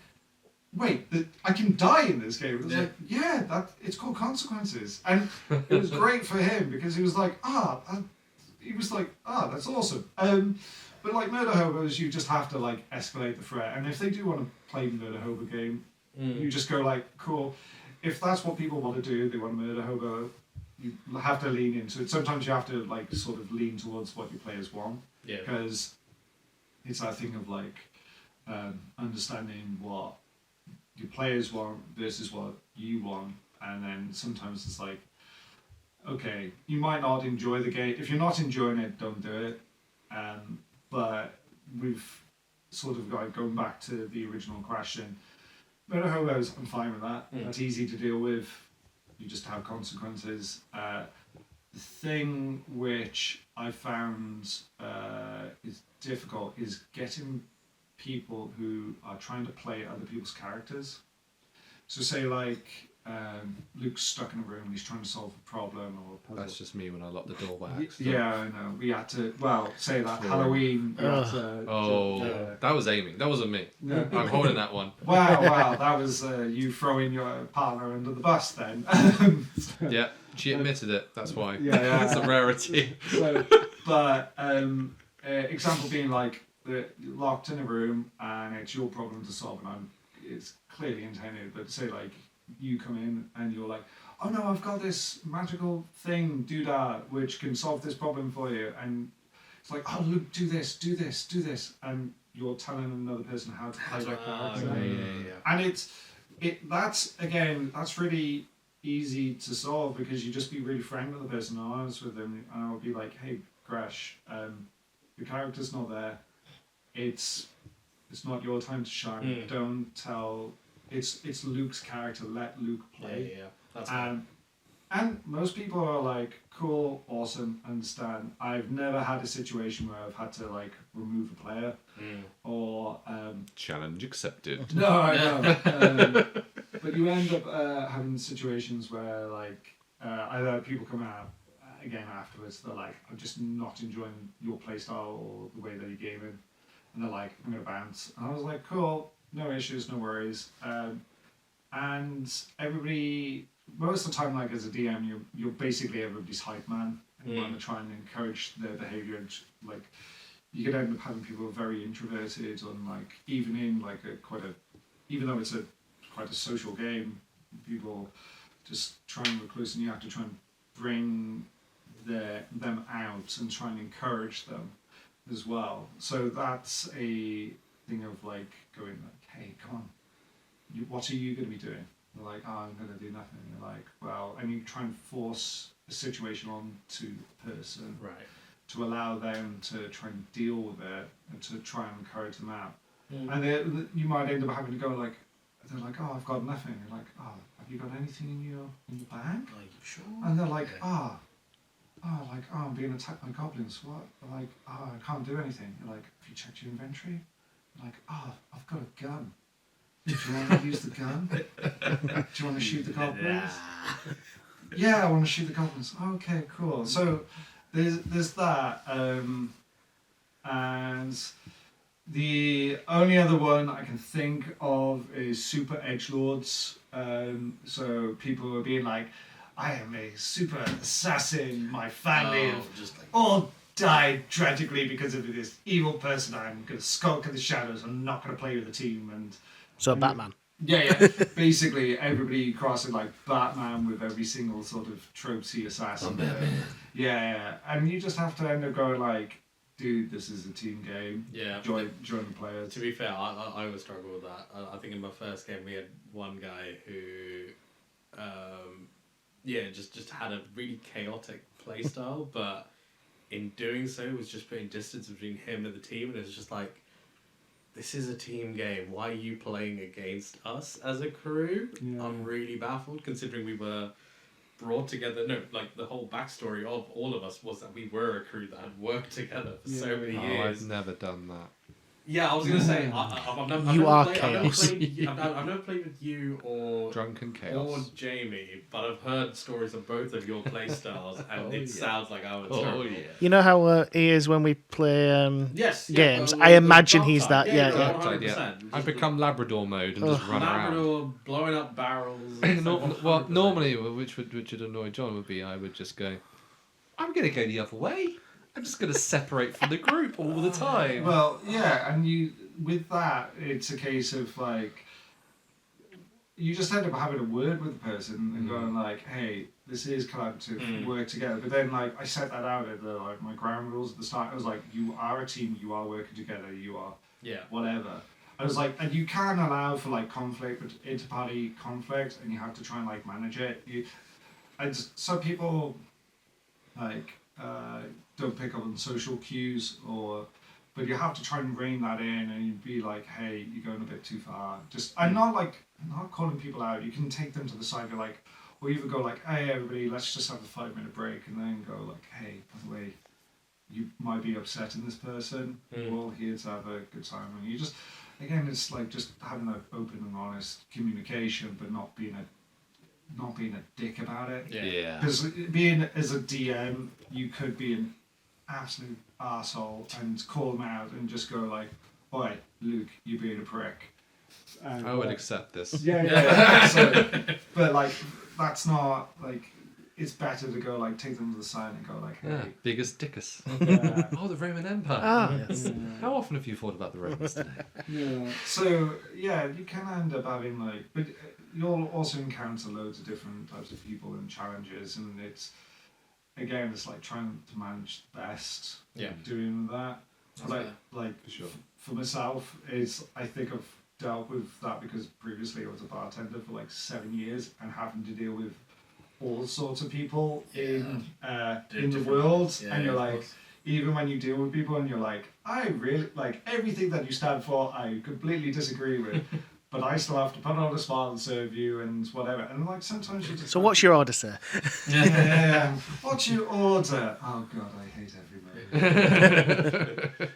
[SPEAKER 4] "Wait, I can die in this game." It was like, "Yeah, it's called consequences." And it was great for him because he was like, that's awesome. But like murder hobos, you just have to like escalate the threat. And if they do want to play murder hobo game, you just go like, cool. If that's what people want to do, they want a murder hobo, you have to lean into it. Sometimes you have to like sort of lean towards what your players want.
[SPEAKER 2] Yeah.
[SPEAKER 4] Because it's that thing of like understanding what your players want versus what you want, and then sometimes it's like, okay, you might not enjoy the game. If you're not enjoying it, don't do it. But we've sort of like going back to the original question. Murder hobos, I'm fine with that. That's easy to deal with. You just have consequences. The thing which I found is difficult is getting people who are trying to play other people's characters. So say like Luke's stuck in a room and he's trying to solve a problem or a puzzle.
[SPEAKER 1] That's just me when I lock the door by accident.
[SPEAKER 4] Yeah, I know. We had to, say that Halloween. We had to,
[SPEAKER 1] that was aiming. That wasn't me. I'm holding that one.
[SPEAKER 4] Wow, that was you throwing your partner under the bus then.
[SPEAKER 1] Yeah, she admitted it. That's why.
[SPEAKER 4] Yeah.
[SPEAKER 1] It's a rarity.
[SPEAKER 4] But example being like you're locked in a room and it's your problem to solve, and it's clearly intended. But say like you come in and you're like, "Oh no, I've got this magical thing, doodah, which can solve this problem for you," and it's like, "Oh Luke, do this," and you're telling another person how to play that character. And that's really easy to solve because you just be really frank with the person and honest with them, and I'll be like, "Hey Gresh, your character's not there. It's not your time to shine. Don't tell. It's Luke's character. Let Luke play."
[SPEAKER 2] Yeah. That's
[SPEAKER 4] and most people are like, "Cool, awesome, understand." I've never had a situation where I've had to like remove a player or
[SPEAKER 1] Challenge accepted.
[SPEAKER 4] no, I know. But you end up having situations where like either people come out again afterwards. They're like, "I'm just not enjoying your playstyle or the way that you're gaming," and they're like, "I'm gonna bounce." And I was like, "Cool, no issues, no worries." And everybody, most of the time, like as a DM, you're basically everybody's hype man, and you want to try and encourage their behaviour. And like, you could end up having people very introverted, and like even in like even though it's quite a social game, people just try and recluse, and you have to try and bring them out and try and encourage them as well. So that's a thing of like going like, "Hey, come on, what are you going to be doing?" They're like, "Oh, I'm going to do nothing." And you're like, "Well," and you try and force a situation onto the person,
[SPEAKER 2] right,
[SPEAKER 4] to allow them to try and deal with it and to try and encourage them out. And you might end up having to go like, they're like, "Oh, I've got nothing." You're like, "Oh, have you got anything in your bag?"
[SPEAKER 2] Are you sure?
[SPEAKER 4] And they're like, I'm being attacked by goblins. What? They're like, "Oh, I can't do anything." You're like, "Have you checked your inventory?" You're like, "Oh, I've got a gun." Do you want to use the gun? Do you want to shoot the goblins? Yeah, I want to shoot the goblins. Okay, cool. So there's that, and the only other one I can think of is super edgelords. So people are being like, I am a super assassin. My family have
[SPEAKER 2] just like
[SPEAKER 4] all died tragically because of this evil person. I'm going to skulk in the shadows. I'm not going to play with the team. And
[SPEAKER 3] So Batman.
[SPEAKER 4] yeah. Basically, everybody crossing like Batman with every single sort of tropesy assassin. Yeah. And you just have to end up going like, dude, this is a team game.
[SPEAKER 2] yeah.
[SPEAKER 4] Join the players.
[SPEAKER 2] To be fair, I would struggle with that. I think in my first game we had one guy who, just had a really chaotic playstyle, but in doing so was just putting distance between him and the team, and it was just like, this is a team game. Why are you playing against us as a crew?
[SPEAKER 4] Yeah.
[SPEAKER 2] I'm really baffled, considering we were brought together. No, like the whole backstory of all of us was that we were a crew that had worked together for so many years.
[SPEAKER 1] I've never done that.
[SPEAKER 2] Yeah, I was gonna say I've never
[SPEAKER 3] You are
[SPEAKER 2] played,
[SPEAKER 3] chaos.
[SPEAKER 2] I've never played with you or
[SPEAKER 1] Drunken chaos.
[SPEAKER 2] or Jamie, but I've heard stories of both of your play styles, and it sounds like I would.
[SPEAKER 1] Oh yeah.
[SPEAKER 3] You know how he is when we play
[SPEAKER 2] Yes.
[SPEAKER 3] games? I imagine he's that, yeah.
[SPEAKER 2] 100%.
[SPEAKER 1] I become Labrador mode and just run around.
[SPEAKER 2] Labrador blowing up barrels.
[SPEAKER 1] Well, normally, which would annoy John would be, I would just go, I'm going to go the other way. I'm just going to separate from the group all the time.
[SPEAKER 4] Well, yeah, and with that, it's a case of like, you just end up having a word with the person and going like, hey, this is collaborative, work together. But then like, I set that out at my ground rules at the start. I was like, you are a team, you are working together, you are whatever. I was like, and you can allow for like conflict, but inter-party conflict, and you have to try and like manage it. And some people like don't pick up on social cues, but you have to try and rein that in, and you'd be like, hey, you're going a bit too far. I'm not calling people out. You can take them to the side. You're like, or even go like, hey, everybody, let's just have a 5-minute break, and then go like, hey, by the way, you might be upsetting this person. We're all here to have a good time, and you just, again, it's like just having an open and honest communication, but not being a dick about it.
[SPEAKER 1] Yeah.
[SPEAKER 4] Because being as a DM, you could be an absolute arsehole and call them out and just go like, oi, Luke, you're being a prick.
[SPEAKER 1] I would accept this.
[SPEAKER 4] Yeah. So, but like, that's not like, it's better to go like, take them to the side and go like, hey.
[SPEAKER 1] Yeah, biggest dickus.
[SPEAKER 4] Yeah.
[SPEAKER 1] Oh, the Roman Empire.
[SPEAKER 3] Ah, yes.
[SPEAKER 1] How often have you thought about the Romans today?
[SPEAKER 4] Yeah. So yeah, you can end up having like, but you'll also encounter loads of different types of people and challenges, and it's like trying to manage best. Doing that. But like
[SPEAKER 1] For sure.
[SPEAKER 4] for myself, I think I've dealt with that because previously I was a bartender for like 7 years and having to deal with all sorts of people in the world, and you're like, even when you deal with people and you're like, I really like everything that you stand for, I completely disagree with, but I still have to put on a smile and serve you and whatever, and like sometimes you just
[SPEAKER 3] So what's your order, sir?
[SPEAKER 4] What's your order? Oh god, I hate everybody.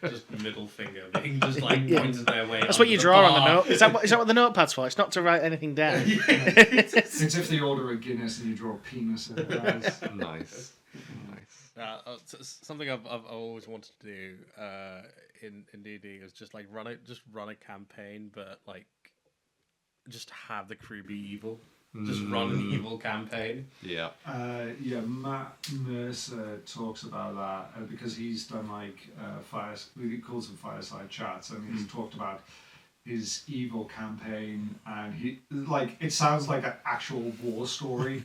[SPEAKER 2] Just middle finger being just like pointed their way.
[SPEAKER 3] That's what you draw on the note. Is that what the notepad's for? It's not to write anything down.
[SPEAKER 4] It's if they order a Guinness and you draw a penis in their eyes.
[SPEAKER 1] Nice.
[SPEAKER 2] Something I've always wanted to do in D&D is just like run a campaign, but like just have the crew be evil. Just run an evil campaign.
[SPEAKER 1] Yeah.
[SPEAKER 4] Matt Mercer talks about that because he's done like he calls them fireside chats, and he's talked about his evil campaign, and he like it sounds like an actual war story.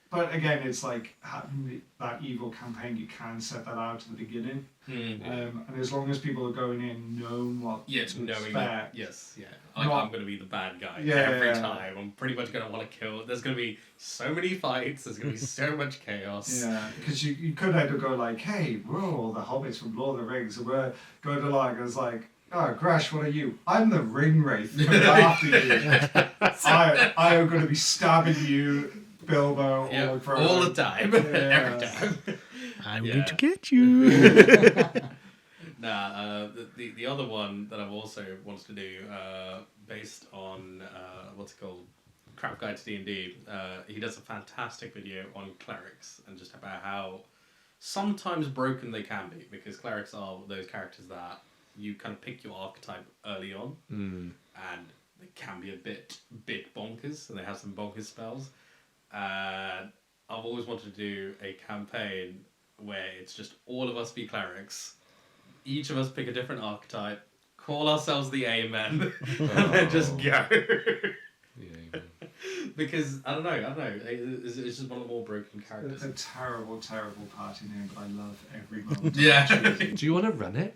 [SPEAKER 4] But again, it's like having that evil campaign, you can set that out at the beginning. And as long as people are going in knowing what to expect.
[SPEAKER 2] I'm going to be the bad guy every time. I'm pretty much going to want to kill. There's going to be so many fights. There's going to be so much chaos. Yeah, because you could either go like, hey, we're all the hobbits from Lord of the Rings, and we're going to like, it's like, oh, Grash, what are you? I'm the ring wraith coming after you. I am going to be stabbing you, Bilbo, all the time. Every time.
[SPEAKER 3] I'm going to get you.
[SPEAKER 2] No, The other one that I've also wanted to do, based on what's it called, Crap Guide to D&D. He does a fantastic video on clerics and just about how sometimes broken they can be, because clerics are those characters that you kind of pick your archetype early on, and they can be a bit bonkers, and they have some bonkers spells. And I've always wanted to do a campaign where it's just all of us be clerics, each of us pick a different archetype, call ourselves the Amen, and then just go. Because I don't know. It's just one of the more broken characters.
[SPEAKER 4] A terrible party name, but I love every moment.
[SPEAKER 2] Yeah.
[SPEAKER 1] Do you want to run it?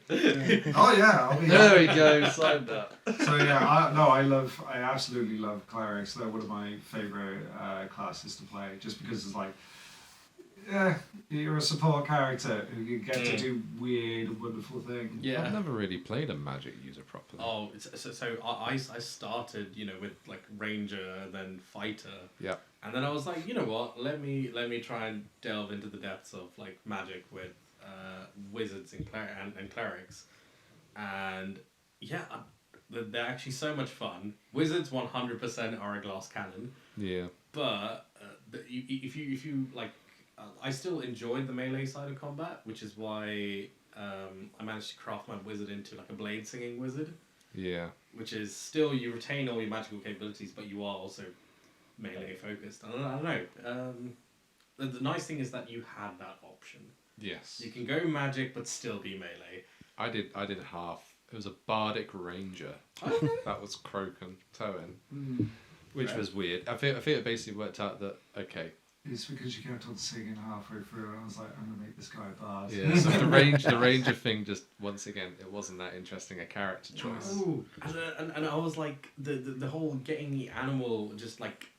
[SPEAKER 4] Oh yeah, I'll be
[SPEAKER 1] There we go. Signed up.
[SPEAKER 4] So yeah, I absolutely love clerics. They're one of my favorite classes to play, just because it's like, yeah, you're a support character who you get to do weird, wonderful things.
[SPEAKER 2] Yeah.
[SPEAKER 1] I've never really played a magic user properly.
[SPEAKER 2] Oh, so I started, with like ranger, then fighter.
[SPEAKER 1] Yeah.
[SPEAKER 2] And then I was like, you know what? Let me try and delve into the depths of like magic with wizards and clerics, and yeah, they're actually so much fun. Wizards 100% are a glass cannon.
[SPEAKER 1] Yeah.
[SPEAKER 2] But if you like, I still enjoyed the melee side of combat, which is why I managed to craft my wizard into like a blade singing wizard.
[SPEAKER 1] Yeah.
[SPEAKER 2] Which is still, you retain all your magical capabilities, but you are also melee focused. I don't know. The nice thing is that you had that option.
[SPEAKER 1] Yes.
[SPEAKER 2] You can go magic, but still be melee.
[SPEAKER 1] I did half. It was a bardic ranger.
[SPEAKER 2] Okay.
[SPEAKER 1] That was Croak and Towen, which was weird. I think it basically worked out that okay.
[SPEAKER 4] It's because you kept on singing halfway through, and I was like, I'm gonna make this guy a bard.
[SPEAKER 1] Yeah. So the ranger thing just once again, it wasn't that interesting a character choice.
[SPEAKER 2] Oh, and I was like, the whole getting the animal, just like,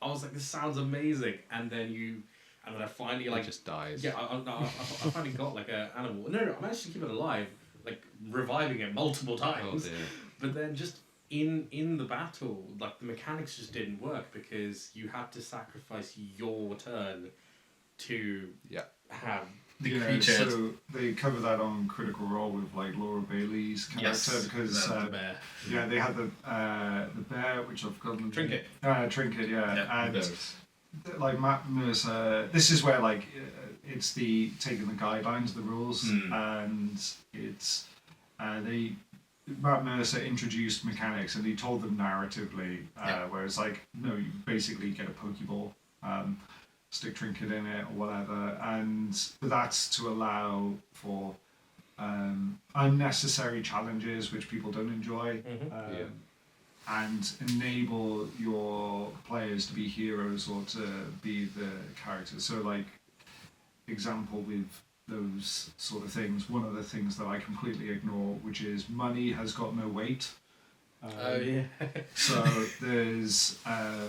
[SPEAKER 2] I was like, this sounds amazing, and then I finally like
[SPEAKER 1] It just dies.
[SPEAKER 2] Yeah, I finally got like an animal. No, I managed to keep it alive, like reviving it multiple times.
[SPEAKER 1] Oh dear.
[SPEAKER 2] But then just in the battle, like the mechanics just didn't work because you had to sacrifice your turn to have the creature.
[SPEAKER 4] So they cover that on Critical Role with like Laura Bailey's character because
[SPEAKER 2] the bear.
[SPEAKER 4] Yeah, they had the bear, which I've forgotten.
[SPEAKER 2] Trinket.
[SPEAKER 4] Trinket, and like Matt Mercer. This is where like it's the taking the guidelines, the rules, and it's Matt Mercer introduced mechanics and he told them narratively, whereas like, no, you basically get a Pokeball, stick Trinket in it or whatever, but that's to allow for unnecessary challenges which people don't enjoy, and enable your players to be heroes or to be the characters. So like, example with those sort of things, one of the things that I completely ignore, which is money has got no weight. So there's a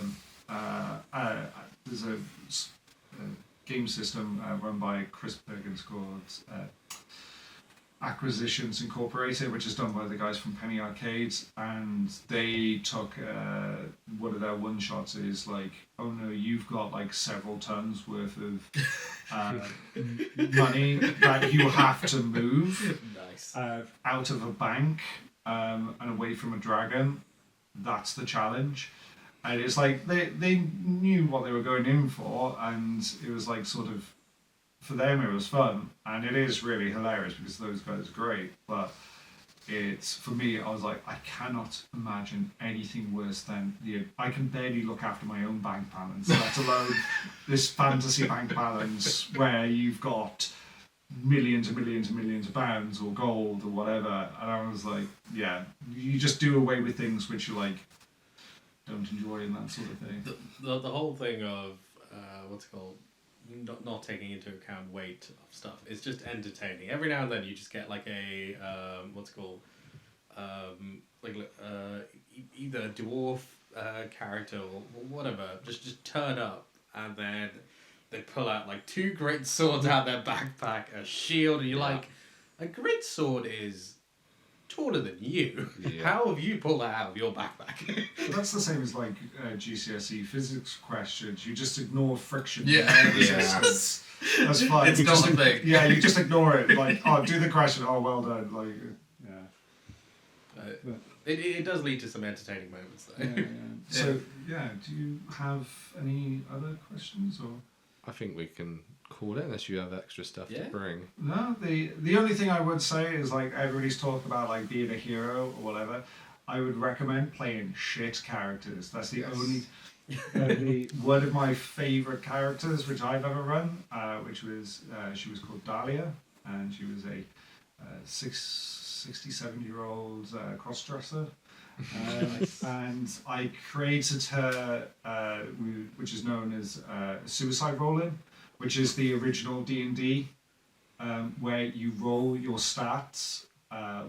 [SPEAKER 4] game system run by Chris Perkins called Acquisitions Incorporated, which is done by the guys from Penny Arcades, and they took one of their one shots is like, oh no, you've got like several tons worth of money that you have to move out of a bank and away from a dragon. That's the challenge. And it's like they knew what they were going in for, and it was like sort of, for them it was fun, and it is really hilarious because those guys are great, but it's, for me, I was like, I cannot imagine anything worse than I can barely look after my own bank balance, let alone this fantasy bank balance where you've got millions and millions and millions of pounds or gold or whatever, and I was like, yeah, you just do away with things which you like don't enjoy and that sort of thing.
[SPEAKER 2] The whole thing of what's it called, not taking into account weight of stuff, it's just entertaining. Every now and then you just get like a what's it called, either a dwarf character or whatever just turn up, and then they pull out like 2 great swords out their backpack, a shield, and you're like, a great sword is taller than you.
[SPEAKER 1] Yeah.
[SPEAKER 2] How have you pulled that out of your backpack?
[SPEAKER 4] But that's the same as like GCSE physics questions. You just ignore friction.
[SPEAKER 2] Yeah.
[SPEAKER 4] and resistance. That's fine.
[SPEAKER 2] It's
[SPEAKER 4] you
[SPEAKER 2] not
[SPEAKER 4] just,
[SPEAKER 2] a thing.
[SPEAKER 4] Yeah, you just ignore it. Like, oh, do the question. Oh, well done. Like, yeah.
[SPEAKER 2] It does lead to some entertaining moments, though.
[SPEAKER 4] Yeah, yeah. So, yeah, do you have any other questions or?
[SPEAKER 1] I think we can call it unless you have extra stuff
[SPEAKER 2] Yeah.
[SPEAKER 1] to bring.
[SPEAKER 4] No, the only thing I would say is like everybody's talking about like being a hero or whatever. I would recommend playing shit characters. That's the only. One of my favorite characters, which I've ever run, which was she was called Dahlia, and she was a 67-year-old cross-dresser. And I created her, which is known as suicide rolling, which is the original D&D, where you roll your stats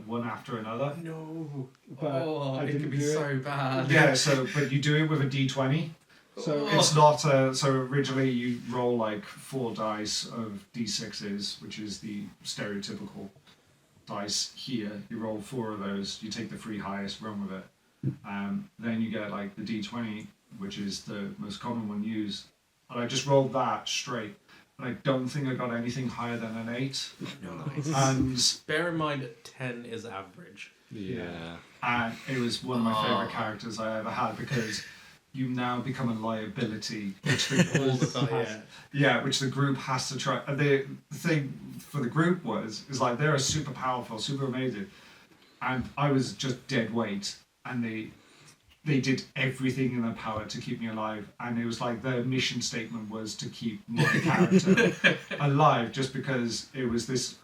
[SPEAKER 4] one after another.
[SPEAKER 2] No.
[SPEAKER 4] But
[SPEAKER 2] It could be so bad.
[SPEAKER 4] Yeah, but you do it with a D20. So it's not so originally you roll like 4 dice of D6s, which is the stereotypical dice here. You roll 4 of those, you take the 3 highest, run with it. Then you get like the D20, which is the most common one used. And I just rolled that straight. And I don't think I got anything higher than an 8.
[SPEAKER 2] Nice.
[SPEAKER 4] And
[SPEAKER 2] Bear in mind, 10 is average.
[SPEAKER 1] Yeah.
[SPEAKER 4] and it was one of my favourite characters I ever had because you now become a liability, which the
[SPEAKER 2] All the time,
[SPEAKER 4] yeah, which the group has to try. And the thing for the group is like they're super powerful, super amazing, and I was just dead weight, and they did everything in their power to keep me alive, and it was like their mission statement was to keep my character alive, just because it was this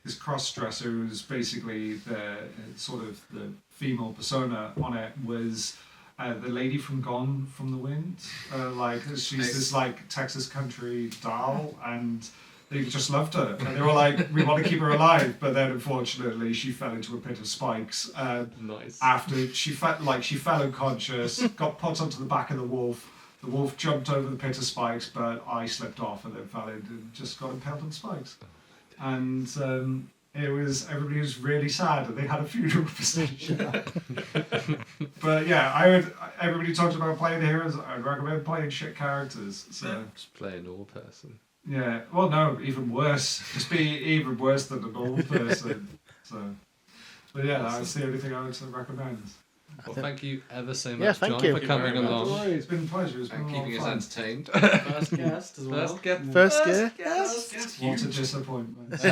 [SPEAKER 4] this cross-dresser who was basically the sort of the female persona on it was the lady from Gone from the Wind. Like she's this like Texas country doll, and they just loved her. And they were like, we want to keep her alive, but then unfortunately she fell into a pit of spikes.
[SPEAKER 1] Nice.
[SPEAKER 4] After she fell unconscious, got put onto the back of the wolf. The wolf jumped over the pit of spikes, but I slipped off and then fell in and just got impaled on spikes. And everybody was really sad, and they had a funeral procession. But yeah, everybody talks about playing heroes. I'd recommend playing shit characters. So
[SPEAKER 1] Just play a normal person.
[SPEAKER 4] yeah, well, no, even worse. Just be even worse than a normal person. So, but yeah, that's the only thing I would recommend.
[SPEAKER 1] Well, thank you ever so much,
[SPEAKER 3] Yeah, thank
[SPEAKER 1] John,
[SPEAKER 3] you.
[SPEAKER 1] for
[SPEAKER 2] Thank you
[SPEAKER 1] coming
[SPEAKER 2] very much.
[SPEAKER 1] along
[SPEAKER 4] It's been a pleasure. It's been
[SPEAKER 1] and
[SPEAKER 4] a lot
[SPEAKER 1] keeping
[SPEAKER 4] of
[SPEAKER 1] us
[SPEAKER 4] fun.
[SPEAKER 1] entertained.
[SPEAKER 2] First guest as well.
[SPEAKER 3] First gear.
[SPEAKER 4] What a disappointment.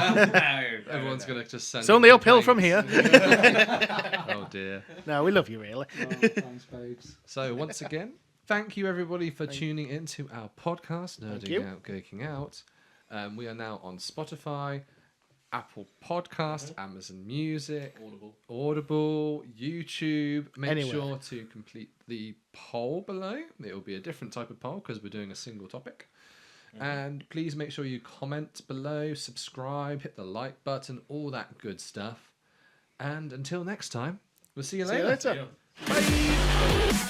[SPEAKER 1] Everyone's going to just send
[SPEAKER 3] It's only
[SPEAKER 1] in
[SPEAKER 3] uphill from here.
[SPEAKER 1] complaints. Oh dear.
[SPEAKER 3] No, we love you, really.
[SPEAKER 4] Thanks, babes.
[SPEAKER 1] So once again, thank you everybody for tuning into our podcast,
[SPEAKER 3] Thank you.
[SPEAKER 1] Nerding Out, Geeking Out. We are now on Spotify, Apple Podcast, Amazon Music, Audible, YouTube. Make
[SPEAKER 3] Anywhere.
[SPEAKER 1] sure to complete the poll below. It will be a different type of poll because we're doing a single topic. And please make sure you comment below, subscribe, hit the like button, all that good stuff. And until next time, we'll see you
[SPEAKER 3] See you
[SPEAKER 1] later.
[SPEAKER 3] later.
[SPEAKER 2] Yeah.
[SPEAKER 1] Bye.